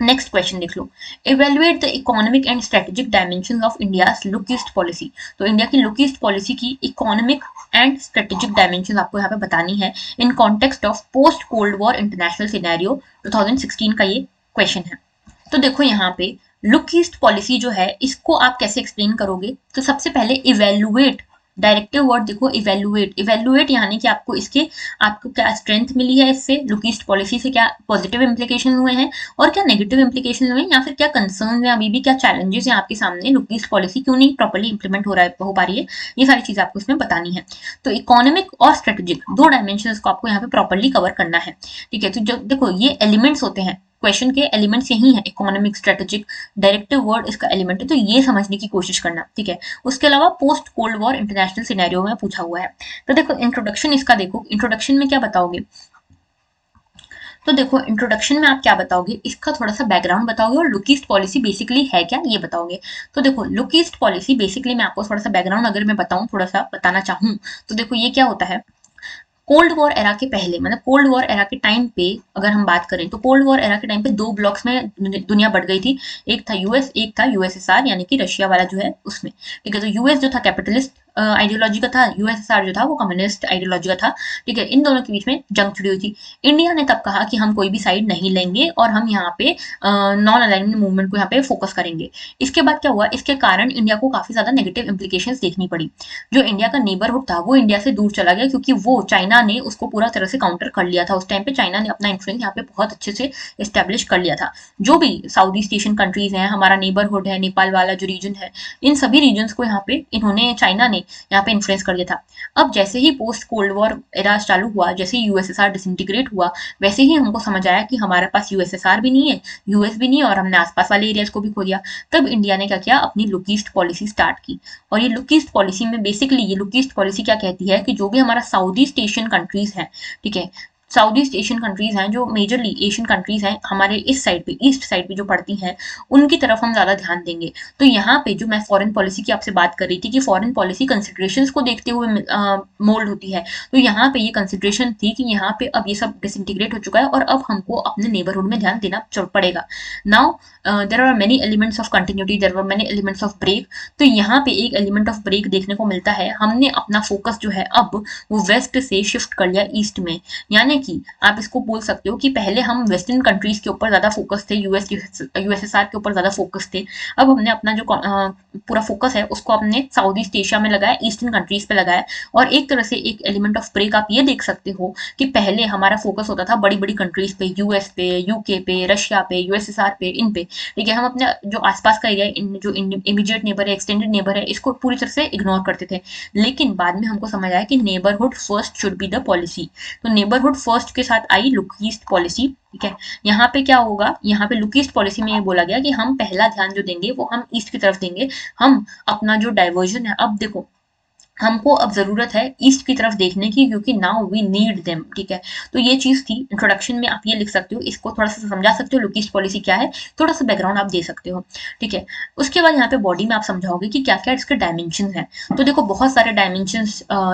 नेक्स्ट क्वेश्चन देख लो। Evaluate the economic and strategic dimensions of India's look east policy. तो इंडिया की लुक ईस्ट पॉलिसी की इकोनॉमिक एंड स्ट्रेटेजिक डायमेंशन आपको यहाँ पे बतानी है in context of post cold war international scenario 2016 का ये क्वेश्चन है। तो देखो यहाँ पे लुक ईस्ट पॉलिसी जो है इसको आप कैसे एक्सप्लेन करोगे? तो सबसे पहले इवेल्युएट, डायरेक्टिव वर्ड देखो इवेल्युएट, इवेल्युएट यानी कि आपको क्या स्ट्रेंथ मिली है इससे, लुक ईस्ट पॉलिसी से क्या पॉजिटिव इंप्लीकेशन हुए हैं और क्या नेगेटिव इंप्लीकेशन हुए हैं, या फिर क्या कंसर्न है, अभी भी क्या चैलेंजेस हैं आपके सामने, लुक ईस्ट पॉलिसी क्यों नहीं प्रॉपर्ली इंप्लीमेंट हो पा रही है, ये सारी चीजें आपको इसमें बतानी है। तो इकोनॉमिक और स्ट्रेटेजिक दो डायमेंशन को आपको यहाँ पे प्रॉपर्ली कवर करना है, ठीक है। तो जो देखो ये एलिमेंट्स होते हैं, क्वेश्चन के एलिमेंट्स यही है, इकोनॉमिक, स्ट्रेटेजिक, डायरेक्टिव वर्ड इसका एलिमेंट है, तो ये समझने की कोशिश करना, ठीक है। उसके अलावा post cold war international scenario में पूछा हुआ है। तो देखो इंट्रोडक्शन इसका देखो, इंट्रोडक्शन में क्या बताओगे? तो देखो इंट्रोडक्शन में आप क्या बताओगे, इसका थोड़ा सा बैकग्राउंड बताओगे और लुक ईस्ट पॉलिसी बेसिकली है क्या ये बताओगे। तो देखो लुक ईस्ट पॉलिसी बेसिकली मैं आपको थोड़ा सा बैकग्राउंड अगर मैं बताऊं, थोड़ा सा बताना चाहूँ, तो देखो ये क्या होता है, कोल्ड वॉर एरा के पहले, मतलब कोल्ड वॉर एरा के टाइम पे अगर हम बात करें, तो कोल्ड वॉर एरा के टाइम पे दो ब्लॉक्स में दुनिया बढ़ गई थी, एक था यूएस, एक था यूएसएसआर, यानी कि रशिया वाला जो है उसमें, ठीक है। तो यूएस जो था कैपिटलिस्ट आइडियोलॉजी का था, यूएसएसआर जो था वो कम्युनिस्ट आइडियोलॉजी का था, ठीक है। इन दोनों के बीच में जंग छिड़ी हुई थी। इंडिया ने तब कहा कि हम कोई भी साइड नहीं लेंगे और हम यहाँ पे नॉन अलाइनमेंट मूवमेंट को यहाँ पे फोकस करेंगे। इसके बाद क्या हुआ, इसके कारण इंडिया को काफी ज्यादा नेगेटिव इंप्लीकेशंस देखनी पड़ी। जो इंडिया का नेबरहुड था वो इंडिया से दूर चला गया, क्योंकि वो चाइना ने उसको पूरा तरह से काउंटर कर लिया था। उस टाइम पे चाइना ने अपना इन्फ्लुएंस यहाँ पे बहुत अच्छे से एस्टेब्लिश कर लिया था। जो भी साउथ ईस्ट एशियन कंट्रीज हैं, हमारा नेबरहुड है, नेपाल वाला जो रीजन है, इन सभी रीजन को यहाँ पे इन्होंने, चाइना ने यहाँ पे इन्फ्लुएंस कर लिया था। अब जैसे ही पोस्ट कोल्ड वॉर एरा चालू हुआ, जैसे ही यूएसएसआर डिसइंटीग्रेट हुआ, वैसे ही हमको समझ आया कि हमारे पास यूएसएसआर भी नहीं है, यूएस भी नहीं है, और हमने आसपास वाले एरियाज को भी खो दिया। तब इंडिया ने क्या किया, अपनी लुक ईस्ट पॉलिसी स्टार्ट की। और ये लुक ईस्ट पॉलिसी में बेसिकली, ये लुक ईस्ट पॉलिसी क्या कहती है कि जो भी हमारा साउथ ईस्ट एशियन कंट्रीज है, ठीक है, साउथ ईस्ट एशियन कंट्रीज हैं, जो मेजरली एशियन कंट्रीज हैं हमारे इस साइड पे, ईस्ट साइड पे जो पड़ती हैं, उनकी तरफ हम ज्यादा ध्यान देंगे। तो यहाँ पे जो मैं फॉरेन पॉलिसी की आपसे बात कर रही थी कि फॉरेन पॉलिसी कंसिडरेशंस को देखते हुए मोल्ड होती है, तो यहाँ पे ये कंसिडरेशन थी कि यहाँ पे अब ये सब डिसइंटीग्रेट हो चुका है और अब हमको अपने नेबरहुड में ध्यान देना पड़ेगा। Now there are many elements of continuity, there are many elements of break. तो यहाँ पे एक एलिमेंट ऑफ ब्रेक देखने को मिलता है, हमने अपना फोकस जो है अब वो वेस्ट से शिफ्ट कर लिया ईस्ट में। यानी कि आप इसको बोल सकते हो कि पहले हम वेस्टर्न कंट्रीज के ऊपर ज्यादा फोकस थे, यूएसएसआर के ऊपर ज्यादा फोकस थे। अब हमने अपना जो पूरा फोकस है उसको अपने साउथ ईस्ट एशिया में लगाया, ईस्टर्न कंट्रीज पे लगाया। और एक तरह से एक एलिमेंट ऑफ ब्रेक आप ये देख सकते हो कि पहले हमारा फोकस होता था बड़ी बड़ी कंट्रीज पे, यूएस पे, यूके पे, रशिया पे, यूएसएसआर पे, इन पे, ठीक है। हम अपने जो आसपास का एरिया, जो इमीडिएट नेबर है, एक्सटेंडेड नेबर है, इसको पूरी तरह से इग्नोर करते थे। लेकिन बाद में हमको समझ आया कि neighbourhood first should be the policy. तो नेबरहुड फर्स्ट के साथ आई लुक ईस्ट पॉलिसी, ठीक है। यहाँ पे क्या होगा, यहाँ पे लुक ईस्ट पॉलिसी में ये बोला गया कि हम पहला ध्यान जो देंगे वो हम ईस्ट की तरफ देंगे, हम अपना जो डाइवर्जन है, अब देखो हमको अब ज़रूरत है ईस्ट की तरफ देखने की, क्योंकि नाउ वी नीड देम, ठीक है। तो ये चीज़ थी इंट्रोडक्शन में, आप ये लिख सकते हो, इसको थोड़ा सा समझा सकते हो, लुक ईस्ट पॉलिसी क्या है, थोड़ा सा बैकग्राउंड आप दे सकते हो, ठीक है। उसके बाद यहाँ पे बॉडी में आप समझाओगे कि क्या क्या इसके डायमेंशन हैं। तो देखो बहुत सारे डायमेंशन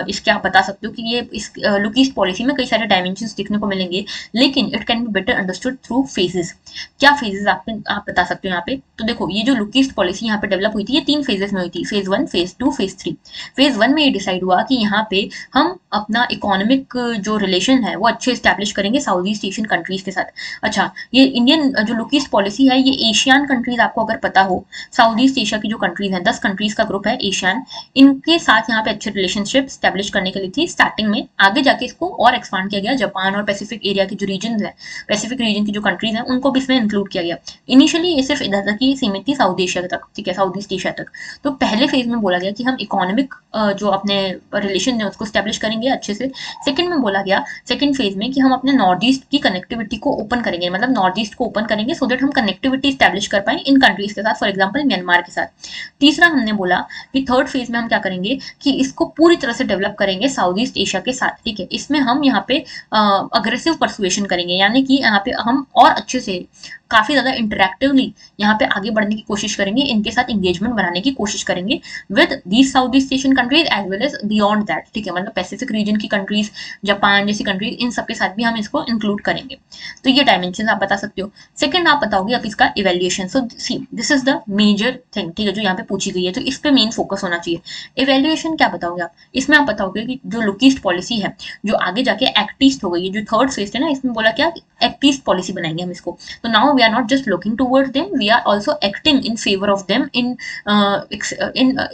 इसके आप बता सकते हो कि ये इस लुक ईस्ट पॉलिसी में कई सारे डायमेंशन देखने को मिलेंगे, लेकिन it can be better understood through phases. क्या फेजेस आप बता सकते हो यहाँ पे। तो देखो ये जो लुक ईस्ट पॉलिसी यहाँ पे डेवलप हुई थी, ये 3 फेजेस में हुई थी, फेज 1, फेज 2, फेज 3। फेज 1 में ये डिसाइड हुआ कि यहाँ पे हम अपना इकोनॉमिक जो रिलेशन है वो अच्छे स्टैब्लिश करेंगे साउथ ईस्ट एशियन कंट्रीज के साथ। अच्छा, ये इंडियन जो लुक ईस्ट पॉलिसी है, ये एशियन कंट्रीज, आपको अगर पता हो, साउथ ईस्ट एशिया की जो कंट्रीज हैं, 10 कंट्रीज का ग्रुप है एशियन, इनके साथ यहाँ पे अच्छे रिलेशनशिप स्टैब्लिश करने के लिए थी स्टार्टिंग में। आगे जाके इसको और एक्सपांड किया गया, जापान और पैसिफिक एरिया के जो रीजन है, पैसिफिक रीजन की जो कंट्रीज हैं, उनको भी इसमें इंक्लूड किया गया। इनिशियली ये सिर्फ इधर तक ही सीमित थी, साउथ एशिया तक, ठीक है, साउथ ईस्ट एशिया तक। तो पहले फेज में बोला गया कि हम इकोनॉमिक जो अपने रिलेशन है उसको स्टैब्लिश करेंगे अच्छे से। सेकंड में बोला गया, सेकंड फेज में, कि हम अपने नॉर्थ ईस्ट की कनेक्टिविटी को ओपन करेंगे, मतलब नॉर्थ ईस्ट को ओपन करेंगे सो दैट हम कनेक्टिविटी स्टैब्लिश कर पाए इन कंट्रीज के साथ, फॉर एग्जांपल म्यांमार के साथ। तीसरा हमने बोला कि थर्ड फेज में हम क्या करेंगे कि इसको पूरी तरह से डेवलप करेंगे साउथ ईस्ट एशिया के साथ, ठीक है। इसमें हम यहाँ पे अग्रेसिव परसुएशन करेंगे, यानी कि यहाँ पे हम और अच्छे से काफी ज्यादा इंटरेक्टिवली यहाँ पे आगे बढ़ने की कोशिश करेंगे, इनके साथ एंगेजमेंट बनाने की कोशिश करेंगे with these south east Asian countries as well as beyond that, ठीक है। मतलब पैसिफिक रीजन की कंट्रीज, जापान जैसी कंट्रीज, इन सबके साथ भी हम इसको इंक्लूड करेंगे। तो ये डायमेंशन आप बता सकते हो। सेकंड आप बताओगे अब इसका evaluation. So see this is the major thing, ठीक है, जो यहाँ पे पूछी गई है, तो इस पे मेन फोकस होना चाहिए। इवेल्युएशन क्या बताओगे आप, इसमें आप बताओगे कि जो लुक ईस्ट पॉलिसी है, जो आगे जाके एक्ट ईस्ट हो गई है, जो थर्ड फेज है ना, इसमें बोला क्या, एक्ट ईस्ट पॉलिसी बनाएंगे हम इसको। तो now we are not just looking towards them, we are also acting in favor of them in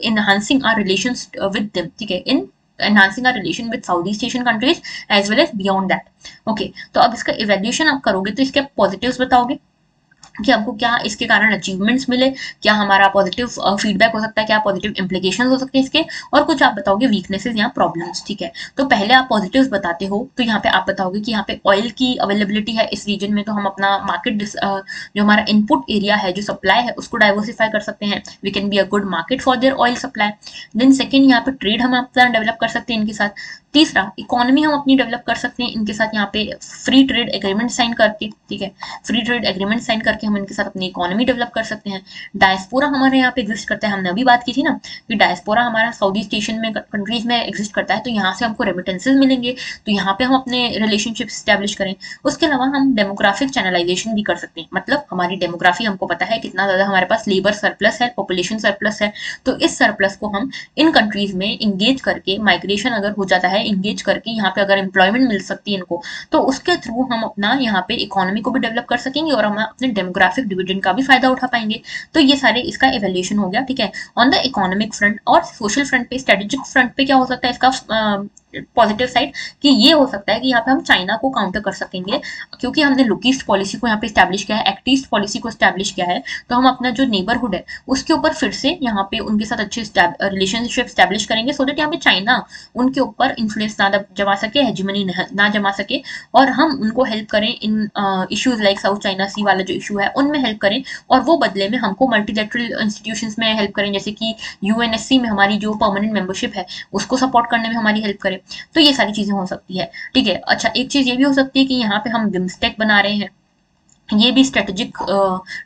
enhancing our relations with them, ठीक है, in enhancing our relation with Southeast Asian countries as well as beyond that, okay। तो अब इसका evaluation आप करोगे तो इसके positives बताओगे कि हमको क्या इसके कारण अचीवमेंट्स मिले, क्या हमारा पॉजिटिव फीडबैक हो सकता है, क्या पॉजिटिव इम्प्लीकेशन हो सकते हैं इसके, और कुछ आप बताओगे वीकनेसेस या प्रॉब्लम्स, ठीक है। तो पहले आप पॉजिटिव्स बताते हो, तो यहाँ पे आप बताओगे कि यहाँ पे ऑयल की अवेलेबिलिटी है इस रीजन में, तो हम अपना मार्केट जो हमारा इनपुट एरिया है, जो सप्लाई है, उसको डाइवर्सिफाई कर सकते हैं, we can be a good market for their oil supply. Then second, यहाँ पे ट्रेड हम अपना डेवलप कर सकते हैं इनके साथ। तीसरा, इकोनॉमी हम अपनी डेवलप कर सकते हैं इनके साथ, यहाँ पे फ्री ट्रेड एग्रीमेंट साइन करके, ठीक है, फ्री ट्रेड एग्रीमेंट साइन करके हम इनके साथ अपनी इकोनॉमी डेवलप कर सकते हैं। डायस्पोरा हमारे यहाँ पे एग्जिस्ट करता है, हमने अभी बात की थी ना कि डायस्पोरा हमारा साउथ ईस्ट एशियन में कंट्रीज में एग्जिस्ट करता है, तो यहाँ से हमको रेमिटेंसेज मिलेंगे, तो यहाँ पे हम अपने रिलेशनशिप स्टैब्लिश करें। उसके अलावा हम डेमोग्राफिक चैनलाइजेशन भी कर सकते हैं, मतलब हमारी डेमोग्राफी हमको पता है कितना ज्यादा हमारे पास लेबर सरप्लस है, पॉपुलेशन सरप्लस है, तो इस सरप्लस को हम इन कंट्रीज में इंगेज करके, माइग्रेशन अगर हो जाता है, इंगेज करके यहाँ पे अगर एम्प्लॉयमेंट मिल सकती है इनको, तो उसके थ्रू हम अपना यहाँ पे इकोनॉमी को भी डेवलप कर सकेंगे और हम अपने डेमोग्राफिक डिविडेंड का भी फायदा उठा पाएंगे। तो ये सारे इसका इवेल्यूएशन हो गया, ठीक है, ऑन द इकोनॉमिक फ्रंट। और सोशल फ्रंट पे, स्ट्रेटेजिक फ्रंट पे क्या हो सकता है इसका पॉजिटिव साइड, कि ये हो सकता है कि यहाँ पे हम चाइना को काउंटर कर सकेंगे, क्योंकि हमने लुक ईस्ट पॉलिसी को यहाँ पे स्टैब्लिश किया है, एक्ट ईस्ट पॉलिसी को स्टैब्लिश किया है, तो हम अपना जो नेबरहुड है उसके ऊपर फिर से यहाँ पे उनके साथ अच्छे रिलेशनशिप स्टैब्लिश करेंगे, सो दैट यहाँ पे चाइना उनके ऊपर इन्फ्लुएंस ना जमा सके, हेजिमनी ना जमा सके, और हम उनको हेल्प करें इन इश्यूज लाइक साउथ चाइना सी वाला जो इशू है उनमें हेल्प करें, और वो बदले में हमको मल्टीलेटरल इंस्टीट्यूशंस में हेल्प करें, जैसे कि यूएनएससी में हमारी जो परमानेंट मेंबरशिप है उसको सपोर्ट करने में हमारी हेल्प करें। तो ये सारी चीजें हो सकती है, ठीक है। अच्छा, एक चीज ये भी हो सकती है कि यहाँ पे हम बिम्स्टेक बना रहे हैं, ये भी स्ट्रेटेजिक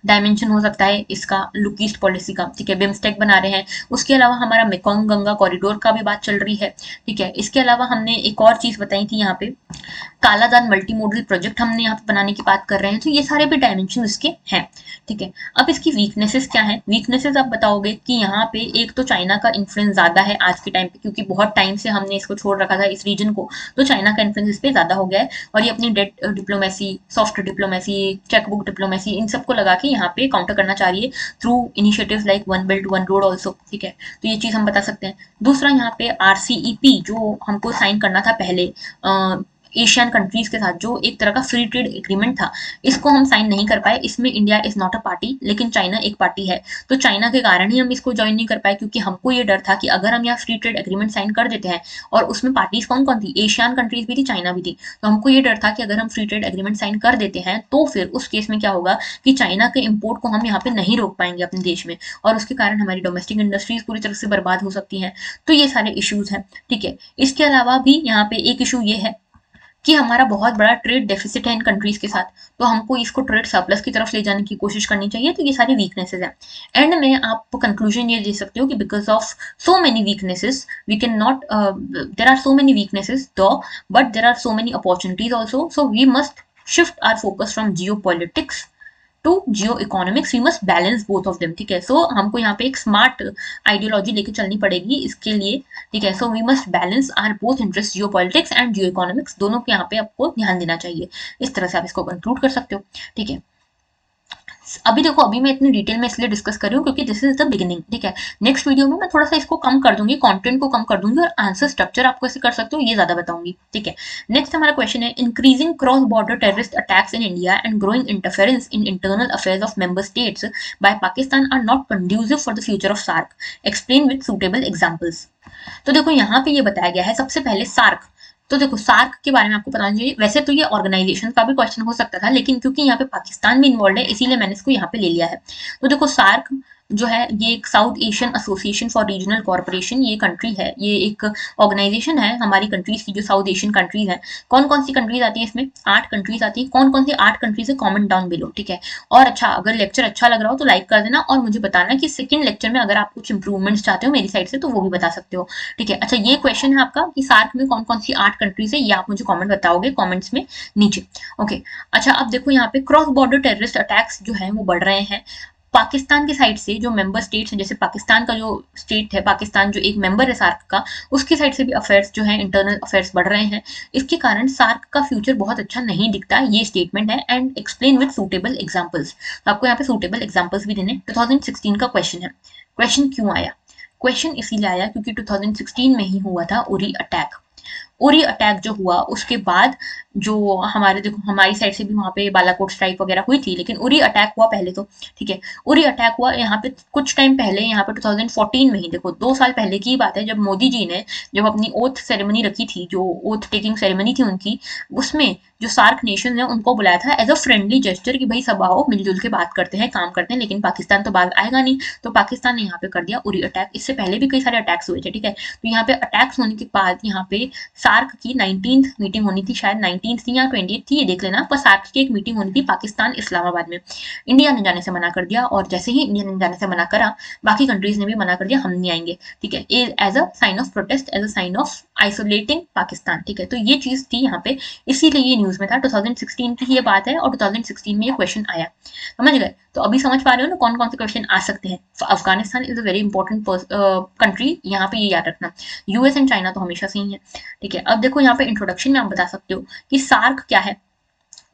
डायमेंशन हो सकता है इसका लुक ईस्ट पॉलिसी का, ठीक है, बिम्स्टेक बना रहे हैं। उसके अलावा हमारा मेकोंग गंगा कॉरिडोर का भी बात चल रही है, ठीक है। इसके अलावा हमने एक और चीज बताई थी यहाँ पे, कालादान मल्टी मॉडल प्रोजेक्ट हमने यहाँ पे बनाने की बात कर रहे हैं, तो ये सारे भी डायमेंशन इसके हैं, ठीक है। अब इसकी वीकनेसेस क्या है, वीकनेसेस आप बताओगे कि यहाँ पे एक तो चाइना का इन्फ्लुएंस ज्यादा है आज के टाइम पे, क्योंकि बहुत टाइम से हमने इसको छोड़ रखा था इस रीजन को, तो चाइना का इन्फ्लुएंस इस पे ज्यादा हो गया है, और ये अपनी debt diplomacy, soft diplomacy, chequebook diplomacy, इन सबको लगा के यहाँ पे काउंटर करना चाह रही है through initiatives like one belt one road also, ठीक है। तो ये चीज हम बता सकते हैं। दूसरा, यहाँ पे आरसीईपी जो हमको साइन करना था पहले, एशियन कंट्रीज के साथ जो एक तरह का फ्री ट्रेड एग्रीमेंट था, इसको हम साइन नहीं कर पाए। इसमें India is not a party, लेकिन चाइना एक पार्टी है, तो चाइना के कारण ही हम इसको ज्वाइन नहीं कर पाए, क्योंकि हमको ये डर था कि अगर हम यहाँ फ्री ट्रेड एग्रीमेंट साइन कर देते हैं, और उसमें पार्टीज कौन कौन थी, एशियन कंट्रीज भी थी, चाइना भी थी, तो हमको ये डर था कि अगर हम फ्री ट्रेड एग्रीमेंट साइन कर देते हैं तो फिर उस केस में क्या होगा कि चाइना के इम्पोर्ट को हम यहाँ पे नहीं रोक पाएंगे अपने देश में, और उसके कारण हमारी डोमेस्टिक इंडस्ट्रीज पूरी तरह से बर्बाद हो सकती हैं। तो ये सारे इश्यूज हैं, ठीक है। इसके अलावा भी यहाँ पे एक इशू ये है कि हमारा बहुत बड़ा ट्रेड डेफिसिट है इन कंट्रीज के साथ, तो हमको इसको ट्रेड सरप्लस की तरफ ले जाने की कोशिश करनी चाहिए। तो ये सारी वीकनेसेस हैं। एंड में आप कंक्लूजन ये दे सकते हो कि because of so many weaknesses we can not, there are so many weaknesses though, but there are so many opportunities also, so we must shift our focus from geo politics to geo economics, we must balance both of them, ठीक है। सो हमको यहाँ पे एक smart ideology लेके चलनी पड़ेगी इसके लिए, ठीक है। So we must balance our both interest, geo politics and geo economics, दोनों के यहाँ पे आपको ध्यान देना चाहिए। इस तरह से आप इसको कंक्लूड कर सकते हो, ठीक है। अभी देखो, अभी मैं इतनी डिटेल में इसलिए डिस्कस कर रही हूँ क्योंकि दिस इज द बिगिनिंग, ठीक है। नेक्स्ट वीडियो में मैं थोड़ा सा इसको कम कर दूंगी, कंटेंट को कम कर दूंगी, और आंसर स्ट्रक्चर आप कैसे कर सकते हो ये ज्यादा बताऊंगी, ठीक है। नेक्स्ट हमारा क्वेश्चन है, increasing cross border terrorist attacks in India and growing interference in internal affairs of member states by Pakistan are not conducive for the future of SAARC, explain with suitable examples. तो देखो यहाँ पे ये बताया गया है, सबसे पहले सार्क। तो देखो, सार्क के बारे में आपको पता होना चाहिए। वैसे तो ये ऑर्गेनाइजेशन का भी क्वेश्चन हो सकता था, लेकिन क्योंकि यहाँ पे पाकिस्तान भी इन्वॉल्व है, इसीलिए मैंने इसको यहाँ पे ले लिया है। तो देखो, सार्क जो है ये एक south Asian association for regional corporation, ये कंट्री है, ये एक ऑर्गेनाइजेशन है हमारी कंट्रीज की, जो साउथ एशियन कंट्रीज है। कौन कौन सी कंट्रीज आती है इसमें, 8 कंट्रीज आती है। कौन कौन सी 8 कंट्रीज है, कमेंट डाउन बिलो, ठीक है। और अच्छा, अगर लेक्चर अच्छा लग रहा हो तो लाइक कर देना, और मुझे बताना कि सेकंड लेक्चर में अगर आप कुछ इंप्रूवमेंट्स चाहते हो मेरी साइड से तो वो भी बता सकते हो, ठीक है। अच्छा, ये क्वेश्चन है आपका कि सार्क में कौन कौन सी 8 कंट्रीज है, ये आप मुझे कॉमेंट बताओगे कॉमेंट्स में नीचे, ओके। अच्छा, अब देखो यहाँ पे क्रॉस बॉर्डर टेररिस्ट अटैक्स जो है वो बढ़ रहे हैं पाकिस्तान की साइड से। जो मेंबर स्टेट्स हैं, जैसे पाकिस्तान का जो स्टेट है, पाकिस्तान जो एक मेंबर है सार्क का, उसकी साइड से भी अफेयर्स जो है, इंटरनल अफेयर्स बढ़ रहे हैं। इसके कारण सार्क का फ्यूचर बहुत अच्छा नहीं दिखता, ये स्टेटमेंट है। And explain with suitable examples, तो आपको यहाँ पे सूटेबल एग्जाम्पल्स भी देने। 2016 का क्वेश्चन है। क्वेश्चन क्यों आया, क्वेश्चन इसीलिए आया क्योंकि 2016 में ही हुआ था उरी अटैक। उरी अटैक जो हुआ उसके बाद जो हमारे, देखो हमारी साइड से भी वहां पे बालाकोट स्ट्राइक वगैरह हुई थी, लेकिन उरी अटैक हुआ पहले तो, ठीक है। उरी अटैक हुआ यहाँ पे कुछ टाइम पहले, यहाँ पे 2014 में ही, देखो 2 साल पहले की बात है, जब मोदी जी ने जब अपनी ओथ सेरेमनी रखी थी, जो ओथ टेकिंग सेरेमनी थी उनकी, उसमें जो सार्क नेशन है उनको बुलाया था एज अ फ्रेंडली जेस्टर कि भाई सब आओ मिलजुल के बात करते हैं, काम करते हैं, लेकिन पाकिस्तान तो बात आएगा नहीं, तो पाकिस्तान ने यहाँ पे कर दिया उरी अटैक। इससे पहले भी कई सारे अटैक्स हुए थे, ठीक है। तो यहाँ पे अटैक्स होने के बाद यहाँ पे सार्क की 19th मीटिंग होनी थी, शायद 19th थी या 20th थी, ये देख लेना, पर सार्क की एक मीटिंग होनी थी पाकिस्तान इस्लामाबाद में। इंडिया ने जाने से मना कर दिया, और जैसे ही इंडिया ने जाने से मना करा, बाकी कंट्रीज ने भी मना कर दिया, हम नहीं आएंगे, ठीक है, as a sign of protest, as a sign of isolating Pakistan, ठीक है। तो ये चीज थी यहाँ पे, इसीलिए ये न्यूज में था। 2016 की ये बात है, और 2016 में ये क्वेश्चन आया, समझ गए। तो अभी समझ पा रहे हो ना कौन कौन से क्वेश्चन आ सकते हैं। Afghanistan is a very important country, यहाँ पे ये याद रखना। यूएस एंड चाइना तो हमेशा से ही है, ठीक है। अब देखो यहाँ पे इंट्रोडक्शन में आप बता सकते हो कि सार्क क्या है।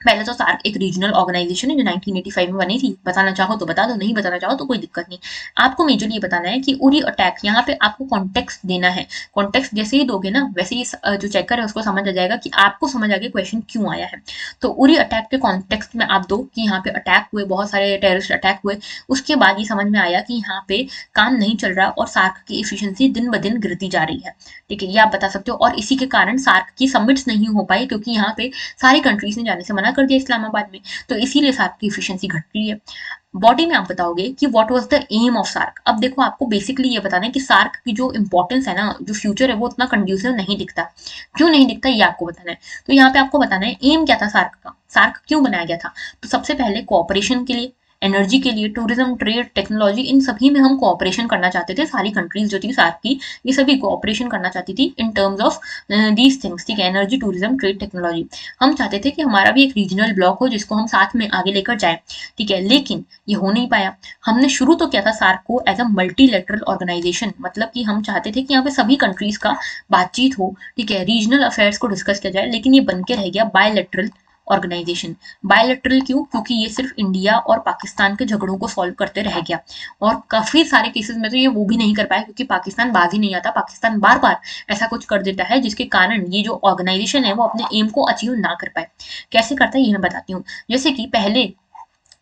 पहले तो सार्क एक रीजनल ऑर्गेनाइजेशन है जो 1985 में बनी थी। बताना चाहो तो बता दो, नहीं बताना चाहो तो कोई दिक्कत नहीं। आपको मेजरली ये बताना है कि उरी अटैक, यहाँ पे आपको कॉन्टेक्स्ट देना है। कॉन्टेक्स्ट जैसे ही दोगे ना, वैसे ही जो चेकर है उसको समझ आ जाएगा कि आपको समझ आ गया क्वेश्चन क्यों आया है। तो उरी अटैक के कॉन्टेक्स्ट में आप दो कि यहाँ पे अटैक हुए, बहुत सारे टेररिस्ट अटैक हुए। उसके बाद ये समझ में आया कि यहाँ पे काम नहीं चल रहा और सार्क की एफिशिएंसी दिन ब दिन गिरती जा रही है, ठीक है, ये आप बता सकते हो। और इसी के कारण सार्क की समिट्स नहीं हो पाई, क्योंकि यहाँ पे सारी कंट्रीज ने जाने से मना कर दिया इस्लामाबाद में, तो इसीलिए सार्क की एफिशिएंसी घट रही है। बॉडी में आप बताओगे कि what was the aim of SAARC. अब देखो, आपको बेसिकली ये बताना है कि सार्क की जो इंपॉर्टेंस है ना, जो फ्यूचर है, वो उतना कंड्यूसिव नहीं दिखता। क्यों नहीं दिखता ये आपको बताना है। तो यहाँ पे आपको बताना है एम क्या था सार्क का, सार्क क्यों बनाया गया था। तो सबसे पहले कोऑपरेशन के लिए, एनर्जी के लिए, टूरिज्म, ट्रेड, टेक्नोलॉजी, इन सभी में हम कोऑपरेशन करना चाहते थे। सारी कंट्रीज जो थी सार्क की, ये सभी कोऑपरेशन करना चाहती थी इन टर्म्स ऑफ दीज थिंग्स, ठीक है, एनर्जी, टूरिज्म, ट्रेड, टेक्नोलॉजी। हम चाहते थे कि हमारा भी एक रीजनल ब्लॉक हो जिसको हम साथ में आगे लेकर जाए, ठीक है, लेकिन ये हो नहीं पाया। हमने शुरू तो किया था सार्क को एज अ मल्टीलैटरल ऑर्गेनाइजेशन, मतलब कि हम चाहते थे कि यहाँ पे सभी कंट्रीज का बातचीत हो, ठीक है, रीजनल अफेयर्स को डिस्कस किया जाए, लेकिन ये बन के रह गया बायलैटरल ऑर्गेनाइजेशन। बायलैटरल क्यों? क्योंकि ये सिर्फ इंडिया और पाकिस्तान के झगड़ों को सॉल्व करते रह गया, और काफी सारे केसेस में तो ये वो भी नहीं कर पाया क्योंकि पाकिस्तान बाज ही नहीं आता। पाकिस्तान बार बार ऐसा कुछ कर देता है जिसके कारण ये जो ऑर्गेनाइजेशन है वो अपने एम को अचीव ना कर पाए। कैसे करता है ये मैं बताती हूँ। जैसे कि पहले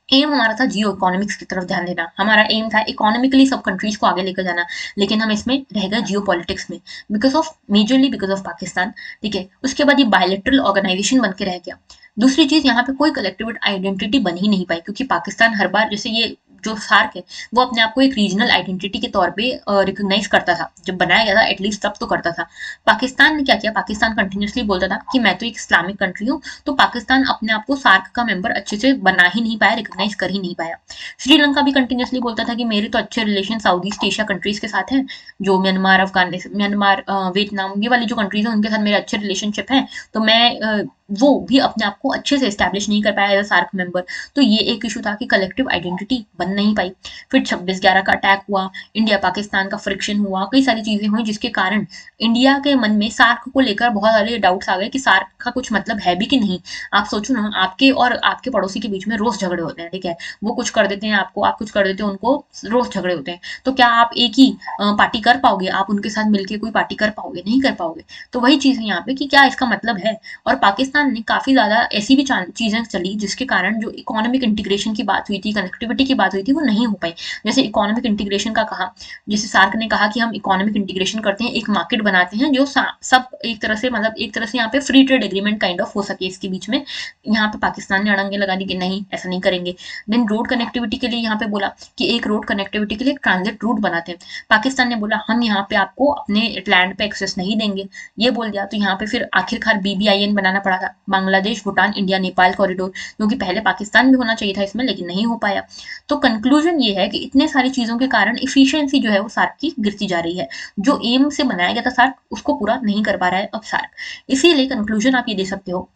एम हमारा था जियो इकोनॉमिक्स की तरफ ध्यान देना, हमारा एम था इकोनॉमिकली सब कंट्रीज को आगे लेकर जाना, लेकिन हम इसमें रह गए जियो पॉलिटिक्स में, because of majorly because of Pakistan. ठीक है, उसके बाद ये बायलेटरल ऑर्गेनाइजेशन बन के रह गया। दूसरी चीज, यहाँ पे कोई कलेक्टिव आइडेंटिटी बन ही नहीं पाई क्योंकि पाकिस्तान हर बार, जैसे ये जो सार्क है वो अपने आप को एक रीजनल आइडेंटिटी के तौर पे रिकॉग्नाइज करता था, जब बनाया गया था एटलीस्ट तब तो करता था। पाकिस्तान ने क्या किया, पाकिस्तान कंटिन्यूसली बोलता था कि मैं तो एक इस्लामिक कंट्री हूँ, तो पाकिस्तान अपने आप को सार्क का मेंबर अच्छे से बना ही नहीं पाया, रिकॉग्नाइज कर ही नहीं पाया। श्रीलंका भी कंटिन्यूसली बोलता था कि मेरे तो अच्छे relation south east Asia countries के साथ हैं, जो म्यांमार, अफगानिस्तान, म्यांमार, वियतनाम, ये वाली जो कंट्रीज हैं उनके साथ मेरे अच्छे रिलेशनशिप हैं, तो मैं वो भी अपने आप को अच्छे से एस्टैब्लिश नहीं कर पाया एज अ सार्क मेंबर। तो ये एक इशू था कि कलेक्टिव आइडेंटिटी बन नहीं पाई। फिर 26/11 का अटैक हुआ, इंडिया पाकिस्तान का फ्रिक्शन हुआ, कई सारी चीजें हुई जिसके कारण इंडिया के मन में सार्क को लेकर बहुत सारे डाउट्स आ गए कि सार्क का कुछ मतलब है भी कि नहीं। आप सोचो ना, आपके और आपके पड़ोसी के बीच में रोज झगड़े होते हैं, ठीक है, वो कुछ कर देते हैं आपको, आप कुछ कर देते हैं उनको, रोज झगड़े होते हैं, तो क्या आप एक ही पार्टी कर पाओगे? आप उनके साथ मिलकर कोई पार्टी कर पाओगे? नहीं कर पाओगे। तो वही चीज है यहाँ पे कि क्या इसका मतलब है। और पाकिस्तान ने काफी ज्यादा ऐसी भी चीजें चली जिसके कारण जो इकोनॉमिक इंटीग्रेशन की बात हुई थी, कनेक्टिविटी की बात हुई थी, वो नहीं हो पाई। जैसे इकोनॉमिक इंटीग्रेशन का कहा, जैसे सार्क ने कहा कि हम इकोनॉमिक इंटीग्रेशन करते हैं, एक मार्केट बनाते हैं जो सब एक तरह से, मतलब एक तरह से यहाँ पे free trade agreement kind of हो सके इसके बीच में। यहाँ पे पाकिस्तान ने अड़ंगे लगा दी कि नहीं, ऐसा नहीं करेंगे। देन रोड कनेक्टिविटी के लिए यहाँ पे बोला कि एक रोड कनेक्टिविटी के लिए एक ट्रांजिट रूट बनाते हैं। पाकिस्तान ने बोला हम यहाँ पे आपको अपने लैंड पे एक्सेस नहीं देंगे, ये बोल दिया। तो यहाँ पे फिर आखिरकार BBIN बनाना पड़ा था, बांग्लादेश भूटान इंडिया नेपाल कॉरिडोर, जो कि पहले पाकिस्तान भी होना चाहिए था इसमें, लेकिन नहीं हो पाया। तो कंक्लूजन ये है कि इतने सारी चीजों के कारण इफिशियंसी जो है वो सार्क की गिरती जा रही है। जो एम से बनाया गया था सार्क, उसको पूरा नहीं कर पा रहा है अब सार्क। इसीलिए कंक्लूजन आप ये दे सकते हो,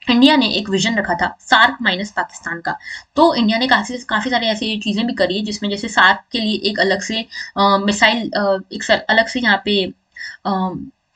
इंडिया ने एक विजन रखा था सार्क माइनस पाकिस्तान का। तो इंडिया ने काफी सारी ऐसी चीजें भी करी है जिसमें जैसे सार्क के लिए एक अलग से मिसाइल, एक अलग से यहाँ पे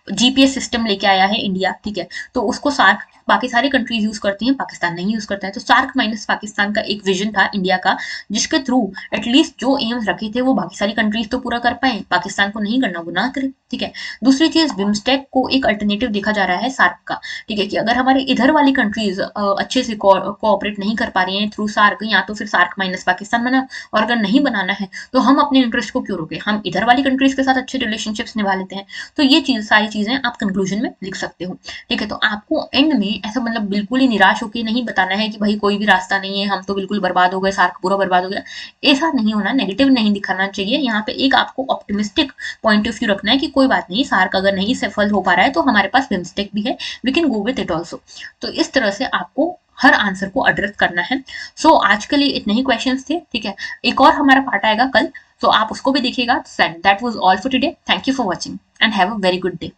GPS सिस्टम लेके आया है इंडिया, ठीक है। तो उसको सार्क बाकी सारी कंट्रीज यूज करती हैं, पाकिस्तान नहीं यूज करता है। तो सार्क माइनस पाकिस्तान का एक विजन था इंडिया का, जिसके थ्रू एटलीस्ट जो एम्स रखे थे वो बाकी सारी कंट्रीज तो पूरा कर पाए, पाकिस्तान को नहीं करना, वो ना करे, ठीक है। दूसरी चीज, बिम्स्टेक को एक अल्टरनेटिव देखा जा रहा है सार्क का, ठीक है, कि अगर हमारे इधर वाली कंट्रीज अच्छे से कोऑपरेट नहीं कर पा रही हैं थ्रू सार्क, या तो फिर सार्क माइनस पाकिस्तान बना, और अगर नहीं बनाना है तो हम अपने इंटरेस्ट को क्यों रोके, हम इधर वाली कंट्रीज के साथ अच्छे रिलेशनशिप्स निभा लेते हैं। तो ये चीज, सारी चीजें आप कंक्लूजन में लिख सकते हो, ठीक है। तो आपको एंड में ऐसा मतलब बिल्कुल ही निराश होकर नहीं बताना है कि भाई कोई भी रास्ता नहीं है, हम तो बिल्कुल बर्बाद हो गए, सार्क पूरा बर्बाद हो गया। ऐसा नहीं होना, नेगेटिव नहीं दिखाना चाहिए। यहाँ पे एक आपको ऑप्टिमिस्टिक पॉइंट ऑफ व्यू रखना है कि कोई बात नहीं, सार्क अगर नहीं सफल हो पा रहा है तो हमारे पास बिम्स्टेक भी है, we can go with it also. तो इस तरह से आपको हर आंसर को एड्रेस करना है। सो आज के लिए इतने ही क्वेश्चंस थे, ठीक है। एक और हमारा पार्ट आएगा कल, तो आप उसको भी देखिएगा। That was all for today. Thank you for watching and have a very good day.